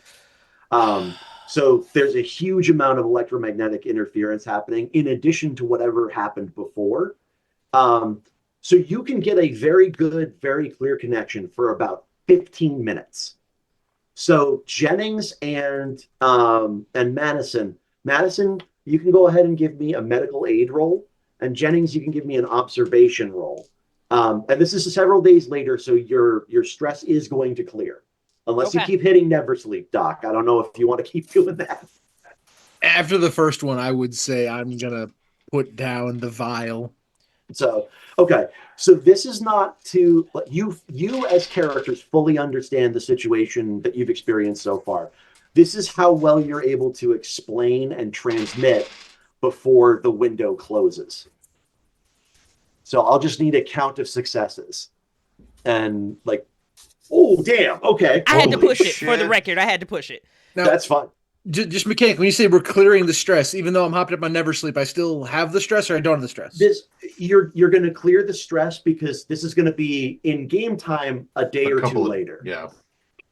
So there's a huge amount of electromagnetic interference happening in addition to whatever happened before. So you can get a very good, very clear connection for about 15 minutes. So Jennings and Madison, you can go ahead and give me a medical aid roll, and Jennings, you can give me an observation roll. And this is several days later, so your stress is going to clear, unless you Okay. keep hitting never sleep, Doc. I don't know if you want to keep doing that. After the first one, I would say I'm gonna put down the vial. So, okay. So this is not to you as characters fully understand the situation that you've experienced so far. This is how well you're able to explain and transmit before the window closes. So I'll just need a count of successes. And like, oh damn, okay. I had to Holy push it for the shit. record. I had to push it. Now, That's fine. just mechanically, when you say we're clearing the stress, even though I'm hopping up on never sleep, I still have the stress, or I don't have the stress. You're going to clear the stress because this is going to be in game time a day or two later. Yeah.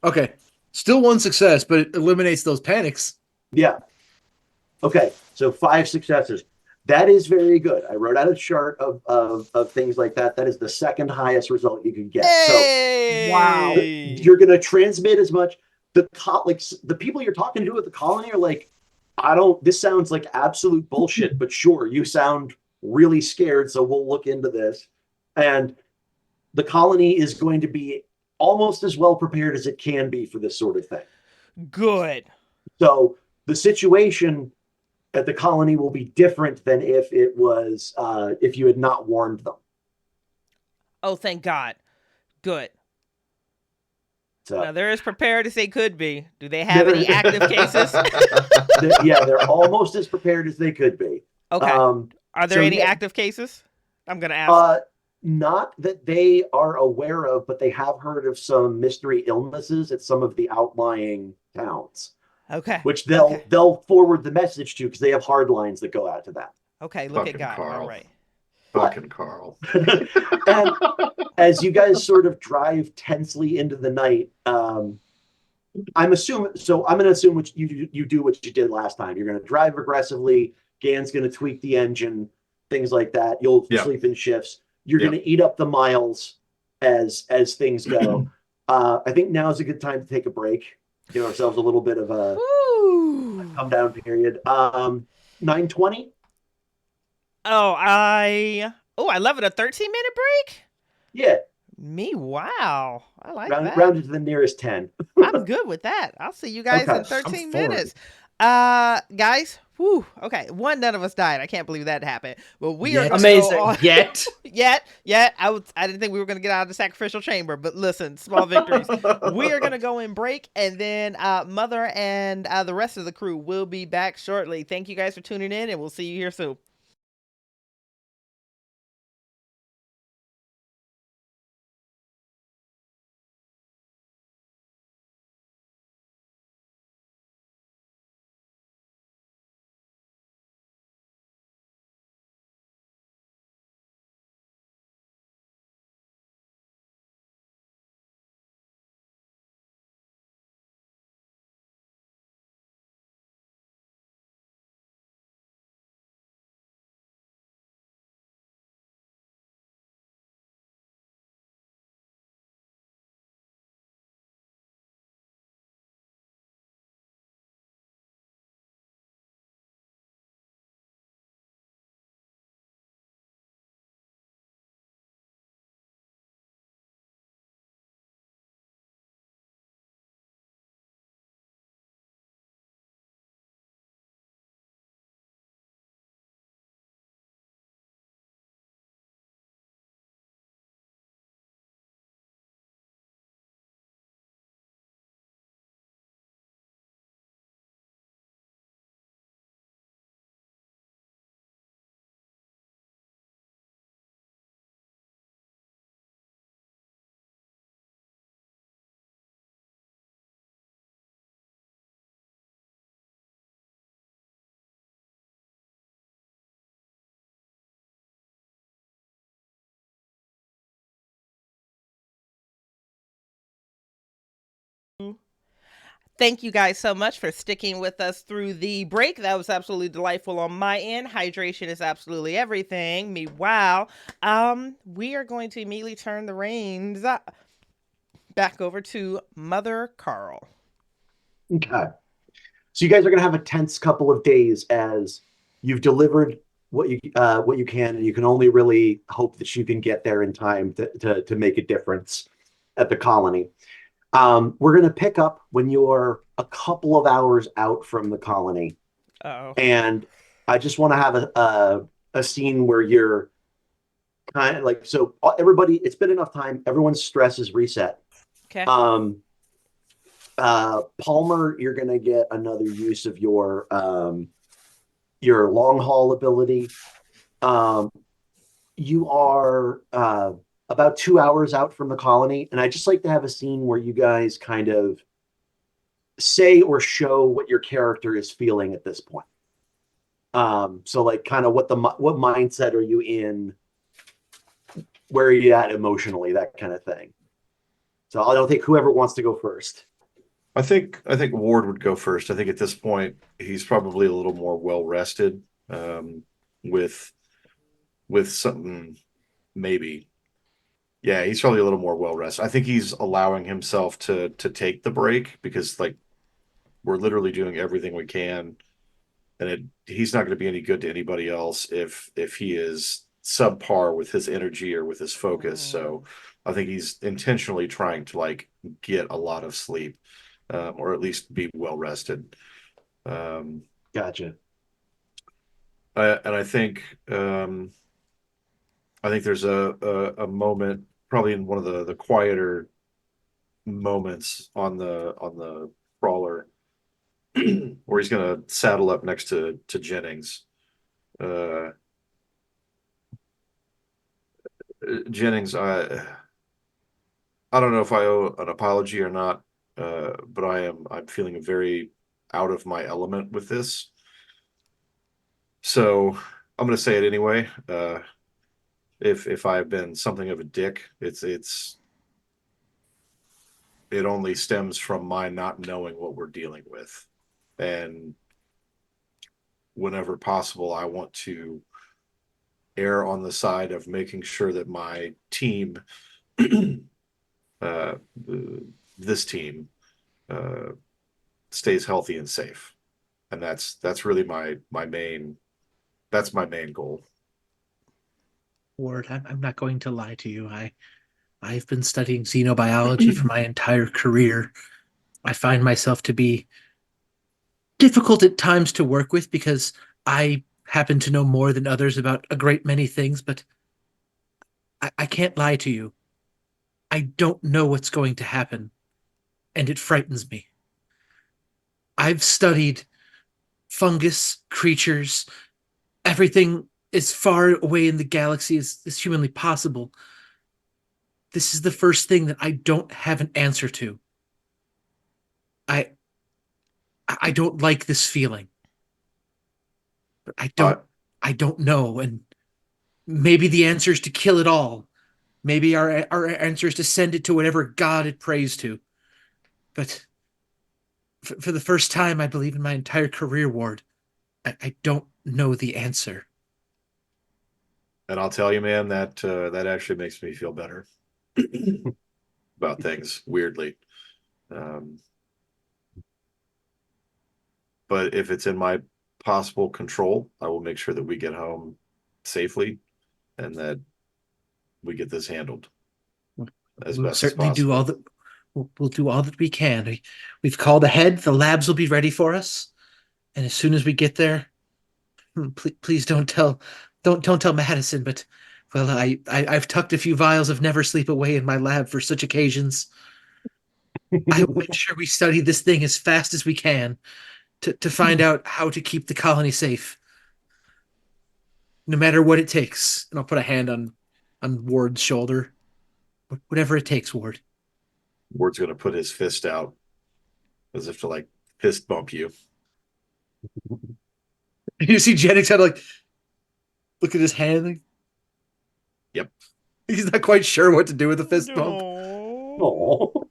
Okay, still one success, but it eliminates those panics. Yeah. Okay, so 5 successes. That is very good. I wrote out a chart of things like that. That is the second highest result you could get. Hey! Wow. So you're going to transmit as much. The people you're talking to at the colony are like, this sounds like absolute bullshit, but sure, you sound really scared, so we'll look into this. And the colony is going to be almost as well prepared as it can be for this sort of thing. Good. So the situation at the colony will be different than if it was if you had not warned them. Oh, thank God. Good. So Now they're as prepared as they could be. Do they have any active cases? they're almost as prepared as they could be. Okay. Are there any yeah, active cases? I'm gonna ask. Not that they are aware of, but they have heard of some mystery illnesses at some of the outlying towns. Okay. Which they'll forward the message to because they have hard lines that go out to that. Okay, look Fucking at God. Carl. All right. Fucking Carl. And as you guys sort of drive tensely into the night, I'm going to assume what you do what you did last time. You're going to drive aggressively. Gan's going to tweak the engine, things like that. You'll sleep in shifts. You're going to eat up the miles as things go. I think now is a good time to take a break. Give ourselves a little bit of a come down period. 9:20. I love it. A 13-minute break? Yeah. Me, wow. I like Round that. it to the nearest 10. I'm good with that. I'll see you guys in 13 minutes. Guys, whew, okay. None of us died. I can't believe that happened. But we are amazing. Go on. Yet. I didn't think we were going to get out of the sacrificial chamber, but listen, small victories. We are going to go and break, and then Mother and the rest of the crew will be back shortly. Thank you guys for tuning in, and we'll see you here soon. Thank you guys so much for sticking with us through the break. That was absolutely delightful on my end. Hydration is absolutely everything. Me, wow. We are going to immediately turn the reins back over to Mother Carl. Okay. So you guys are going to have a tense couple of days as you've delivered what you can, and you can only really hope that you can get there in time to make a difference at the colony. We're going to pick up when you're a couple of hours out from the colony, Uh-oh. and I just want to have a scene where you're kind of like, so everybody, it's been enough time. Everyone's stress is reset. Okay. Palmer, you're going to get another use of your long haul ability. You are about 2 hours out from the colony, and I just like to have a scene where you guys kind of say or show what your character is feeling at this point. So like kind of what mindset are you in? Where are you at emotionally? That kind of thing. So I don't think whoever wants to go first. I think Ward would go first. I think at this point he's probably a little more well rested, with something maybe. Yeah, he's probably a little more well rested. I think he's allowing himself to take the break because like we're literally doing everything we can, and he's not going to be any good to anybody else if he is subpar with his energy or with his focus. So I think he's intentionally trying to like get a lot of sleep. Or at least be well rested. Gotcha. And I think there's a moment probably in one of the quieter moments on the crawler where he's gonna saddle up next to Jennings. Jennings, I don't know if I owe an apology or not. But I'm feeling very out of my element with this. So I'm going to say it anyway. If I've been something of a dick, it only stems from my not knowing what we're dealing with. And whenever possible, I want to err on the side of making sure that my team, this team, stays healthy and safe, and that's really my main goal. Ward, I'm not going to lie to you. I've been studying xenobiology for my entire career. I find myself to be difficult at times to work with because I happen to know more than others about a great many things, but I can't lie to you. I don't know what's going to happen, and it frightens me. I've studied fungus, creatures, everything as far away in the galaxy as humanly possible. This is the first thing that I don't have an answer to. I don't like this feeling. But I don't know, and maybe the answer is to kill it all. Maybe our answer is to send it to whatever god it prays to. But for the first time, I believe in my entire career, Ward, I don't know the answer. And I'll tell you, man, that actually makes me feel better about things, weirdly. But if it's in my possible control, I will make sure that we get home safely and that we get this handled as We'll best certainly as possible. do all that. We'll do all that we can. We've called ahead. The labs will be ready for us, and as soon as we get there, please don't tell Madison. But well, I've tucked a few vials of Never Sleep away in my lab for such occasions. I will make sure we study this thing as fast as we can to find out how to keep the colony safe, no matter what it takes. And I'll put a hand on Ward's shoulder. Whatever it takes, Ward. Ward's going to put his fist out as if to like fist bump you. You see Jennings kind of like look at his hand. Like, yep. He's not quite sure what to do with the fist bump. Oh.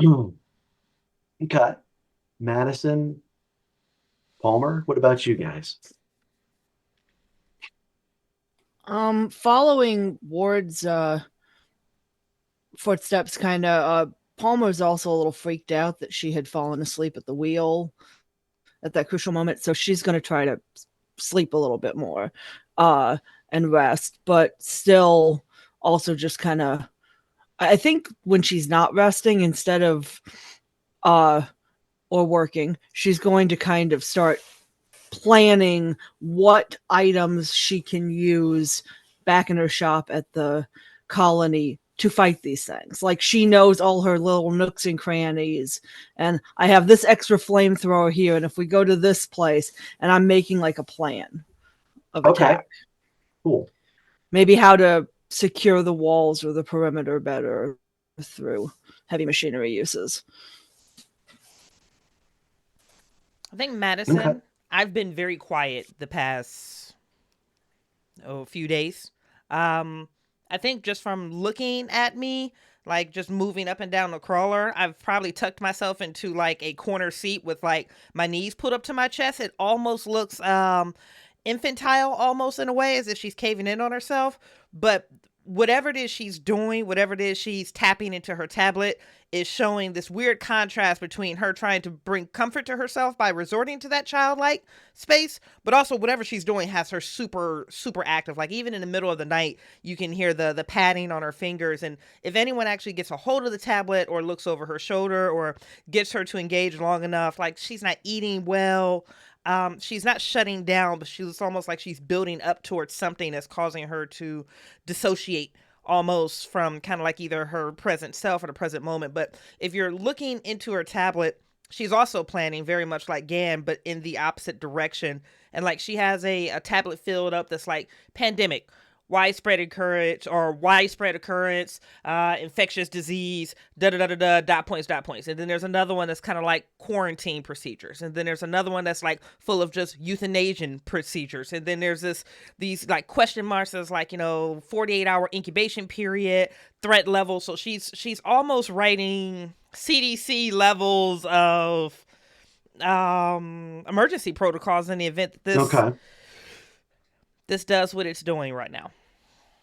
Okay. Madison, Palmer, what about you guys? Following Ward's footsteps, kind of, Palmer's also a little freaked out that she had fallen asleep at the wheel at that crucial moment. So she's going to try to sleep a little bit more and rest, but still also just kind of, I think when she's not resting, instead of or working, she's going to kind of start planning what items she can use back in her shop at the colony to fight these things. Like, she knows all her little nooks and crannies, and I have this extra flamethrower here, and if we go to this place, and I'm making like a plan of Okay, attack. cool. Maybe how to secure the walls or the perimeter better through heavy machinery uses. I think Okay. Madison, I've been very quiet the past few days. I think just from looking at me, like just moving up and down the crawler, I've probably tucked myself into like a corner seat with like my knees put up to my chest. It almost looks infantile almost in a way, as if she's caving in on herself. But whatever it is she's doing, whatever it is she's tapping into her tablet, is showing this weird contrast between her trying to bring comfort to herself by resorting to that childlike space, but also whatever she's doing has her super super active. Like, even in the middle of the night, you can hear the padding on her fingers, and if anyone actually gets a hold of the tablet or looks over her shoulder or gets her to engage long enough, like, she's not eating well. She's not shutting down, but she's almost like she's building up towards something that's causing her to dissociate almost from kind of like either her present self or the present moment. But if you're looking into her tablet, she's also planning very much like Gan, but in the opposite direction. And like, she has a tablet filled up that's like pandemic, widespread occurrence, infectious disease, da da da da da, dot points. And then there's another one that's kind of like quarantine procedures. And then there's another one that's like full of just euthanasian procedures. And then there's these like question marks that's like, 48-hour incubation period, threat level. So she's almost writing CDC levels of emergency protocols in the event that Okay. this does what it's doing right now.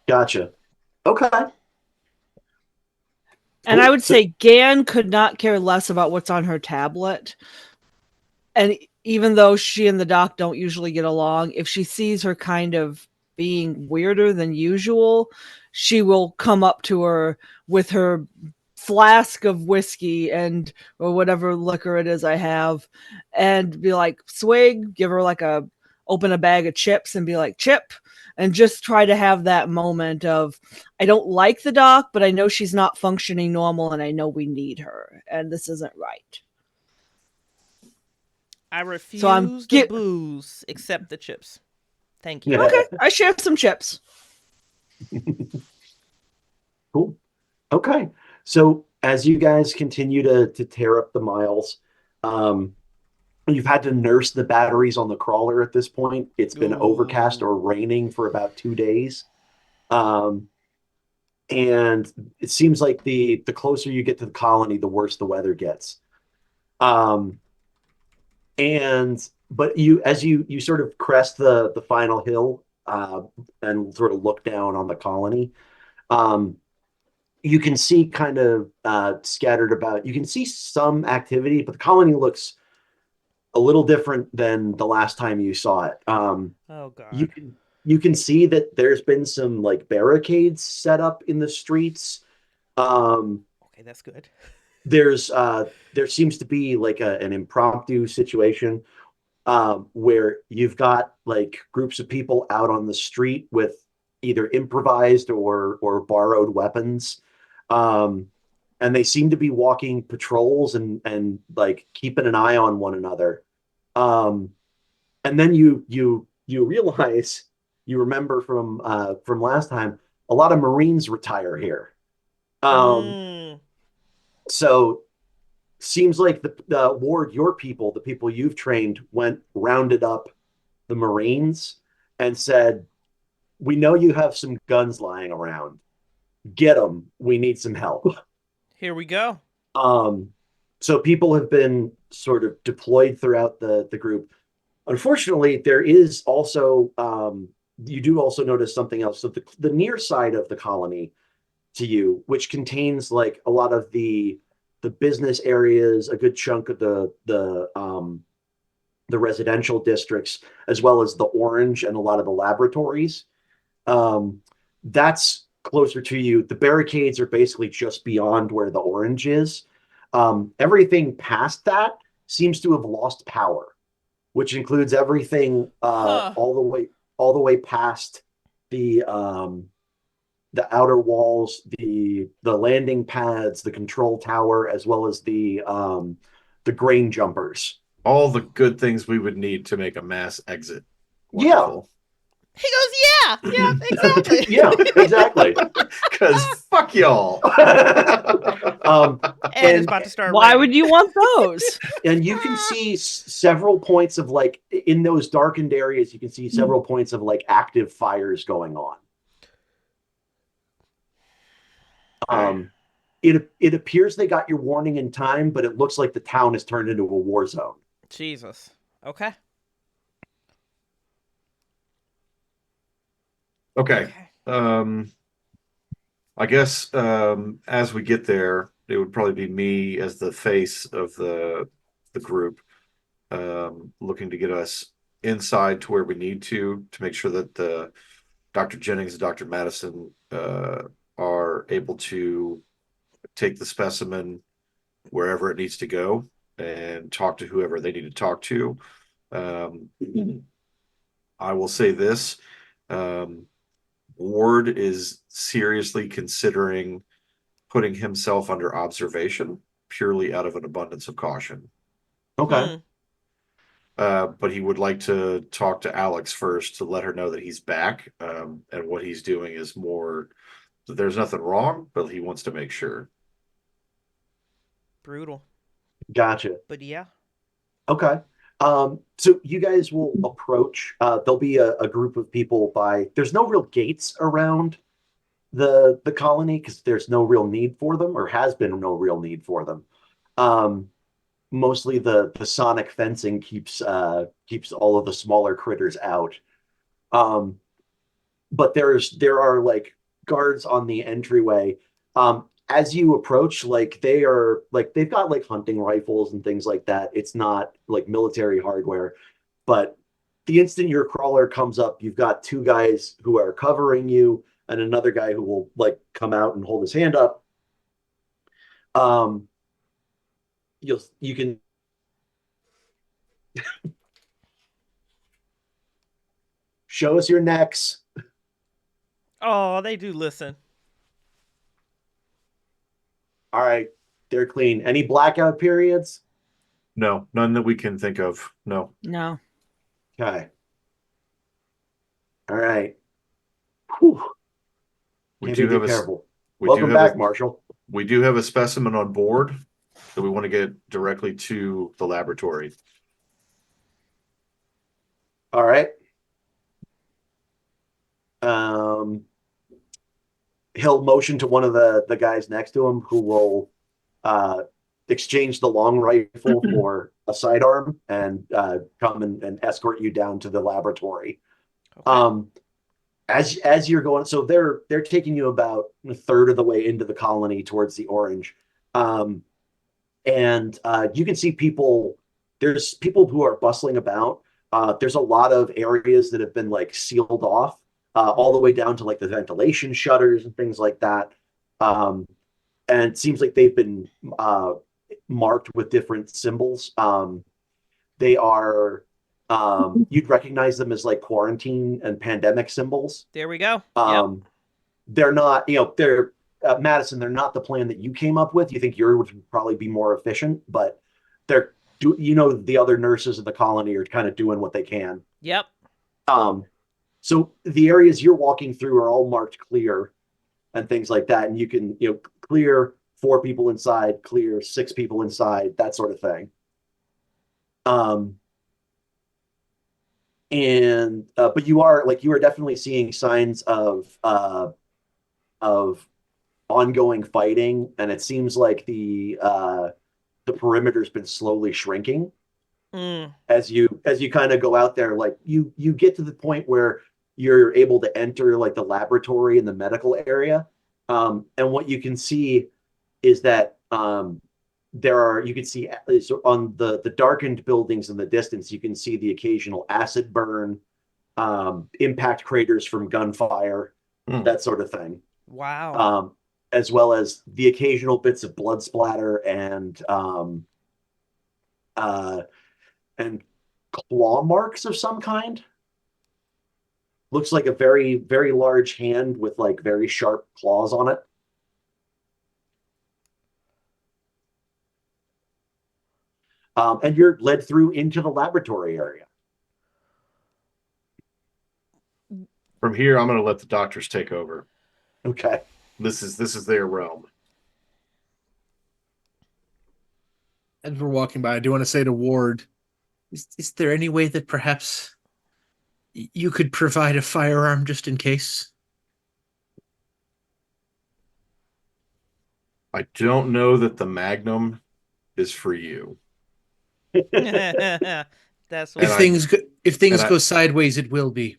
Gotcha. Okay. And I would say Gan could not care less about what's on her tablet. And even though she and the doc don't usually get along, if she sees her kind of being weirder than usual, she will come up to her with her flask of whiskey or whatever liquor it is I have, and be like, swig, give her like open a bag of chips and be like, chip, and just try to have that moment of, I don't like the doc, but I know she's not functioning normal, and I know we need her, and this isn't right. I refuse the booze except the chips. Thank you. Okay, I share some chips. Cool. Okay. So as you guys continue to tear up the miles, you've had to nurse the batteries on the crawler at this point. It's been overcast or raining for about 2 days. And it seems like the closer you get to the colony, the worse the weather gets. But as you sort of crest the final hill and sort of look down on the colony, you can see kind of scattered about. You can see some activity, but the colony looks a little different than the last time you saw it. Oh God. You can see that there's been some like barricades set up in the streets. Okay, that's good. There seems to be like an impromptu situation where you've got like groups of people out on the street with either improvised or borrowed weapons. And they seem to be walking patrols and like keeping an eye on one another. And then you realize, you remember from last time, a lot of Marines retire here. So seems like the Ward, your people, the people you've trained, rounded up the Marines and said, "We know you have some guns lying around. Get them. We need some help." Here we go. So people have been sort of deployed throughout the group. Unfortunately, there is also you do also notice something else. So the near side of the colony to you, which contains like a lot of the business areas, a good chunk of the residential districts, as well as the Orange and a lot of the laboratories. Um, that's closer to you. The barricades are basically just beyond where the Orange is. Everything past that seems to have lost power, which includes everything Huh. all the way past the outer walls, the landing pads, the control tower, as well as the grain jumpers. All the good things we would need to make a mass exit. Yeah, Wonderful. He goes, yeah, yeah, exactly. yeah, exactly. Because fuck y'all. um, And it's and about to start Why raining. would you want those? and you can see several points of like in those darkened areas. You can see several points of like active fires going on. Okay. It appears they got your warning in time, but it looks like the town has turned into a war zone. Jesus. Okay. Okay. Okay. I guess as we get there, it would probably be me as the face of the group, looking to get us inside to where we need to make sure that the Dr. Jennings and Dr. Madison are able to take the specimen wherever it needs to go and talk to whoever they need to talk to. Um, I will say this. Um, Ward is seriously considering putting himself under observation purely out of an abundance of caution. Okay. Hmm. But he would like to talk to Alex first to let her know that he's back, and what he's doing is more. There's nothing wrong, but he wants to make sure. Brutal. Gotcha. But yeah. Okay. So you guys will approach. There'll be a group of people by. There's no real gates around the colony because there's no real need for them, or has been no real need for them. Um, Mostly the sonic fencing keeps all of the smaller critters out. Um, but there are like guards on the entryway. As you approach, like they are like they've got like hunting rifles and things like that. It's not like military hardware, but the instant your crawler comes up, you've got two guys who are covering you and another guy who will like come out and hold his hand up. Um, you can show us your necks. Oh, they do listen. All right, they're clean. Any blackout periods? No, none that we can think of. No. No. Okay. All right. Whew. We Can't do be have too a careful. we do Welcome have back, a Marshall. we do have a specimen on board that we want to get directly to the laboratory. All right. Um, he'll motion to one of the guys next to him who will uh, exchange the long rifle for a sidearm and come and escort you down to the laboratory. Okay. As you're going, so they're taking you about a third of the way into the colony towards the Orange, um, and you can see people. There's people who are bustling about. There's a lot of areas that have been like sealed off, all the way down to like the ventilation shutters and things like that. Um, and it seems like they've been marked with different symbols. They are you'd recognize them as like quarantine and pandemic symbols. There we go. Yep. Um, they're not, they're Madison. They're not the plan that you came up with. You think yours would probably be more efficient, but they're the other nurses in the colony are kind of doing what they can. Yep. Um, so the areas you're walking through are all marked clear and things like that, and you can clear 4 people inside, clear 6 people inside, that sort of thing. Um, and but you are definitely seeing signs of ongoing fighting, and it seems like the perimeter's been slowly shrinking. As you kind of go out there, like you get to the point where you're able to enter like the laboratory and the medical area, and what you can see is that you can see on the darkened buildings in the distance, you can see the occasional acid burn, impact craters from gunfire, that sort of thing. Wow. As well as the occasional bits of blood splatter and claw marks of some kind. Looks like a very, very large hand with like very sharp claws on it. And you're led through into the laboratory area. From here, I'm going to let the doctors take over. Okay. This is their realm. As we're walking by, I do want to say to Ward, is there any way that perhaps you could provide a firearm just in case? I don't know that the Magnum is for you. That's what If things go sideways, it will be.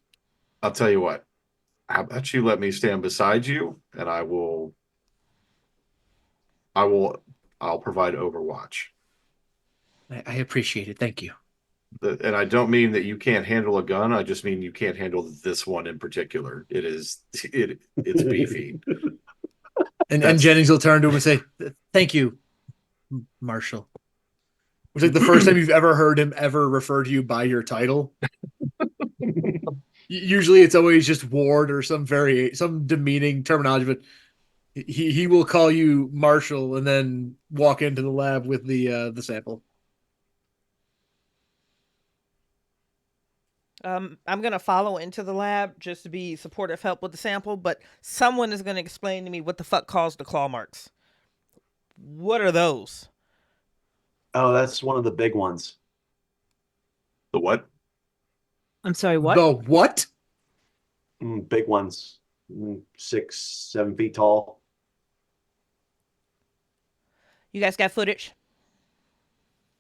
I'll tell you what. How about you let me stand beside you, and I'll provide Overwatch. I appreciate it. Thank you. And I don't mean that you can't handle a gun. I just mean you can't handle this one in particular. It's beefy. And Jennings will turn to him and say, "Thank you, Marshall." It's like the first time you've ever heard him ever refer to you by your title. Usually it's always just Ward or some demeaning terminology, but he will call you Marshall and then walk into the lab with the sample. I'm gonna follow into the lab just to be supportive help with the sample, but someone is gonna explain to me what the fuck caused the claw marks. What are those? Oh, that's one of the big ones. The what? I'm sorry, what? The what? Big ones, 6, 7 feet tall. You guys got footage?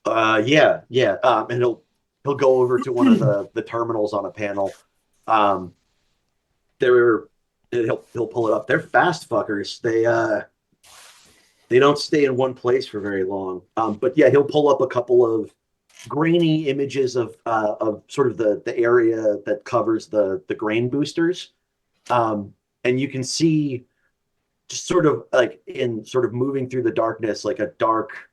Yeah. And he'll go over to one of the terminals on a panel. He'll pull it up. They're fast fuckers. They don't stay in one place for very long. But yeah, he'll pull up a couple of grainy images of sort of the area that covers the grain boosters. And you can see just sort of like in sort of moving through the darkness, like a dark,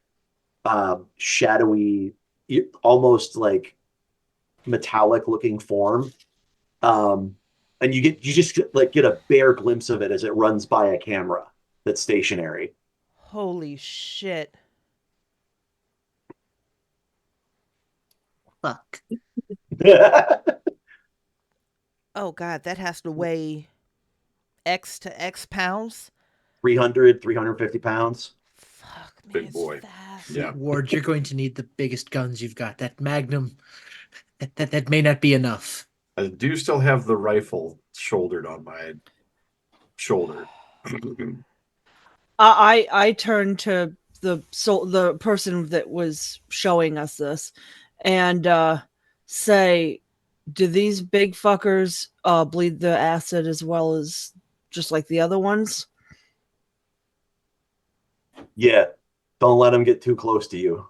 shadowy, almost like metallic looking form. And you just like get a bare glimpse of it as it runs by a camera that's stationary. Holy shit. Fuck. Oh god, that has to weigh X to X pounds. 350 pounds. Fuck, man, Big boy. Fast. Yeah. Ward, you're going to need the biggest guns you've got. That Magnum, that may not be enough. I do still have the rifle shouldered on my shoulder. I turned to the person that was showing us this and say, do these big fuckers bleed the acid as well as just like the other ones? Yeah. Don't let them get too close to you.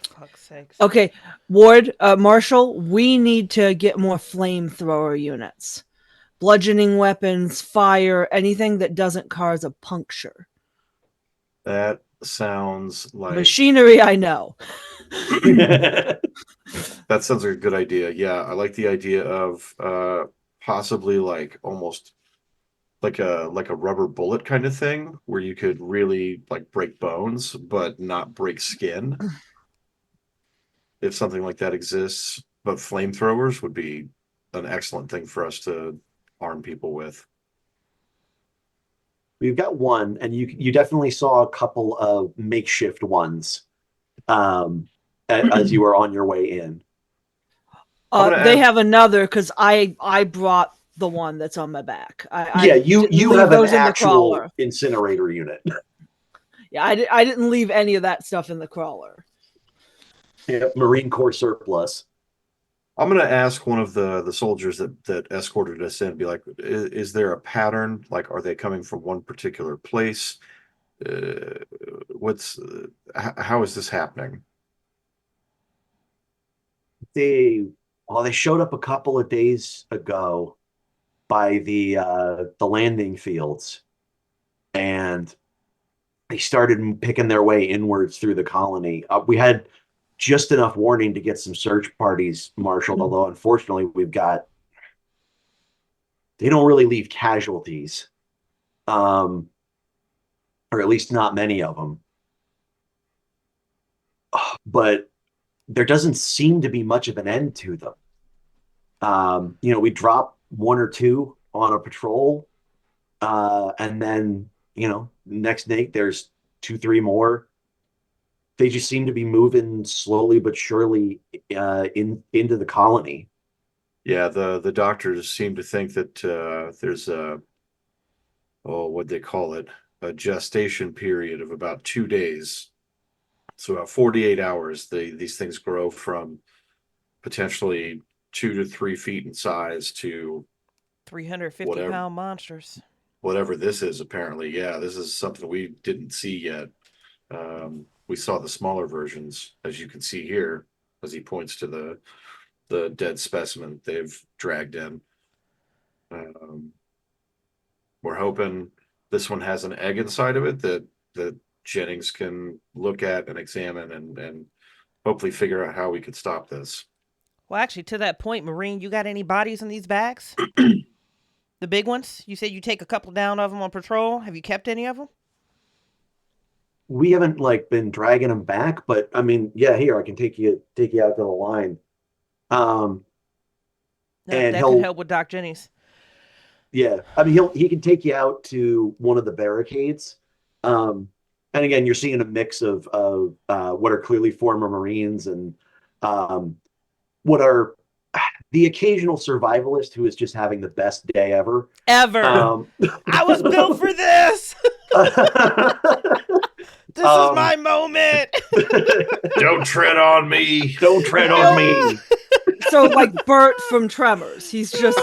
Fuck's sakes. Okay, Ward, Marshall, we need to get more flamethrower units. Bludgeoning weapons, fire, anything that doesn't cause a puncture. That sounds like Machinery, I know. that sounds like a good idea. Yeah, I like the idea of possibly like almost like a rubber bullet kind of thing where you could really like break bones but not break skin. If something like that exists, but flamethrowers would be an excellent thing for us to arm people with. We've got one, and you definitely saw a couple of makeshift ones as you were on your way in. They have another because I brought the one that's on my back. Yeah, I you didn't leave have an those in the actual crawler. incinerator unit. Yeah, I didn't leave any of that stuff in the crawler. Yep, Marine Corps surplus. I'm going to ask one of the soldiers that escorted us in, be like, is there a pattern? Like, are they coming from one particular place? How is this happening? They showed up a couple of days ago by the landing fields, and they started picking their way inwards through the colony. We had just enough warning to get some search parties marshaled, although unfortunately they don't really leave casualties, or at least not many of them. But there doesn't seem to be much of an end to them. We drop one or two on a patrol, and then next night there's two, three more. They just seem to be moving slowly but surely into the colony. Yeah, the doctors seem to think that there's what they call it, a gestation period of about 2 days. So about 48 hours, these things grow from potentially 2 to 3 feet in size to 350-pound monsters. Whatever this is, apparently. Yeah, this is something we didn't see yet. We saw the smaller versions, as you can see here, as he points to the dead specimen they've dragged in. We're hoping this one has an egg inside of it that Jennings can look at and examine and hopefully figure out how we could stop this. Well, actually, to that point, Marine, you got any bodies in these bags? The big ones? You said you take a couple down of them on patrol. Have you kept any of them? We haven't been dragging them back, but I mean, yeah, here I can take you out to the line. No, And that could help with Doc Jennings. Yeah, I mean he can take you out to one of the barricades. And again, you're seeing a mix of what are clearly former Marines and what are the occasional survivalist who is just having the best day ever. I was built for this. This is my moment. Don't tread on me. Don't tread on me. So like Bert from Tremors, he's just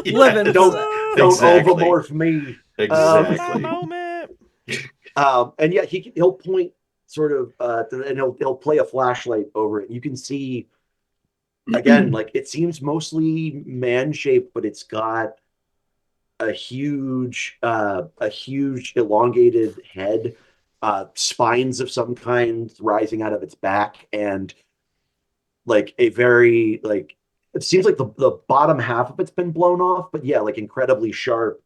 living. Don't Exactly. overmorph me. Exactly. This is my moment. And yeah, he'll point sort of, and he'll play a flashlight over it. You can see again, it seems mostly man-shaped, but it's got a huge elongated head, spines of some kind rising out of its back, and a very it seems like the bottom half of it's been blown off, but yeah, incredibly sharp,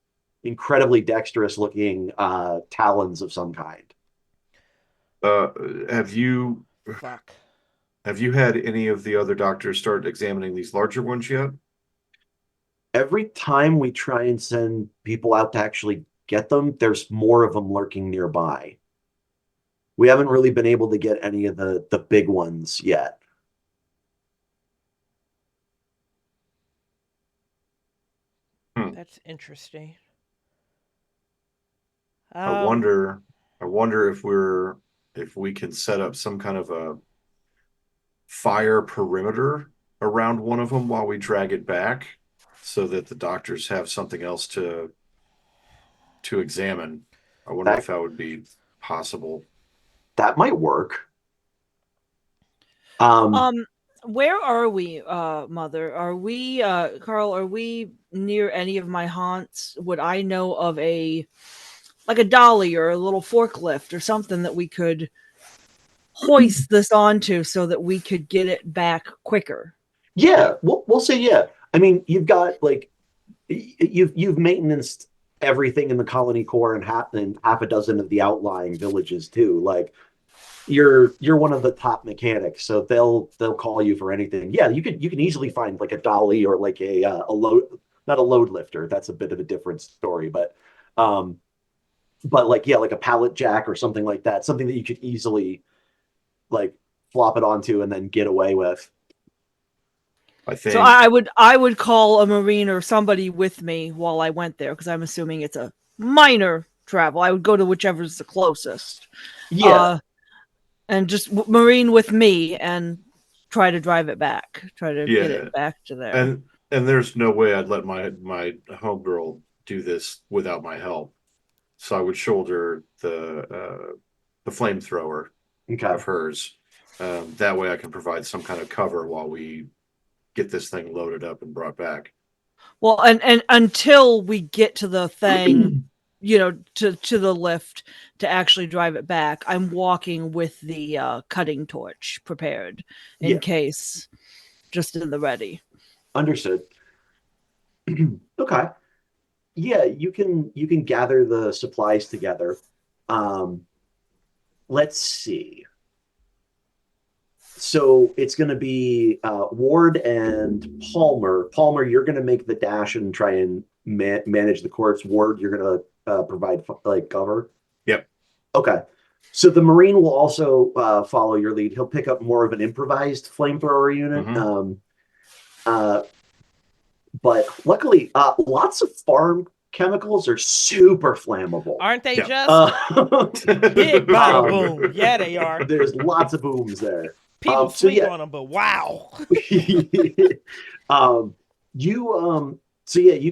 incredibly dexterous looking talons of some kind. Have you had any of the other doctors start examining these larger ones yet? Every time we try and send people out to actually get them, there's more of them lurking nearby. We haven't really been able to get any of the big ones yet. That's interesting. I wonder if we can set up some kind of a fire perimeter around one of them while we drag it back, so that the doctors have something else to examine. I wonder if that would be possible. That might work. Where are we, Mother? Are we, Carl? Are we near any of my haunts? Would I know of a dolly or a little forklift or something that we could hoist this onto so that we could get it back quicker? Yeah, we'll say yeah. I mean, you've got you've maintained everything in the colony core and half a dozen of the outlying villages too. You're one of the top mechanics, so they'll call you for anything. Yeah, you can easily find a dolly or a load, not a load lifter. That's a bit of a different story, but a pallet jack or something like that, something that you could easily flop it onto and then get away with. I think. So I would call a Marine or somebody with me while I went there, because I'm assuming it's a minor travel. I would go to whichever's the closest. Yeah. And just Marine with me and try to drive it back. Try to get Yeah. it back to there. And there's no way I'd let my homegirl do this without my help. So I would shoulder the flamethrower Okay. of hers. That way I can provide some kind of cover while we get this thing loaded up and brought back. Well, and until we get to the thing, to the lift to actually drive it back, I'm walking with the cutting torch prepared in case, just in the ready. Understood. Okay. Yeah, you can gather the supplies together. Let's see. So it's going to be Ward and Palmer. Palmer, you're going to make the dash and try and manage the corpse. Ward, you're going to provide cover. Yep. Okay. So the Marine will also follow your lead. He'll pick up more of an improvised flamethrower unit. But luckily, lots of farm chemicals are super flammable. Aren't they just? Big bada boom. Yeah, they are. There's lots of booms there. People sleep on them, but wow. You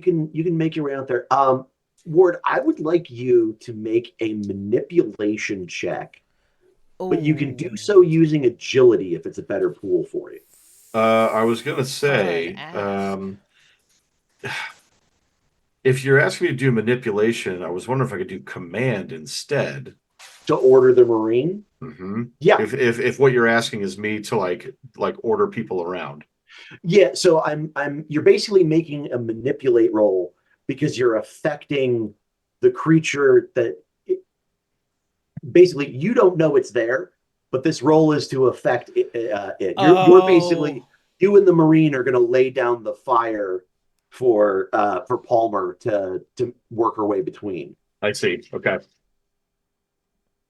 can make your way out there. Ward, I would like you to make a manipulation check. Ooh. But you can do so using agility if it's a better pool for you. I was gonna say, if you're asking me to do manipulation, I was wondering if I could do command instead. To order the Marine? Mm-hmm. Yeah. If what you're asking is me to like order people around. Yeah, so you're basically making a manipulate roll because you're affecting the creature that basically you don't know it's there, but this roll is to affect it. You're basically, you and the Marine are going to lay down the fire for Palmer to work her way between. I see. Okay.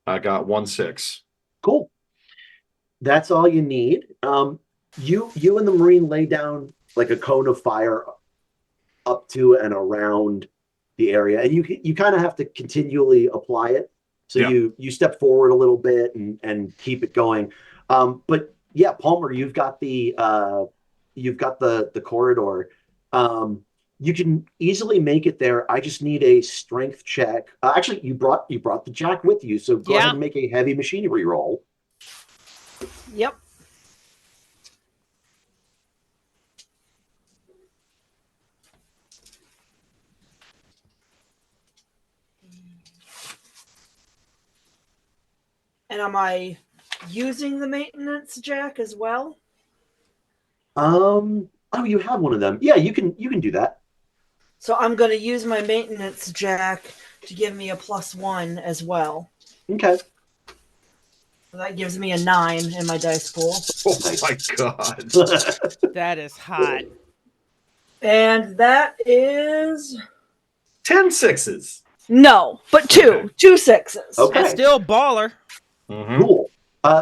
I got 1-6. Cool. That's all you need. You and the Marine lay down like a cone of fire up to and around the area, and you kind of have to continually apply it. So you step forward a little bit and keep it going. But yeah, Palmer, you've got the corridor. You can easily make it there. I just need a strength check. Actually, you brought the jack with you, so go ahead and make a heavy machinery roll. Yep. And am I using the maintenance jack as well? Oh, you have one of them. Yeah, you can do that. So I'm going to use my maintenance jack to give me a +1 as well. Okay. So that gives me a 9 in my dice pool. Oh my god. That is hot. And that is 10 sixes. No, but two 6s. Okay. That's still baller. Mm-hmm. Cool.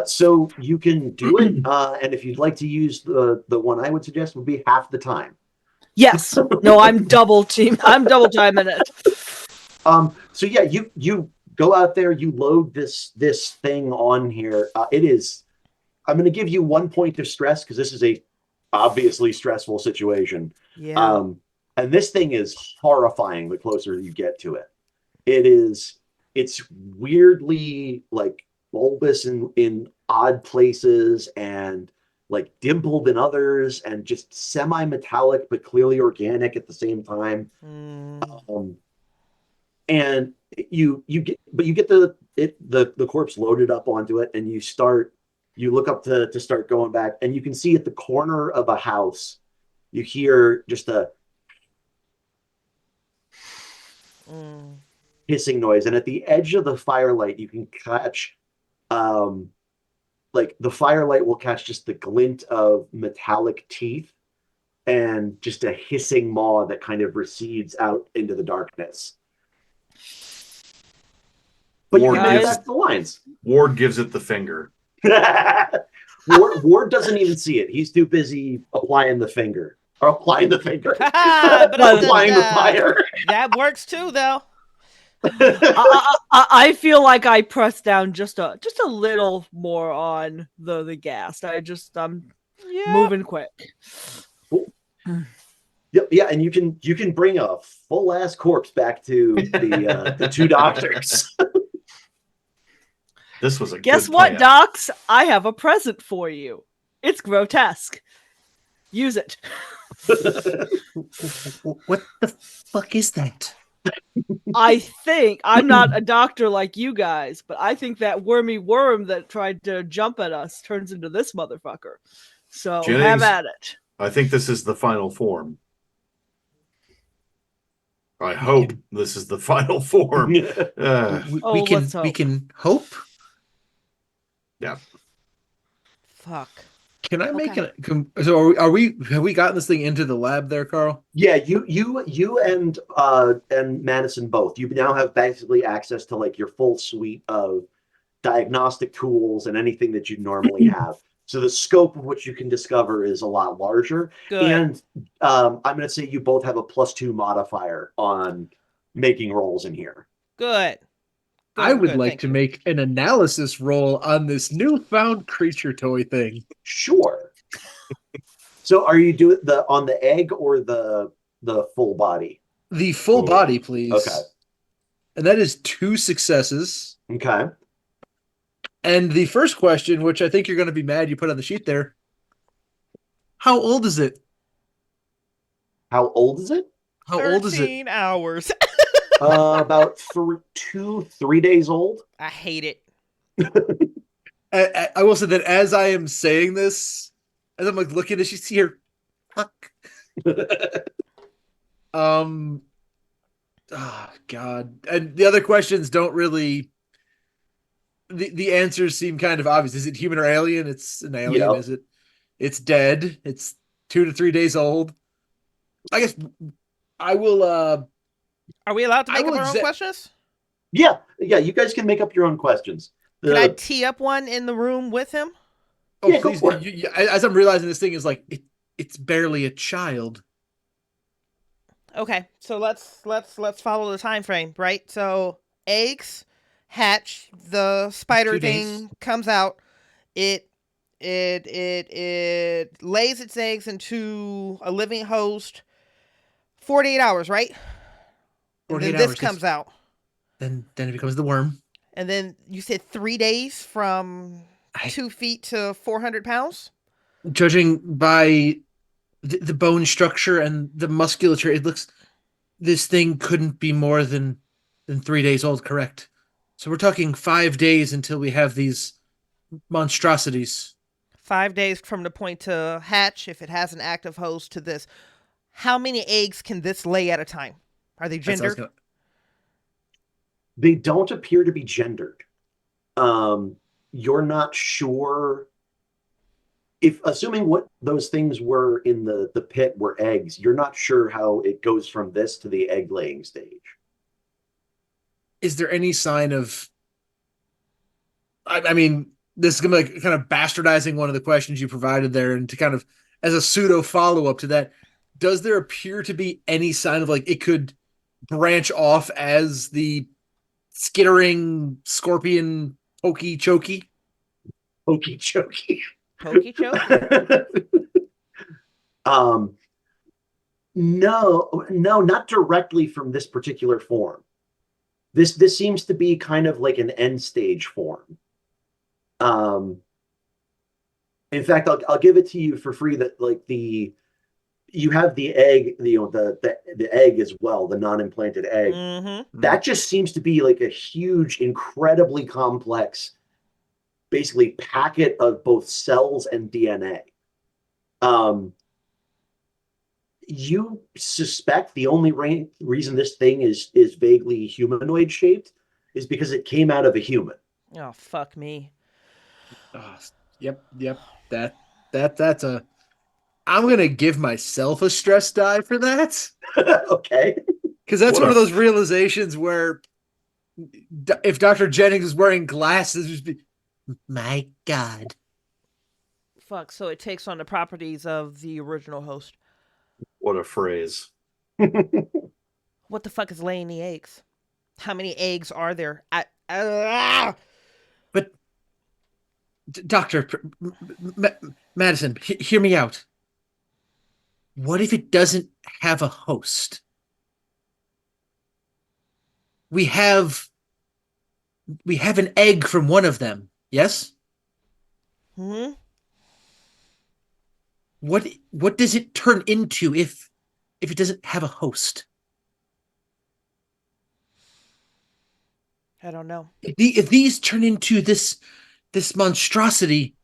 So you can do it, and if you'd like to use the one I would suggest would be half the time. Yes. No, I'm double timing it. So yeah, you go out there, you load this thing on here. It is. I'm going to give you 1 point of stress because this is a obviously stressful situation. Yeah. And this thing is horrifying the closer you get to it. It's weirdly like bulbous in odd places and like dimpled in others and just semi-metallic but clearly organic at the same time. And you get the corpse loaded up onto it, and you look up to start going back, and you can see at the corner of a house you hear just a hissing noise, and at the edge of the firelight you can catch like the firelight will catch just the glint of metallic teeth and just a hissing maw that kind of recedes out into the darkness. But you can make back the lines. Ward gives it the finger. Ward doesn't even see it. He's too busy applying the finger. Or applying the finger. Applying the fire. That works too, though. I feel like I pressed down just a little more on the gas. I'm moving quick. Yep, yeah, and you can bring a full ass corpse back to the two doctors. This was a Guess good what, plan. docs? I have a present for you. It's grotesque. Use it. What the fuck is that? I think I'm not a doctor like you guys, but I think that wormy worm that tried to jump at us turns into this motherfucker. So Jennings, have at it. I think this is the final form. I hope this is the final form. We let's hope. can hope. Yeah. Fuck. Can I make so are we have we gotten this thing into the lab there, Carl? Yeah, you and Madison both. You now have basically access to like your full suite of diagnostic tools and anything that you normally have. So the scope of what you can discover is a lot larger. Good. And I'm going to say you both have a +2 modifier on making rolls in here. Good. I would like to make an analysis roll on this newfound creature toy thing. Sure. So are you doing on the egg or the full body? The full body, please. Okay. And that is 2 successes. Okay. And the first question, which I think you're going to be mad you put on the sheet there. How old is it? How old is it? How old is it? 13 hours. About 3 days old. I hate it. I will say that as I am saying this, as I'm like looking at she's here. Fuck. Oh God. And the other questions don't really the answers seem kind of obvious. Is it human or alien? It's an alien, Yep. Is it? It's dead. It's 2 to 3 days old. I guess I will Are we allowed to make up our own questions? Yeah, you guys can make up your own questions. Can I tee up one in the room with him? Oh, yeah, please. As I'm realizing this thing is like it's barely a child. Okay, so let's follow the time frame, right? So eggs hatch, the spider 2 thing days. comes out, it lays its eggs into a living host 48 hours, right? And then this comes out. Then it becomes the worm. And then you said 3 days from 2 feet to 400 pounds? Judging by the bone structure and the musculature, it looks this thing couldn't be more than 3 days old, correct? So we're talking 5 days until we have these monstrosities. 5 days from the point to hatch, if it has an active host, to this. How many eggs can this lay at a time? Are they gendered? They don't appear to be gendered. You're not sure if, assuming what those things were in the pit were eggs, you're not sure how it goes from this to the egg laying stage. Is there any sign of I mean, this is gonna be like kind of bastardizing one of the questions you provided there, and to kind of as a pseudo follow-up to that, does there appear to be any sign of like it could branch off as the skittering scorpion pokey chokey? Pokey chokey. Pokey choke? No, not directly from this particular form. This seems to be kind of like an end stage form. In fact, I'll give it to you for free that like you have the egg, the egg as well, the non-implanted egg. Mm-hmm. That just seems to be like a huge, incredibly complex, basically packet of both cells and DNA. You suspect the only reason this thing is vaguely humanoid shaped is because it came out of a human. Oh, fuck me. Yep. That's a. I'm gonna give myself a stress die for that. Okay. Because that's one of those realizations where if Dr. Jennings is wearing glasses, it'd be, my God. Fuck, so it takes on the properties of the original host. What a phrase. What the fuck is laying the eggs? How many eggs are there? But, Doctor Madison, hear me out. What if it doesn't have a host? We have an egg from one of them, yes? Hmm? What does it turn into if it doesn't have a host? I don't know. If these turn into this monstrosity,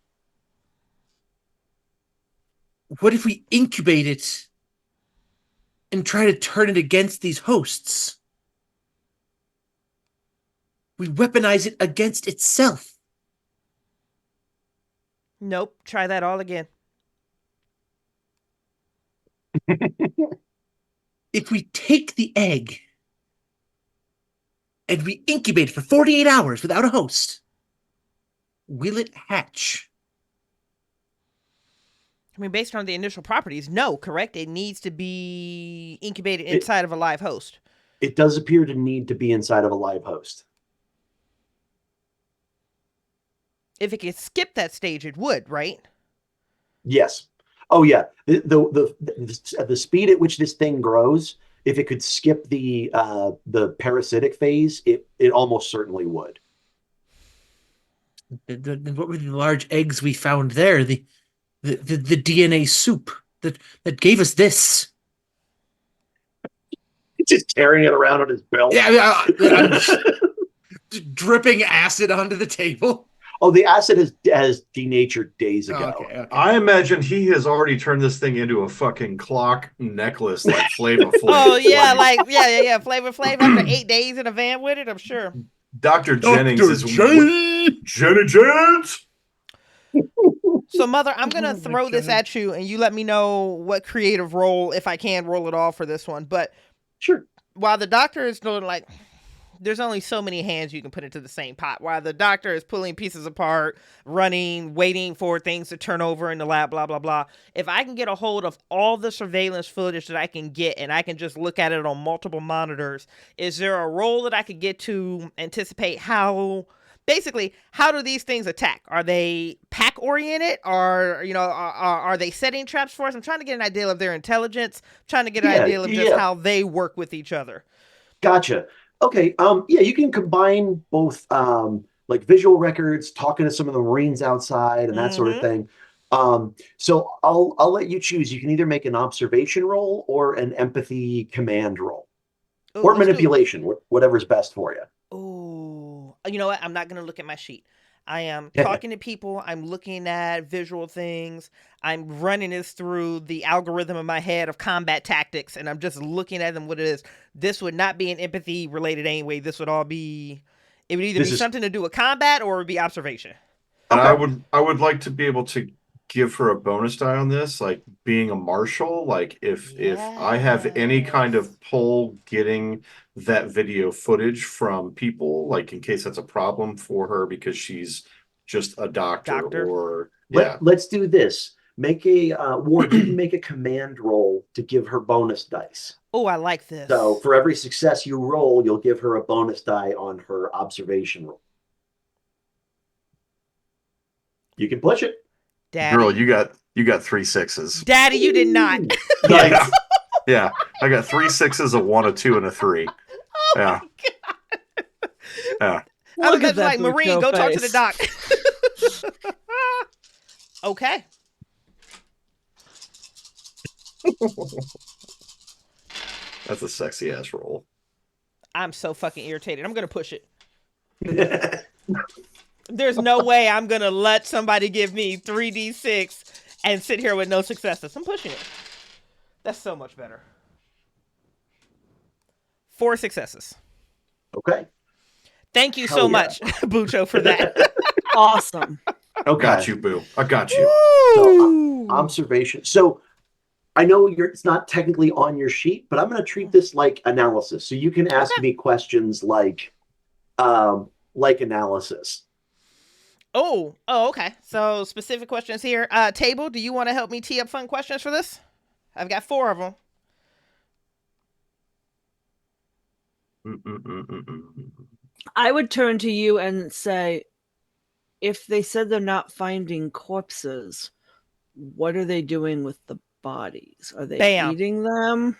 what if we incubate it and try to turn it against these hosts? We weaponize it against itself. Nope. Try that all again. If we take the egg and we incubate it for 48 hours without a host, will it hatch? I mean, based on the initial properties, no, correct? It needs to be incubated inside of a live host. It does appear to need to be inside of a live host. If it could skip that stage, it would, right? Yes. Oh yeah. The speed at which this thing grows, if it could skip the parasitic phase, it almost certainly would. Then what were the large eggs we found there? The DNA soup that gave us this. Just carrying it around on his belt. Yeah, I'm just dripping acid onto the table. Oh, the acid has denatured days ago. Okay. I imagine he has already turned this thing into a fucking clock necklace like Flava Flav. Oh yeah, yeah. Flava Flav after 8 days in a van with it, I'm sure. Dr. Jennings is Jenny Jennings. So, Mother, I'm going to throw this at you, and you let me know what creative role, if I can roll it all for this one. But sure. While the doctor is doing, like, there's only so many hands you can put into the same pot. While the doctor is pulling pieces apart, running, waiting for things to turn over in the lab, blah, blah, blah. If I can get a hold of all the surveillance footage that I can get, and I can just look at it on multiple monitors, is there a role that I could get to anticipate how... Basically, how do these things attack? Are they pack oriented? Or, are they setting traps for us? I'm trying to get an idea of their intelligence. I'm trying to get an idea of just how they work with each other. Gotcha. Okay. Yeah, you can combine both like visual records, talking to some of the Marines outside and that sort of thing. So I'll let you choose. You can either make an observation roll or an empathy command roll. Ooh, or manipulation, whatever's best for you. Oh, you know what? I'm not going to look at my sheet. I am talking to people. I'm looking at visual things. I'm running this through the algorithm in my head of combat tactics, and I'm just looking at them what it is. This would not be an empathy related anyway. This would all be, it would either be something to do with combat or it would be observation. And I would like to be able to give her a bonus die on this, like being a marshal. Like if I have any kind of pull getting that video footage from people, like in case that's a problem for her because she's just a doctor. Or let's do this. Make a Ward, you can make a command roll to give her bonus dice. Oh, I like this. So for every success you roll, you'll give her a bonus die on her observation roll. You can push it. Daddy. Girl, you got 3 6s. Daddy, you did not. Nice. Yeah, I got 3 6s, a 1, a 2, and a 3. Oh yeah. Yeah. I was just like, Marine, go talk to the doc. Okay. That's a sexy ass roll. I'm so fucking irritated. I'm gonna push it. There's no way I'm gonna let somebody give me 3d6 and sit here with no successes. I'm pushing it. That's so much better. 4 successes. Okay. Thank you so much, Bucho, for that. Awesome. Okay. Got you, Boo. I got you. So, observation. So I know it's not technically on your sheet, but I'm going to treat this like analysis. So you can ask me questions like analysis. Oh, okay. So specific questions here. Table, do you want to help me tee up fun questions for this? I've got 4 of them. I would turn to you and say, if they said they're not finding corpses, what are they doing with the bodies? Are they Bam. eating them?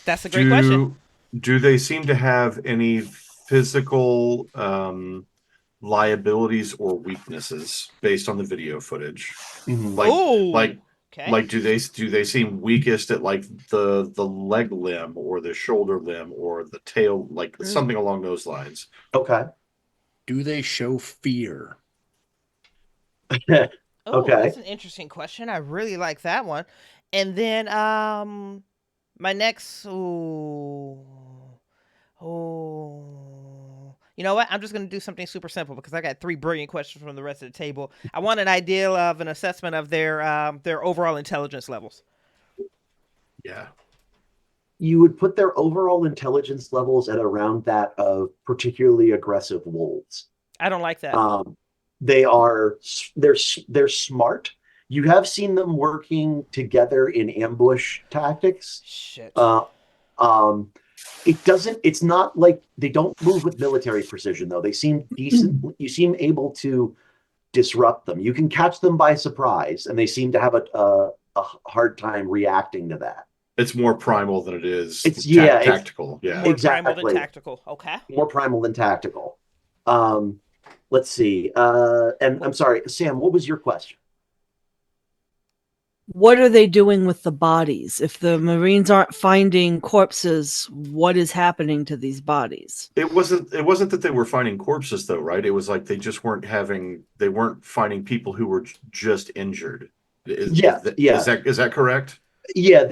That's a great question. Do they seem to have any physical liabilities or weaknesses based on the video footage? Like like Okay. like do they seem weakest at like the leg limb or the shoulder limb or the tail, like something along those lines? Okay. Do they show fear? Okay. That's an interesting question. I really like that one. And then my next you know what? I'm just going to do something super simple because I got 3 brilliant questions from the rest of the table. I want an idea of an assessment of their overall intelligence levels. Yeah. You would put their overall intelligence levels at around that of particularly aggressive wolves. I don't like that. They're smart. You have seen them working together in ambush tactics. Shit. It's not like they don't move with military precision though. They seem decent. You seem able to disrupt them. You can catch them by surprise, and they seem to have a hard time reacting to that. It's more primal than it is tactical. Yeah. More exactly. primal than tactical. Okay. More primal than tactical. Let's see. And I'm sorry, Sam, what was your question? What are they doing with the bodies? If the Marines aren't finding corpses, what is happening to these bodies? It wasn't that they were finding corpses though, right? It was like they just weren't finding people who were just injured. Is that correct? Yeah,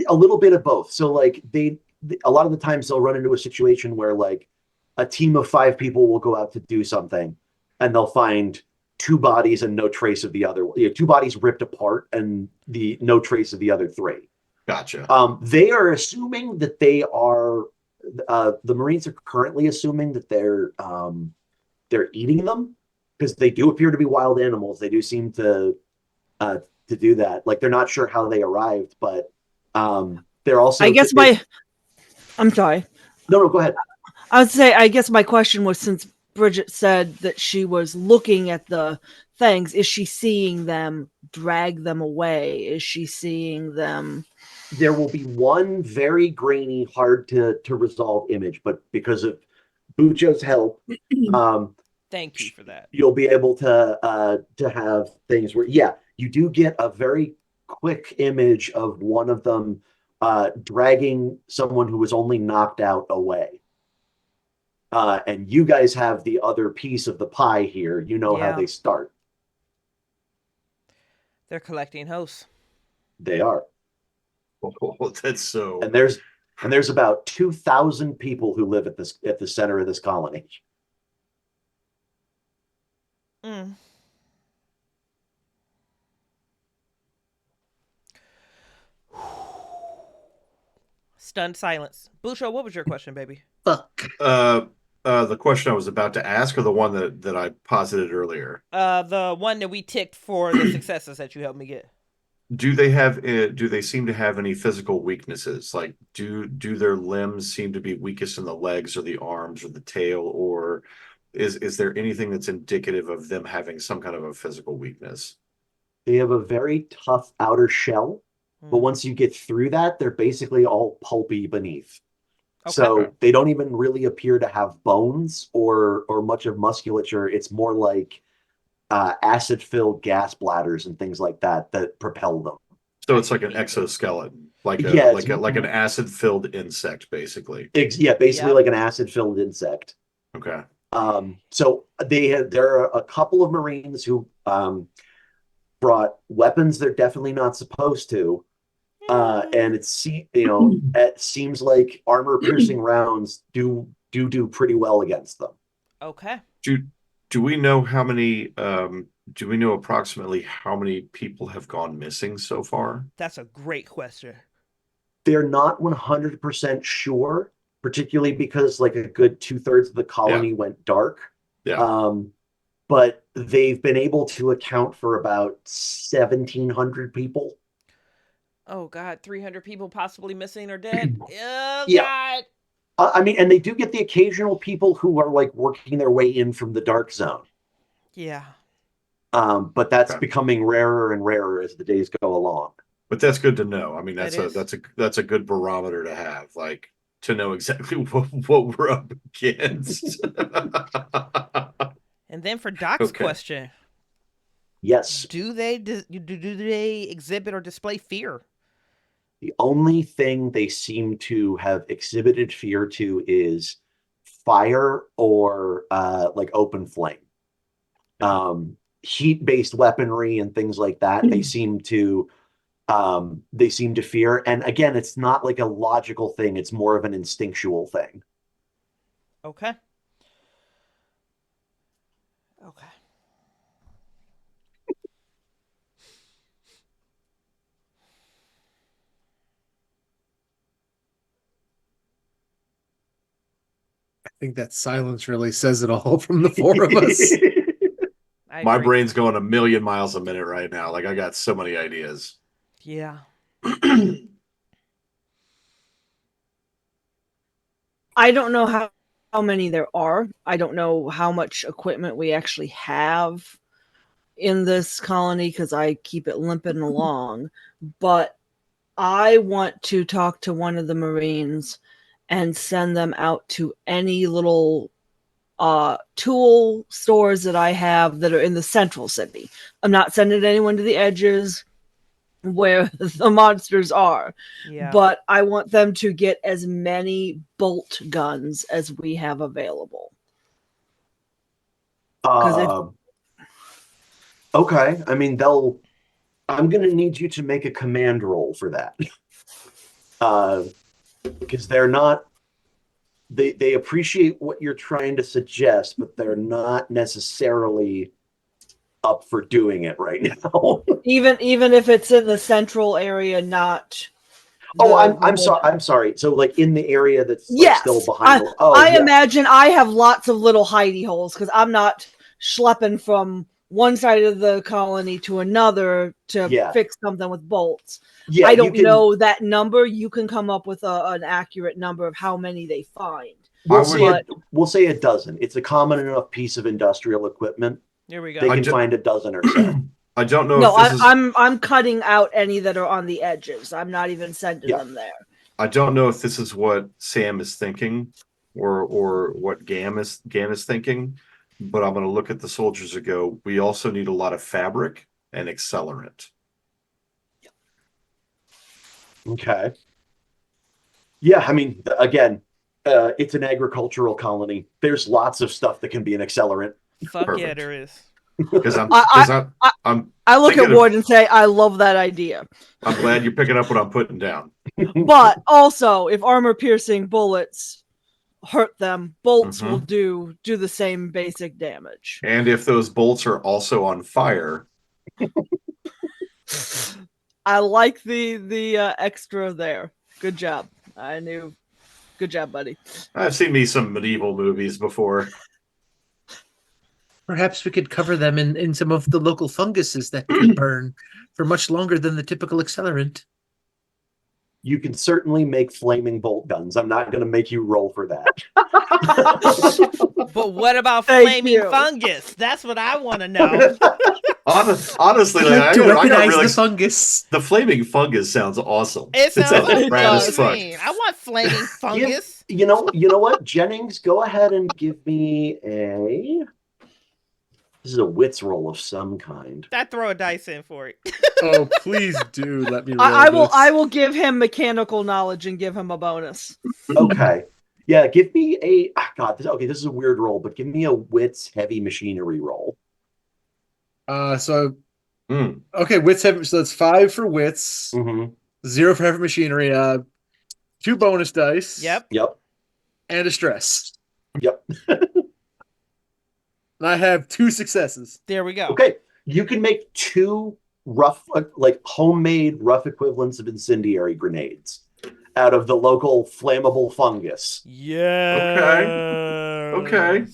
a little bit of both. So like a lot of the times they'll run into a situation where like a team of 5 people will go out to do something and they'll find 2 bodies and no trace of the other. 2 bodies ripped apart and no trace of the other 3. Gotcha. They are assuming that they are the Marines are currently assuming that they're eating them because they do appear to be wild animals. They do seem to do that. Like they're not sure how they arrived, but they're also. I'm sorry. No, go ahead. I would say, I guess my question was, since Bridgett said that she was looking at the things, is she seeing them drag them away? Is she seeing them? There will be one very grainy, hard to resolve image, but because of Bucho's help, thank you for that. You'll be able to have things where, you do get a very quick image of one of them dragging someone who was only knocked out away. And you guys have the other piece of the pie here. You know how they start. They're collecting hosts. They are. Oh, that's so. And there's about 2,000 people who live at the center of this colony. Stunned silence. Bucho, what was your question, baby? Fuck. The question I was about to ask, or the one that I posited earlier? The one that we ticked for the successes that you helped me get. Do they seem to have any physical weaknesses? Like, do their limbs seem to be weakest in the legs or the arms or the tail, or is there anything that's indicative of them having some kind of a physical weakness? They have a very tough outer shell, but once you get through that, they're basically all pulpy beneath. Okay. So they don't even really appear to have bones or much of musculature. It's more like acid-filled gas bladders and things like that propel them. So it's like an exoskeleton, like an acid-filled insect, basically. Basically like an acid-filled insect. Okay. So there are a couple of Marines who brought weapons they're definitely not supposed to, and it seems like armor-piercing rounds do pretty well against them. Okay. Do we know how many? Do we know approximately how many people have gone missing so far? That's a great question. They're not 100% sure, particularly because like a good 2/3 of the colony went dark. Yeah. but they've been able to account for about 1,700 people. Oh God, 300 people possibly missing or dead. Oh Yeah. God. I mean, and they do get the occasional people who are like working their way in from the dark zone. Yeah. But that's Okay. becoming rarer and rarer as the days go along. But that's good to know. I mean, That that's a good barometer to have, like to know exactly what we're up against. And then for Doc's Okay. question, Yes. do they exhibit or display fear? The only thing they seem to have exhibited fear to is fire or like open flame. Heat-based weaponry and things like that, they seem to fear. And again, it's not like a logical thing, it's more of an instinctual thing. Okay. Okay. I think that silence really says it all from the four of us. My brain's going a million miles a minute right now. Like I got so many ideas. Yeah. I don't know how many there are. I don't know how much equipment we actually have in this colony because I keep it limping along. But I want to talk to one of the Marines and send them out to any little tool stores that I have that are in the central city. I'm not sending anyone to the edges where the monsters are. Yeah. But I want them to get as many bolt guns as we have available. Okay. I mean, I'm going to need you to make a command roll for that. Because they're not, they appreciate what you're trying to suggest, but they're not necessarily up for doing it right now. even if it's in the central area, not. I'm sorry. So like in the area that's like still behind. I imagine I have lots of little hidey holes because I'm not schlepping from one side of the colony to another to fix something with bolts. I don't know that number. You can come up with an accurate number of how many they find. We'll say a dozen. It's a common enough piece of industrial equipment. Here we go. They can find a dozen or so. I don't know. No, I'm cutting out any that are on the edges. I'm not even sending them there. I don't know if this is what Sam is thinking, or what Gam is thinking. But I'm going to look at the soldiers and go, we also need a lot of fabric and accelerant. Okay. Yeah, I mean, again, it's an agricultural colony. There's lots of stuff that can be an accelerant. Fuck yeah, there is. Because I look at Ward and say, I love that idea. I'm glad you're picking up what I'm putting down. But also, if armor-piercing bullets hurt them, bolts will do the same basic damage. And if those bolts are also on fire, I like the extra there. Good job. I knew. Good job, buddy. I've seen me some medieval movies before. Perhaps we could cover them in some of the local funguses that could burn for much longer than the typical accelerant. You can certainly make flaming bolt guns. I'm not going to make you roll for that. But what about flaming fungus? That's what I want to know. Honestly, like, I recognize the fungus. The flaming fungus sounds awesome. It sounds like rad as fuck. I want flaming fungus. You know what, Jennings? Go ahead and give me a. This is a wits roll of some kind. I throw a dice in for it. Oh, please do let me roll I will give him mechanical knowledge and give him a bonus. Okay. Yeah, give me a this is a weird roll, but give me a wits heavy machinery roll. Okay, wits heavy, so that's 5 for wits, 0 for heavy machinery, 2 bonus dice. Yep. And a stress. Yep. And I have 2 successes. There we go. Okay. You can make 2 rough, like homemade rough equivalents of incendiary grenades out of the local flammable fungus. Yeah. Okay.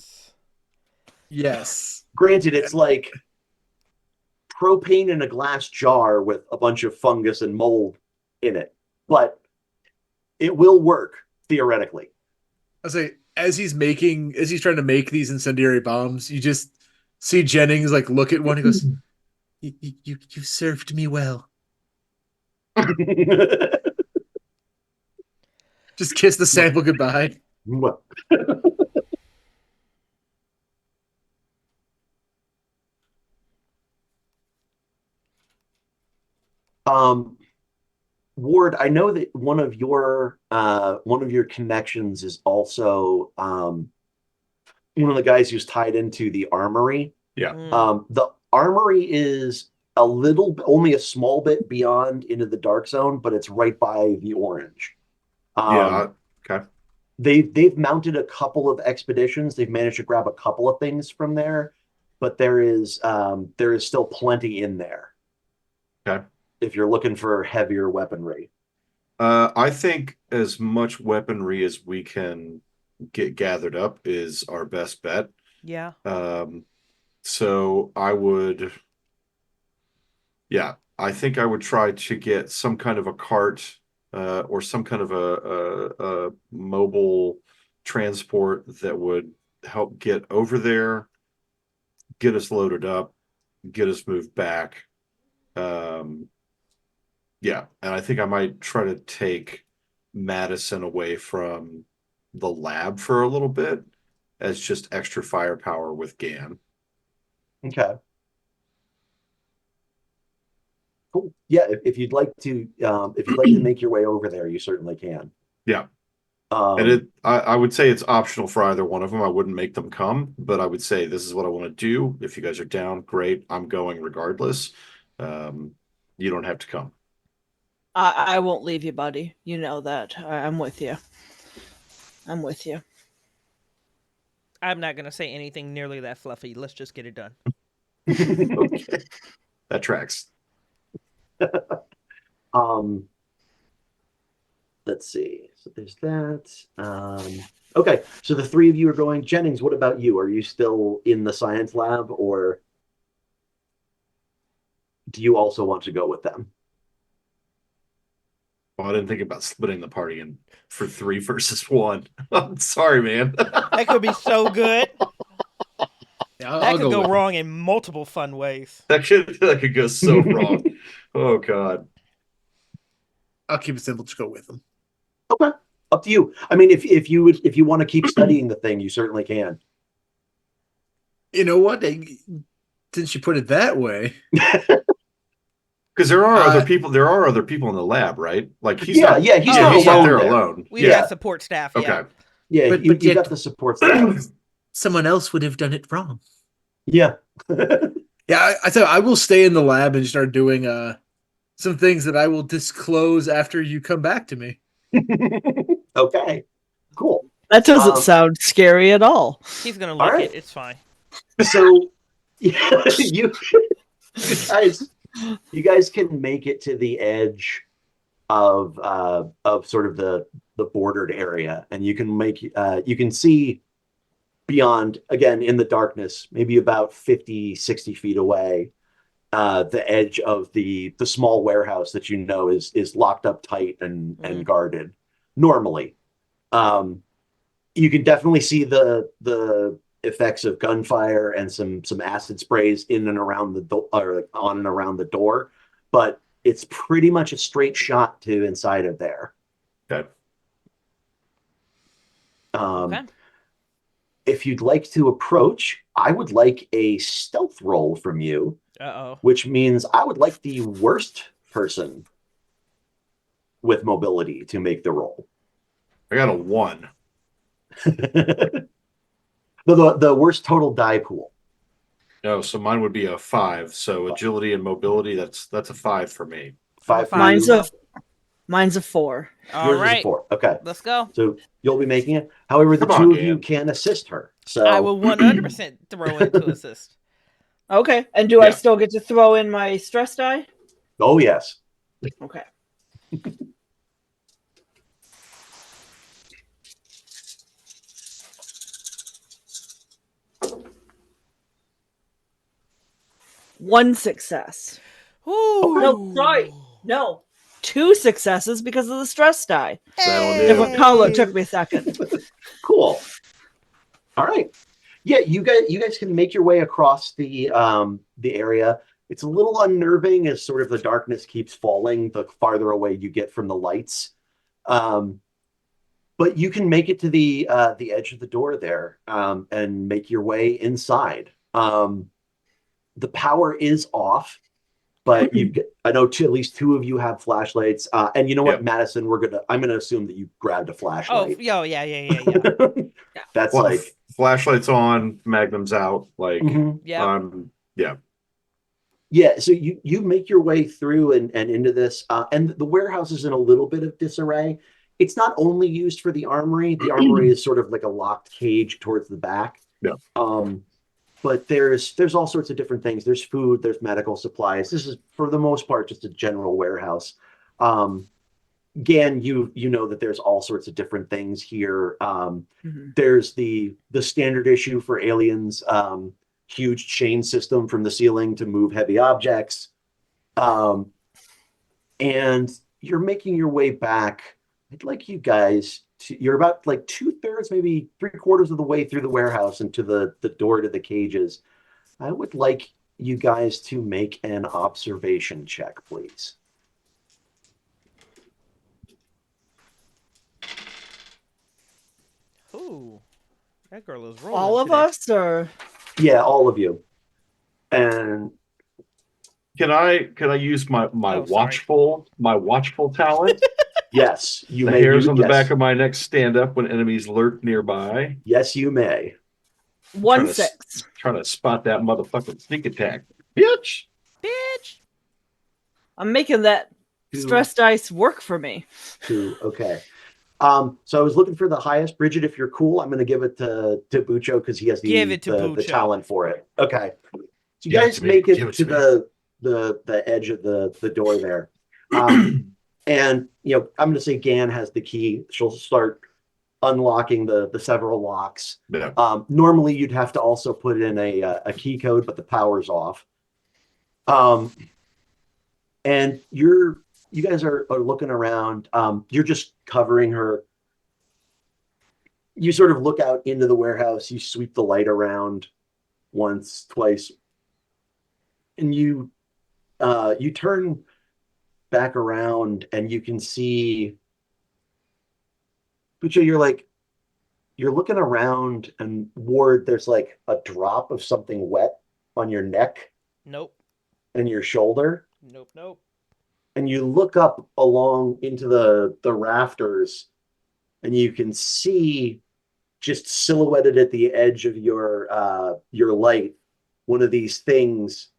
Yes. Granted, it's like propane in a glass jar with a bunch of fungus and mold in it, but it will work theoretically. I say, as he's trying to make these incendiary bombs, you just see Jennings like look at one. He goes, "You served me well." Just kiss the sample goodbye. Ward, I know that one of your connections is also one of the guys who's tied into the armory. Yeah. The armory is only a small bit beyond into the dark zone, but it's right by the orange. Yeah. Okay. They've mounted a couple of expeditions. They've managed to grab a couple of things from there, but there is still plenty in there. Okay. If you're looking for heavier weaponry. I think as much weaponry as we can get gathered up is our best bet. Yeah. So I think I would try to get some kind of a cart or some kind of a mobile transport that would help get over there, get us loaded up, get us moved back. Yeah, and I think I might try to take Madison away from the lab for a little bit as just extra firepower with Gan. Okay. Cool. Yeah, if you'd like to make your way over there, you certainly can. Yeah. And I would say it's optional for either one of them. I wouldn't make them come, but I would say this is what I want to do. If you guys are down, great. I'm going regardless. You don't have to come. I won't leave you, buddy. You know that. I'm with you. I'm with you. I'm not going to say anything nearly that fluffy. Let's just get it done. Okay. That tracks. Let's see. So there's that. Okay, so the three of you are going. Jennings, what about you? Are you still in the science lab, or do you also want to go with them? Well, I didn't think about splitting the party in for 3 versus 1. I'm sorry, man. That could be so good. Yeah, That I'll could go with wrong in multiple fun ways. That could go so wrong. Oh God. I'll keep it simple. Just go with them. Okay, up to you. I mean, if you want to keep studying the thing, you certainly can. You know what? Since you put it that way, because there are other people. There are other people in the lab, right? Like he's not there alone. We've got support staff. Okay. Yeah, but you yet, got the support staff. Someone else would have done it wrong. Yeah. Yeah, I thought I will stay in the lab and start doing some things that I will disclose after you come back to me. Okay, cool. That doesn't sound scary at all. He's gonna lick it. It's fine. So, yeah, you guys can make it to the edge of sort of the bordered area, and you can see beyond, again, in the darkness, maybe about 50, 60 feet away, the edge of the small warehouse that you know is locked up tight and guarded normally. You can definitely see the effects of gunfire and some acid sprays in and around the door, or like on and around the door, but it's pretty much a straight shot to inside of there. Okay. Okay. If you'd like to approach, I would like a stealth roll from you. Uh-oh. Which means I would like the worst person with mobility to make the roll. I got a 1. The worst total die pool. No, so mine would be a 5. So agility and mobility, that's a 5 for me. 5 for Mine's you. a 4. All Yours is right. a 4. Okay. Let's go. So you'll be making it. However, the two of you can assist her. So I will 100% throw in to assist. Okay. And do I still get to throw in my stress die? Oh, yes. Okay. 1 success. Ooh. No, sorry. No. 2 successes because of the stress die. That'll do. Different color. Took me a second. Cool. All right. Yeah, you guys can make your way across the area. It's a little unnerving as sort of the darkness keeps falling the farther away you get from the lights. But you can make it to the edge of the door there and make your way inside. The power is off, but I know at least 2 of you have flashlights. And you know what, Yep. Madison, I'm gonna assume that you grabbed a Oh, flashlight. yeah. That's Well, like flashlights on, magnums out. Like, Yeah. yeah. Yeah, so you make your way through and into this, and the warehouse is in a little bit of disarray. It's not only used for the armory. The armory is sort of like a locked cage towards the back. Yeah. But there's all sorts of different things. There's food, there's medical supplies. This is for the most part just a general warehouse. Again, you know that there's all sorts of different things here. There's the standard issue for aliens, huge chain system from the ceiling to move heavy objects. And you're making your way back. I'd like you guys you're about like 2/3, maybe 3/4 of the way through the warehouse and to the door to the cages. I would like you guys to make an observation check, please. Ooh, that girl is rolling. All of today. us, or Yeah, all of you. And Can I use my Oh, sorry. watchful talent? yes, you The may. hairs on the yes. back of my neck stand up when enemies lurk nearby. Yes, you may. 1 6. Trying to spot that motherfucking sneak attack. Bitch! Bitch. I'm making that stress dice work for me. 2. Okay. So I was looking for the highest. Bridgett, if you're cool, I'm going to give it to Bucho because he has Give it to the Bucho. talent for it. Okay. So you Give it guys to me. make Give it it to to the edge of the door there. And I'm going to say Gan has the key. She'll start unlocking the several locks. Yeah. Normally you'd have to also put in a key code, but the power's off. And you guys are looking around. You're just covering her. You sort of look out into the warehouse. You sweep the light around once, twice, and you turn back around, and you can see Bucho. You're looking around, and Ward, there's like a drop of something wet on your neck Nope. and your shoulder. Nope. And you look up along into the rafters, and you can see just silhouetted at the edge of your light, one of these things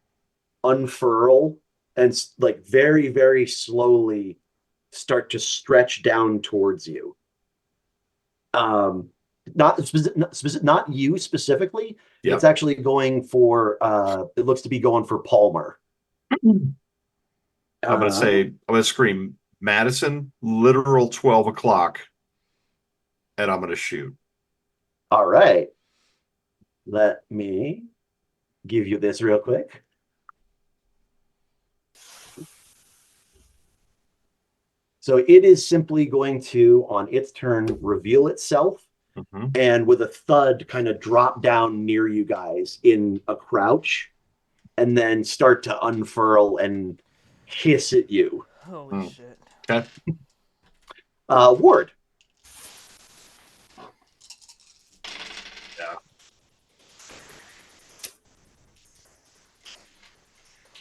unfurl and like very, very slowly start to stretch down towards you. Not you specifically. Yep. It's actually going for it looks to be going for Palmer. I'm gonna scream Madison, literal 12 o'clock, and I'm gonna shoot. All right. Let me give you this real quick. So it is simply going to, on its turn, reveal itself, and with a thud, kind of drop down near you guys in a crouch, and then start to unfurl and hiss at you. Holy shit. Okay. Ward. Yeah.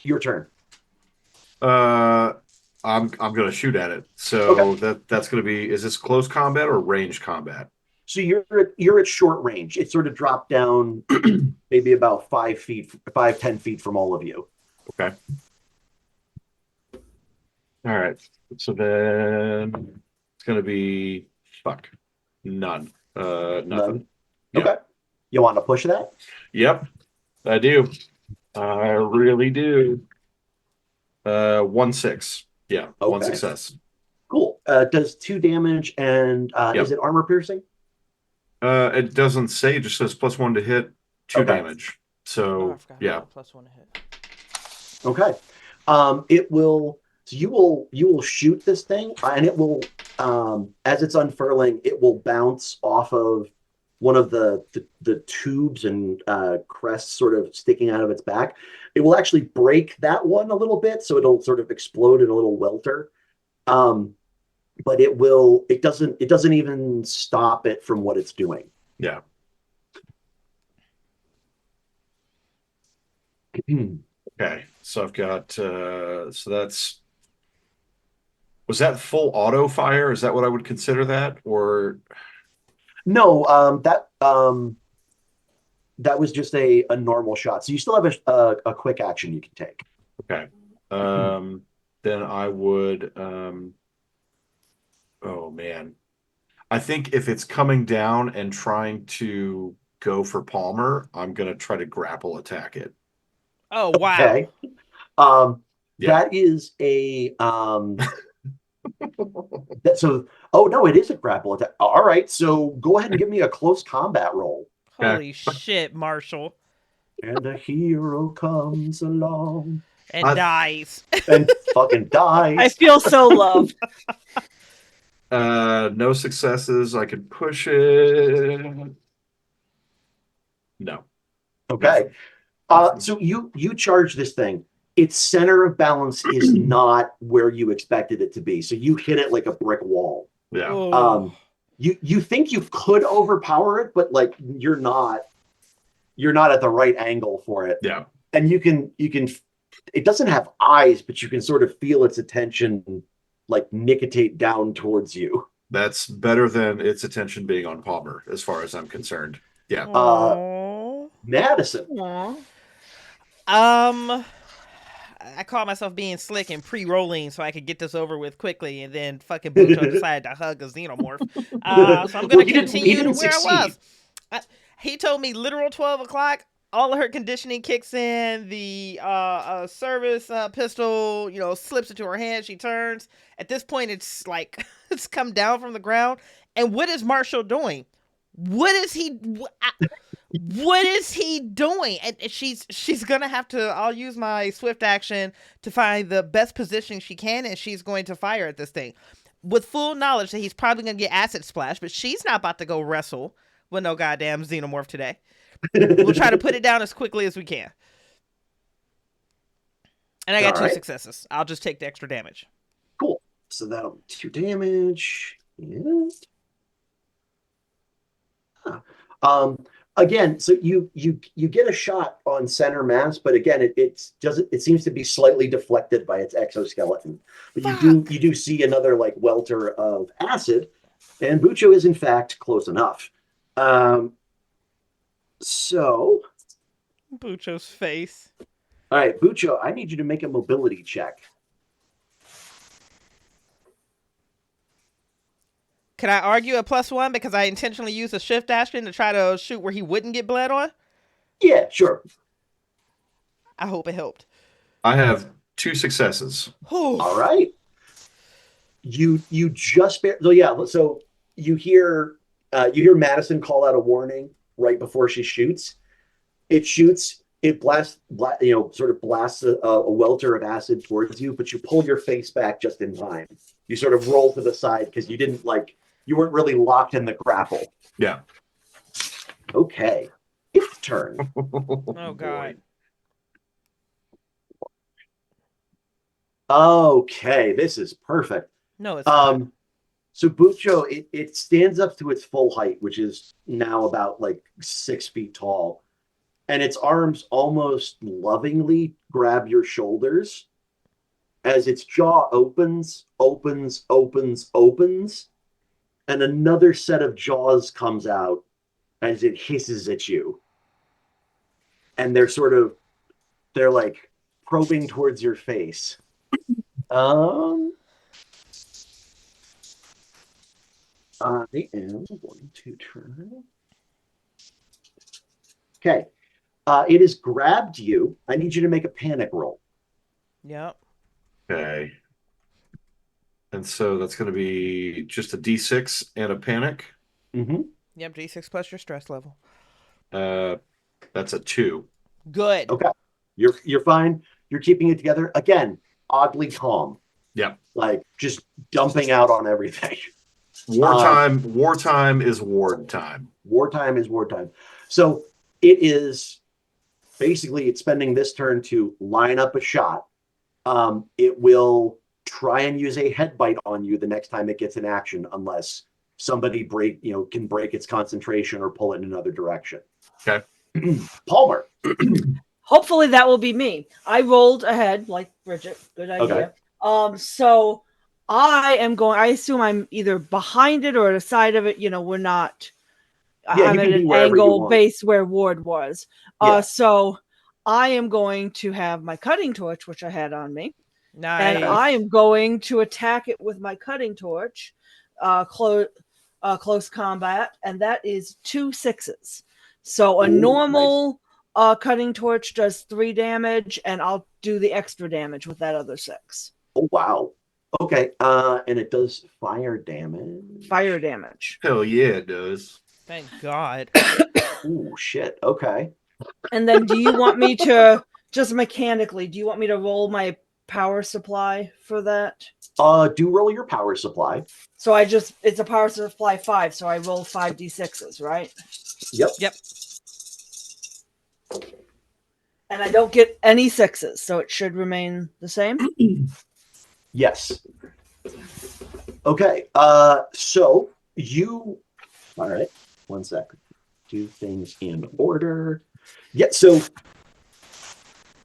Your turn. I'm gonna shoot at it. So Okay. that's gonna be, is this close combat or range combat? So you're at short range. It sort of dropped down maybe about 10 feet from all of you. Okay. All right. So then it's gonna be none. Nothing. None? Yep. Okay. You want to push that? Yep, I do. I really do. 1-6. Yeah, Okay. 1 success. Cool. Does 2 damage, and is it armor piercing? It doesn't say, it just says +1 to hit, 2 Okay. damage. So I forgot yeah. +1 to hit. Okay. It will. So you will shoot this thing, and it will, as it's unfurling, it will bounce off of one of the tubes and crests sort of sticking out of its back. It will actually break that one a little bit, so it'll sort of explode in a little welter. Um, but it will. It doesn't even stop it from what it's doing. Yeah. Okay. So I've got so that's was that full auto fire? Is that what I would consider that? Or No, that was just a normal shot. So you still have a quick action you can take. okay. Then I would oh man. I think if it's coming down and trying to go for Palmer, I'm gonna try to grapple attack it. Oh wow. Okay. Yeah. That is a so oh no, it is a grapple attack. All right, so go ahead and give me a close combat roll. Holy shit, Marshall. And a hero comes along And dies. and fucking I dies. feel so loved. No successes. I could push it. No. Okay. So you charge this thing. Its center of balance is not where you expected it to be. So you hit it like a brick wall. Yeah. Oh. You think you could overpower it, but like you're not at the right angle for it. Yeah. And you can it doesn't have eyes, but you can sort of feel its attention like nicketate down towards you. That's better than its attention being on Palmer, as far as I'm concerned. Yeah. Aw. Madison. I caught myself being slick and pre-rolling so I could get this over with quickly, and then fucking Bucho decided to hug a xenomorph. So I'm going to continue to where I was. He told me literal 12 o'clock. All of her conditioning kicks in. The service pistol, slips into her hand. She turns. At this point, it's like it's come down from the ground. And what is Marshall doing? What is he doing? And she's gonna have to. I'll use my swift action to find the best position she can, and she's going to fire at this thing with full knowledge that he's probably gonna get acid splash. But she's not about to go wrestle with no goddamn xenomorph today. We'll try to put it down as quickly as we can. And I got two successes. I'll just take the extra damage. Cool. So that'll be 2 damage. Yeah. Again, so you get a shot on center mass, but again, it seems to be slightly deflected by its exoskeleton. But you do see another like welter of acid, and Bucho is in fact close enough. So Bucho's face. All right, Bucho, I need you to make a mobility check. Can I argue a +1 because I intentionally used a shift action to try to shoot where he wouldn't get bled on? Yeah, sure. I hope it helped. I have 2 successes. All right. You just so you hear Madison call out a warning right before she shoots. It shoots. It sort of blasts a welter of acid towards you, but you pull your face back just in time. You sort of roll to the side because you weren't really locked in the grapple. Yeah. Okay. Its turn. Oh God. Okay, this is perfect. No, it's not. So Bucho, it stands up to its full height, which is now about like 6 feet tall, and its arms almost lovingly grab your shoulders as its jaw opens, and another set of jaws comes out as it hisses at you. And they're like probing towards your face. I am going to turn. Okay. It has grabbed you. I need you to make a panic roll. Yep. Okay. And so that's going to be just a D6 and a panic. Mm-hmm. Yep, D6 plus your stress level. That's a 2. Good. Okay. You're fine. You're keeping it together. Again, oddly calm. Yep. Like just dumping out on everything. Wartime is ward time. Wartime is wartime. So it is basically it's spending this turn to line up a shot. It will try and use a head bite on you the next time it gets in action, unless somebody can break its concentration or pull it in another direction. Okay. Palmer. Hopefully that will be me. I rolled ahead like Bridgett. Good idea. Okay. So I assume I'm either behind it or the side of it. We're not. Yeah, I'm you at can be an wherever you angle want. base where Ward was. Yeah. So I am going to have my cutting torch, which I had on me. Nice. And I am going to attack it with my cutting torch, close combat, and that is 2 6s. So a normal cutting torch does 3 damage, and I'll do the extra damage with that other 6. Oh wow. Okay. And it does fire damage. Fire damage. Hell yeah, it does. Thank God. Oh shit. Okay. And then do you want me to just mechanically, do you want me to roll my power supply for that? Do roll your power supply. So it's a power supply 5, so I roll 5d6s, right? Yep. And I don't get any 6s, so it should remain the same. Yes. Okay. So all right. One second. Do things in order. Yeah. So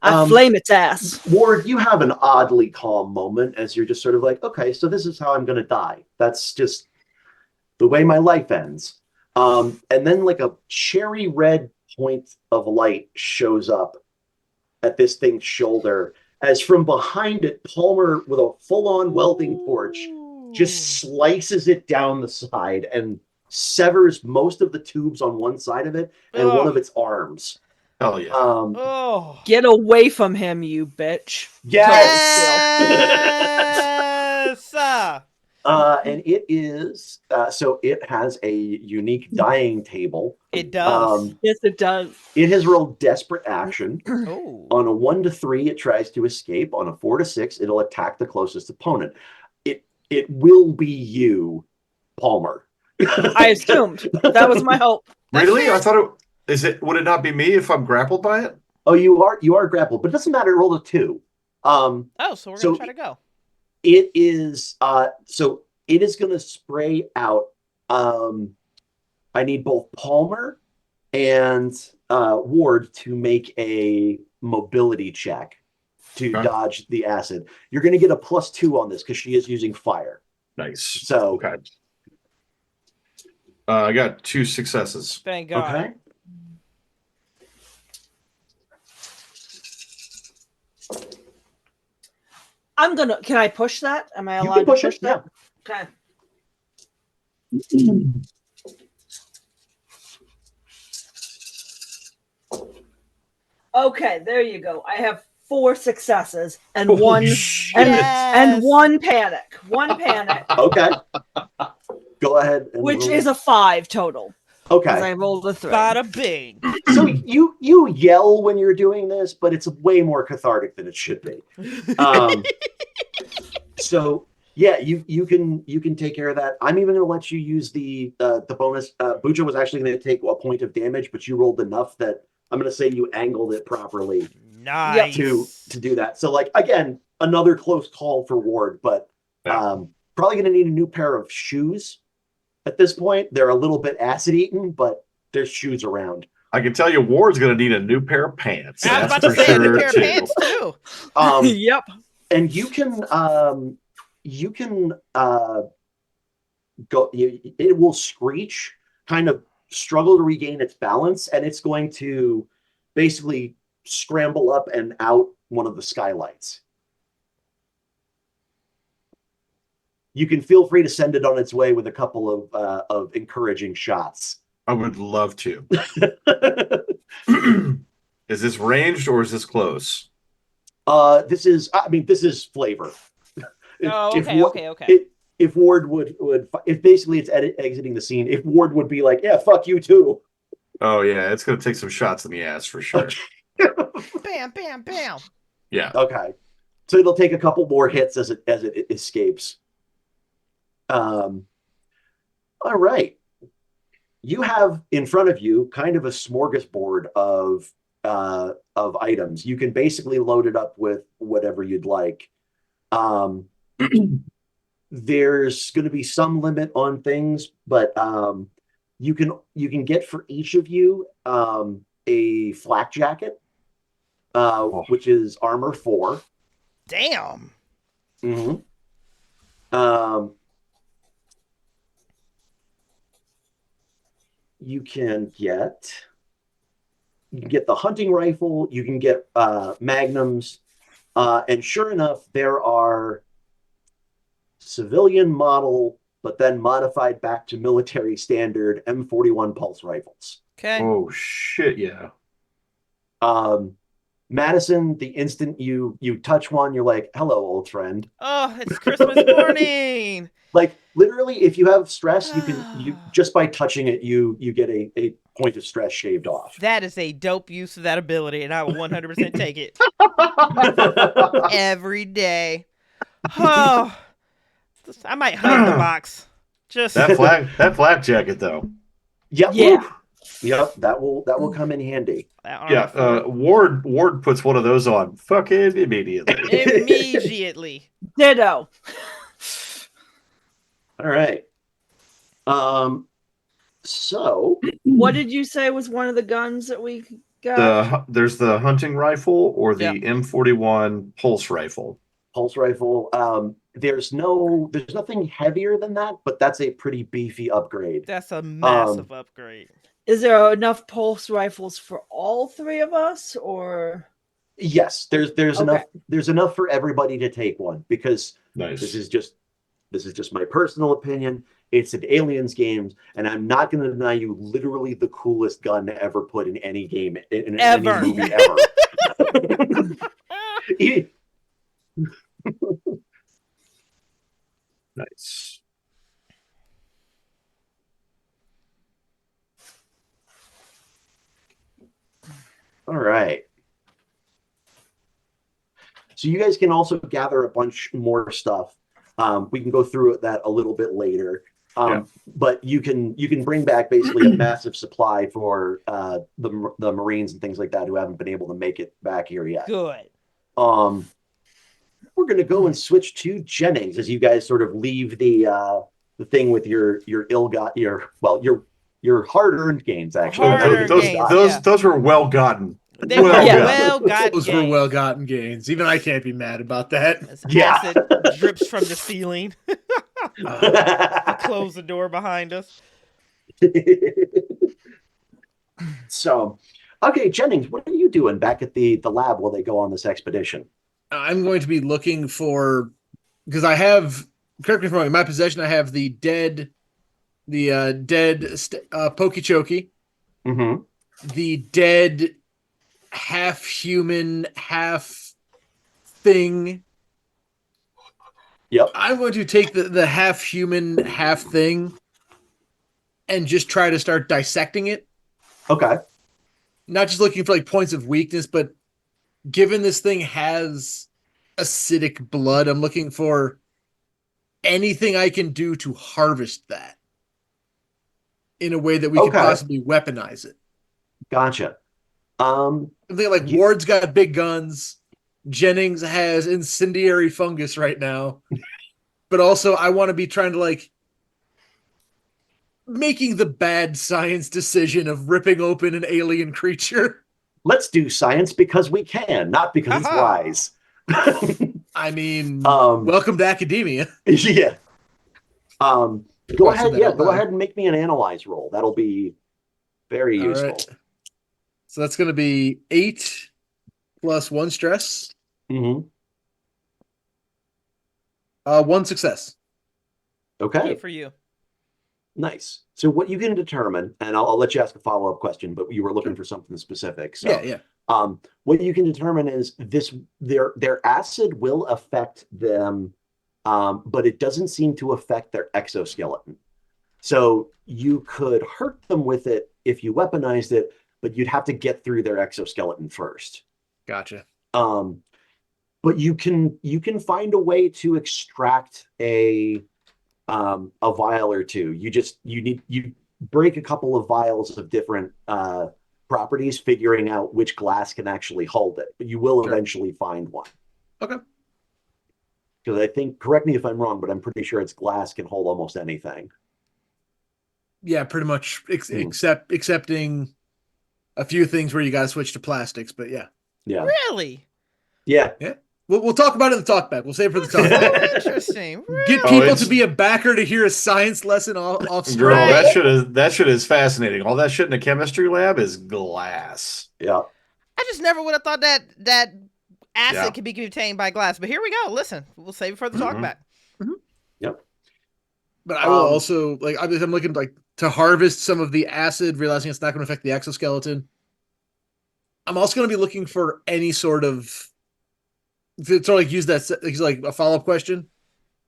I flame its ass. Ward, you have an oddly calm moment as you're just sort of like, okay, so this is how I'm going to die. That's just the way my life ends. And then like a cherry red point of light shows up at this thing's shoulder as from behind it, Palmer with a full-on welding torch just slices it down the side and severs most of the tubes on one side of it and one of its arms. Hell yeah. Get away from him, you bitch. Yes. And it is so it has a unique dying table. It does. Yes, it does. It has rolled desperate action. Ooh. On a 1 to 3, it tries to escape. On a 4 to 6, it'll attack the closest opponent. It will be you, Palmer. I assumed. That was my hope. Really? I thought would it not be me if I'm grappled by it? Oh, you are grappled, but it doesn't matter. It rolled a 2. So we're gonna try to go. It is it is gonna spray out. I need both Palmer and Ward to make a mobility check to dodge the acid. You're gonna get a +2 on this because she is using fire. Nice. So okay. I got 2 successes. Thank God. Okay. Can I push that? Am I allowed You can push to push it, that? Okay. Okay, there you go. I have 4 successes and one and one panic. One panic. Okay. Go ahead. Which is a 5 total. Okay. Because I rolled a 3. Bada bing. So you yell when you're doing this, but it's way more cathartic than it should be. So yeah, you can take care of that. I'm even going to let you use the bonus. Bucho was actually going to take a point of damage, but you rolled enough that I'm going to say you angled it properly. Nice. To do that. So like again, another close call for Ward, but probably going to need a new pair of shoes. At this point, they're a little bit acid-eaten, but there's shoes around. I can tell you Ward's going to need a new pair of pants. I was about to say a new pair of pants, too. Yep. And you can go, it will screech, kind of struggle to regain its balance, and it's going to basically scramble up and out one of the skylights. You can feel free to send it on its way with a couple of encouraging shots. I would love to. Is this ranged or is this close? This is flavor. Okay. If Ward would if basically it's exiting the scene, if Ward would be like, yeah, fuck you too. Oh yeah, it's gonna take some shots in the ass for sure. Bam, bam, bam. Yeah. Okay. So it'll take a couple more hits as it escapes. All right. You have in front of you kind of a smorgasbord of items. You can basically load it up with whatever you'd like. Um, there's going to be some limit on things, but you can get for each of you a flak jacket, Oh, which is armor 4. Damn. Mm-hmm. Um, you can get the hunting rifle. You can get magnums, and sure enough, there are civilian model, but then modified back to military standard M41 pulse rifles. Okay. oh shit, yeah. Madison, the instant you touch one, you're like, "Hello, old friend." Oh, it's Christmas morning. Like literally, if you have stress, you just by touching it, you get a point of stress shaved off. That is a dope use of that ability, and I will 100% take it every day. Oh, I might hug the box. Just That flak jacket though. Yep. Yeah. Yep. That will come in handy. that armor Yeah, for Ward puts one of those on fucking immediately. immediately. Ditto. All right. So What did you say was one of the guns that we got? There's the hunting rifle or the Yep. M41 pulse rifle. pulse rifle. There's nothing heavier than that, but that's a pretty beefy upgrade. That's a massive upgrade. Is there enough pulse rifles for all three of us, or Yes, there's Okay. enough for everybody to take one because Nice. this is just my personal opinion. It's an Aliens game, and I'm not going to deny you literally the coolest gun ever put in any game in Ever. any movie ever. Nice. All right. So you guys can also gather a bunch more stuff. We can go through that a little bit later. But you can bring back basically a massive supply for the Marines and things like that who haven't been able to make it back here yet. Good. We're gonna go and switch to Jennings as you guys sort of leave the thing with your hard-earned gains actually. Hard-earned gains. Those were well gotten. They were well got Those were well-gotten gains. Even I can't be mad about that. As Yeah. acid drips from the ceiling. Close the door behind us. So, okay, Jennings, what are you doing back at the lab while they go on this expedition? I'm going to be looking for, because I have, correct me if I'm wrong, in my possession I have the dead Pokechokey, Mm-hmm. the dead half human, half thing. Yep. I'm going to take the half human, half thing and just try to start dissecting it. Okay. Not just looking for like points of weakness, but given this thing has acidic blood, I'm looking for anything I can do to harvest that in a way that we can possibly weaponize it. Gotcha. I'm thinking like Ward's got big guns. Jennings has incendiary fungus right now. But also I want to be trying to like making the bad science decision of ripping open an alien creature. Let's do science because we can, not because it's wise. I mean, welcome to academia. Yeah. Go ahead and make me an analyze roll. That'll be very useful. Right. So that's going to be 8 plus 1 stress. Mm-hmm. 1 success. Okay. Good for you. Nice. So what you can determine, and I'll let you ask a follow-up question, but you were looking for something specific. So, yeah. What you can determine is their acid will affect them, but it doesn't seem to affect their exoskeleton. So you could hurt them with it if you weaponized it, but you'd have to get through their exoskeleton first. Gotcha. but you can find a way to extract a vial or two. You break a couple of vials of different properties, figuring out which glass can actually hold it. But you will eventually find one. Okay. Because I think, correct me if I'm wrong, but I'm pretty sure it's glass can hold almost anything. Yeah, pretty much, excepting a few things where you got to switch to plastics. But yeah. Yeah. Really? Yeah. Yeah. We'll talk about it in the talkback. We'll save it for the So talkback. interesting. Get Really? people to be a backer to hear a science lesson off screen. Girl, Right. that shit is fascinating. All that shit in a chemistry lab is glass. Yeah. I just never would have thought that acid Yeah. could be contained by glass. But here we go. Listen, we'll save it for the talkback. Yep. But I will also, like, I'm looking like to harvest some of the acid, realizing it's not going to affect the exoskeleton. I'm also going to be looking for any sort of, to sort of like use that like a follow-up question.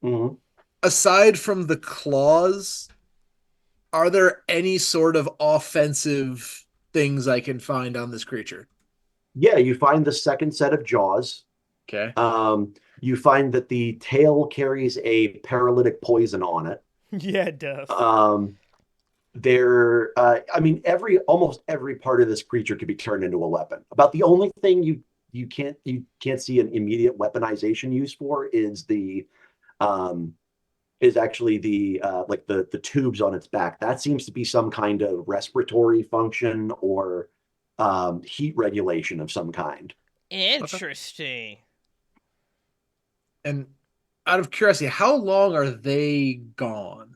Mm-hmm. Aside from the claws, are there any sort of offensive things I can find on this creature? Yeah, you find the second set of jaws. Okay. You find that the tail carries a paralytic poison on it. Yeah, it does. I mean, almost every part of this creature could be turned into a weapon. About the only thing you can't see an immediate weaponization use for is actually the like the tubes on its back. That seems to be some kind of respiratory function or heat regulation of some kind. Interesting. And out of curiosity, how long are they gone?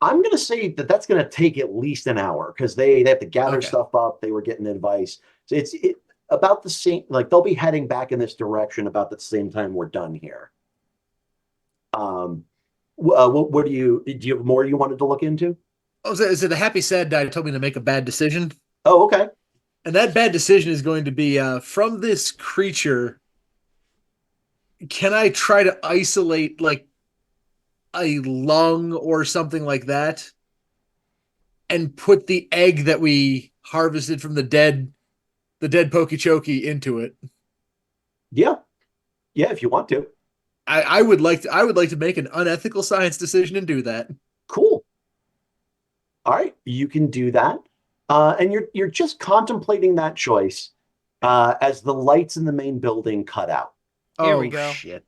I'm going to say that that's going to take at least an hour because they have to gather Okay. stuff up. They were getting advice. So it's about the same, like they'll be heading back in this direction about the same time we're done here. What do you have more you wanted to look into? Oh, is it the happy sad guy told me to make a bad decision? Oh, okay. And that bad decision is going to be from this creature. Can I try to isolate like a lung or something like that and put the egg that we harvested from the dead Pokechokey into it? Yeah. Yeah, if you want to. I would like to make an unethical science decision and do that. Cool. All right, you can do that. And you're just contemplating that choice as the lights in the main building cut out. Here we go. Shit.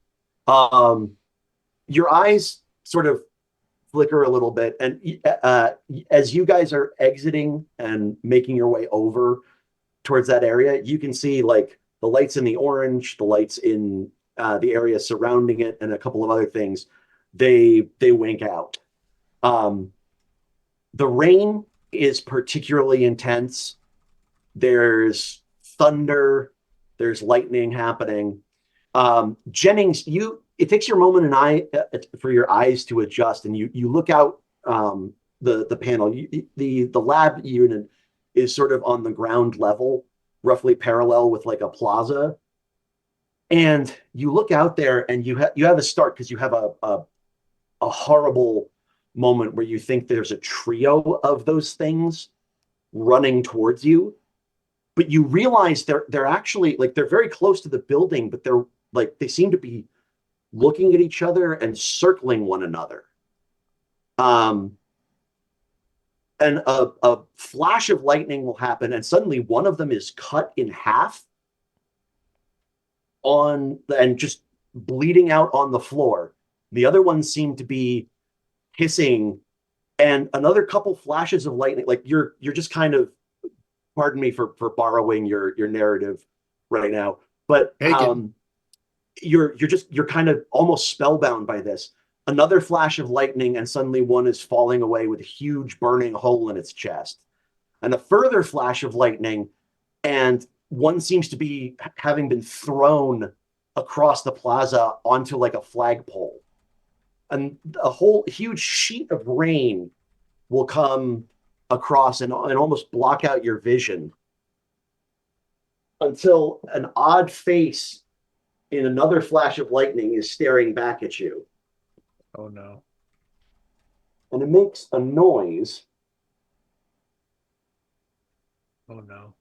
Your eyes sort of flicker a little bit, and as you guys are exiting and making your way over towards that area, you can see like the lights in the orange, the lights in the area surrounding it, and a couple of other things. They wink out. The rain is particularly intense. There's thunder. There's lightning happening. Jennings, it takes your moment for your eyes to adjust, and you look out the panel. The lab unit is sort of on the ground level, roughly parallel with like a plaza. And you look out there, and you have a start because you have a horrible moment where you think there's a trio of those things running towards you, but you realize they're actually like they're very close to the building, but they're like they seem to be looking at each other and circling one another. And a flash of lightning will happen, and suddenly one of them is cut in half and just bleeding out on the floor. The other ones seem to be hissing, and another couple flashes of lightning. Like you're just kind of, pardon me for borrowing your narrative right now, but you're kind of almost spellbound by this. Another flash of lightning, and suddenly one is falling away with a huge burning hole in its chest. And a further flash of lightning, and one seems to be having been thrown across the plaza onto like a flagpole. And a whole huge sheet of rain will come across and almost block out your vision until an odd face in another flash of lightning is staring back at you. Oh no. And it makes a noise. Oh no.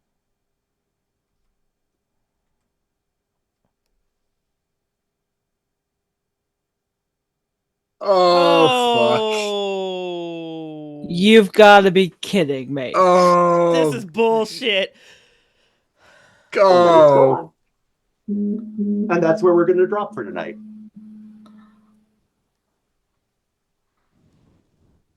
Oh, You've got to be kidding me. fuck. Oh. This is bullshit. And then it's Go. gone. And that's where we're going to drop for tonight.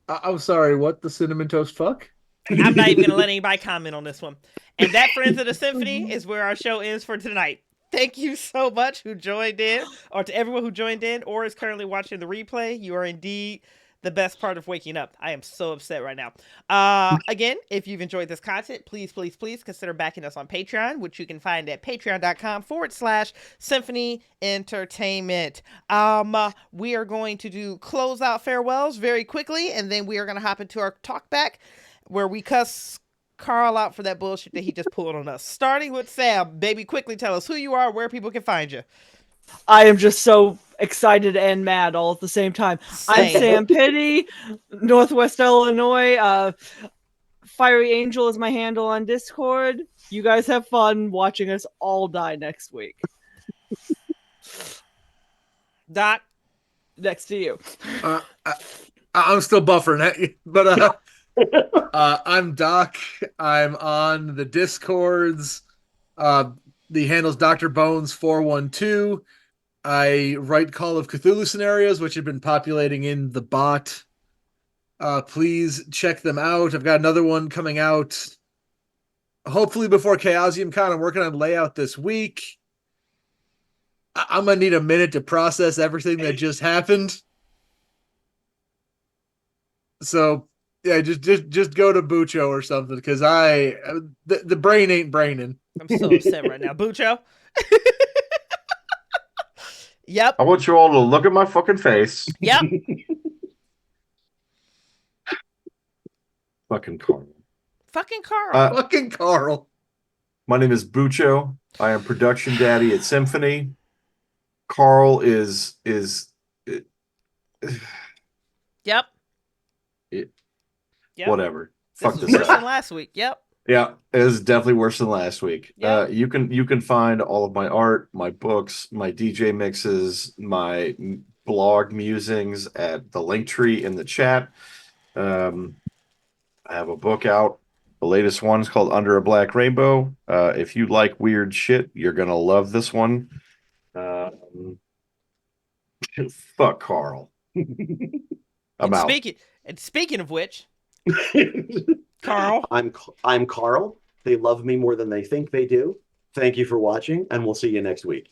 I'm sorry, what the cinnamon toast fuck? I'm not even going to let anybody comment on this one. And that, Friends of the Symphony, is where our show ends for tonight. Thank you so much who joined in, or to everyone who joined in or is currently watching the replay. You are indeed the best part of waking up. I am so upset right now. Again, if you've enjoyed this content, please consider backing us on Patreon, which you can find at patreon.com/Symphony Entertainment. We are going to do closeout farewells very quickly, and then we are going to hop into our talk back where we cuss Carl out for that bullshit that he just pulled on us. Starting with Sam, baby, quickly tell us who you are, where people can find you. I am just so excited and mad all at the same time. I'm Same. Sam Pidde, Northwest Illinois. Fiery Angel is my handle on Discord. You guys have fun watching us all die next week. Doc. Next to you. I'm still buffering, but I'm Doc. I'm on the Discords. The handle's Dr. Bones 412. I write Call of Cthulhu scenarios, which have been populating in the bot. Please check them out. I've got another one coming out hopefully before Chaosium Con. I'm working on layout this week. I'm gonna need a minute to process everything that just happened. So yeah, just go to Bucho or something, because the brain ain't braining. I'm so upset right now. Bucho. Yep. I want you all to look at my fucking face. Yep. Fucking Carl. Fucking Carl. Fucking Carl. My name is Bucho. I am production daddy at Symphony. Carl is Yep. Whatever. This Fuck was this worse up. than last week. Yep. Yeah, it is definitely worse than last week. Yep. You can find all of my art, my books, my DJ mixes, my blog musings at the link tree in the chat. I have a book out. The latest one is called Under a Black Rainbow. If you like weird shit, you're gonna love this one. Fuck Carl. I'm out. Speaking of which, Carl. I'm Carl. They love me more than they think they do. Thank you for watching, and we'll see you next week.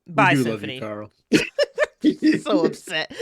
Bye, We do Symphony. love you, Carl. So upset.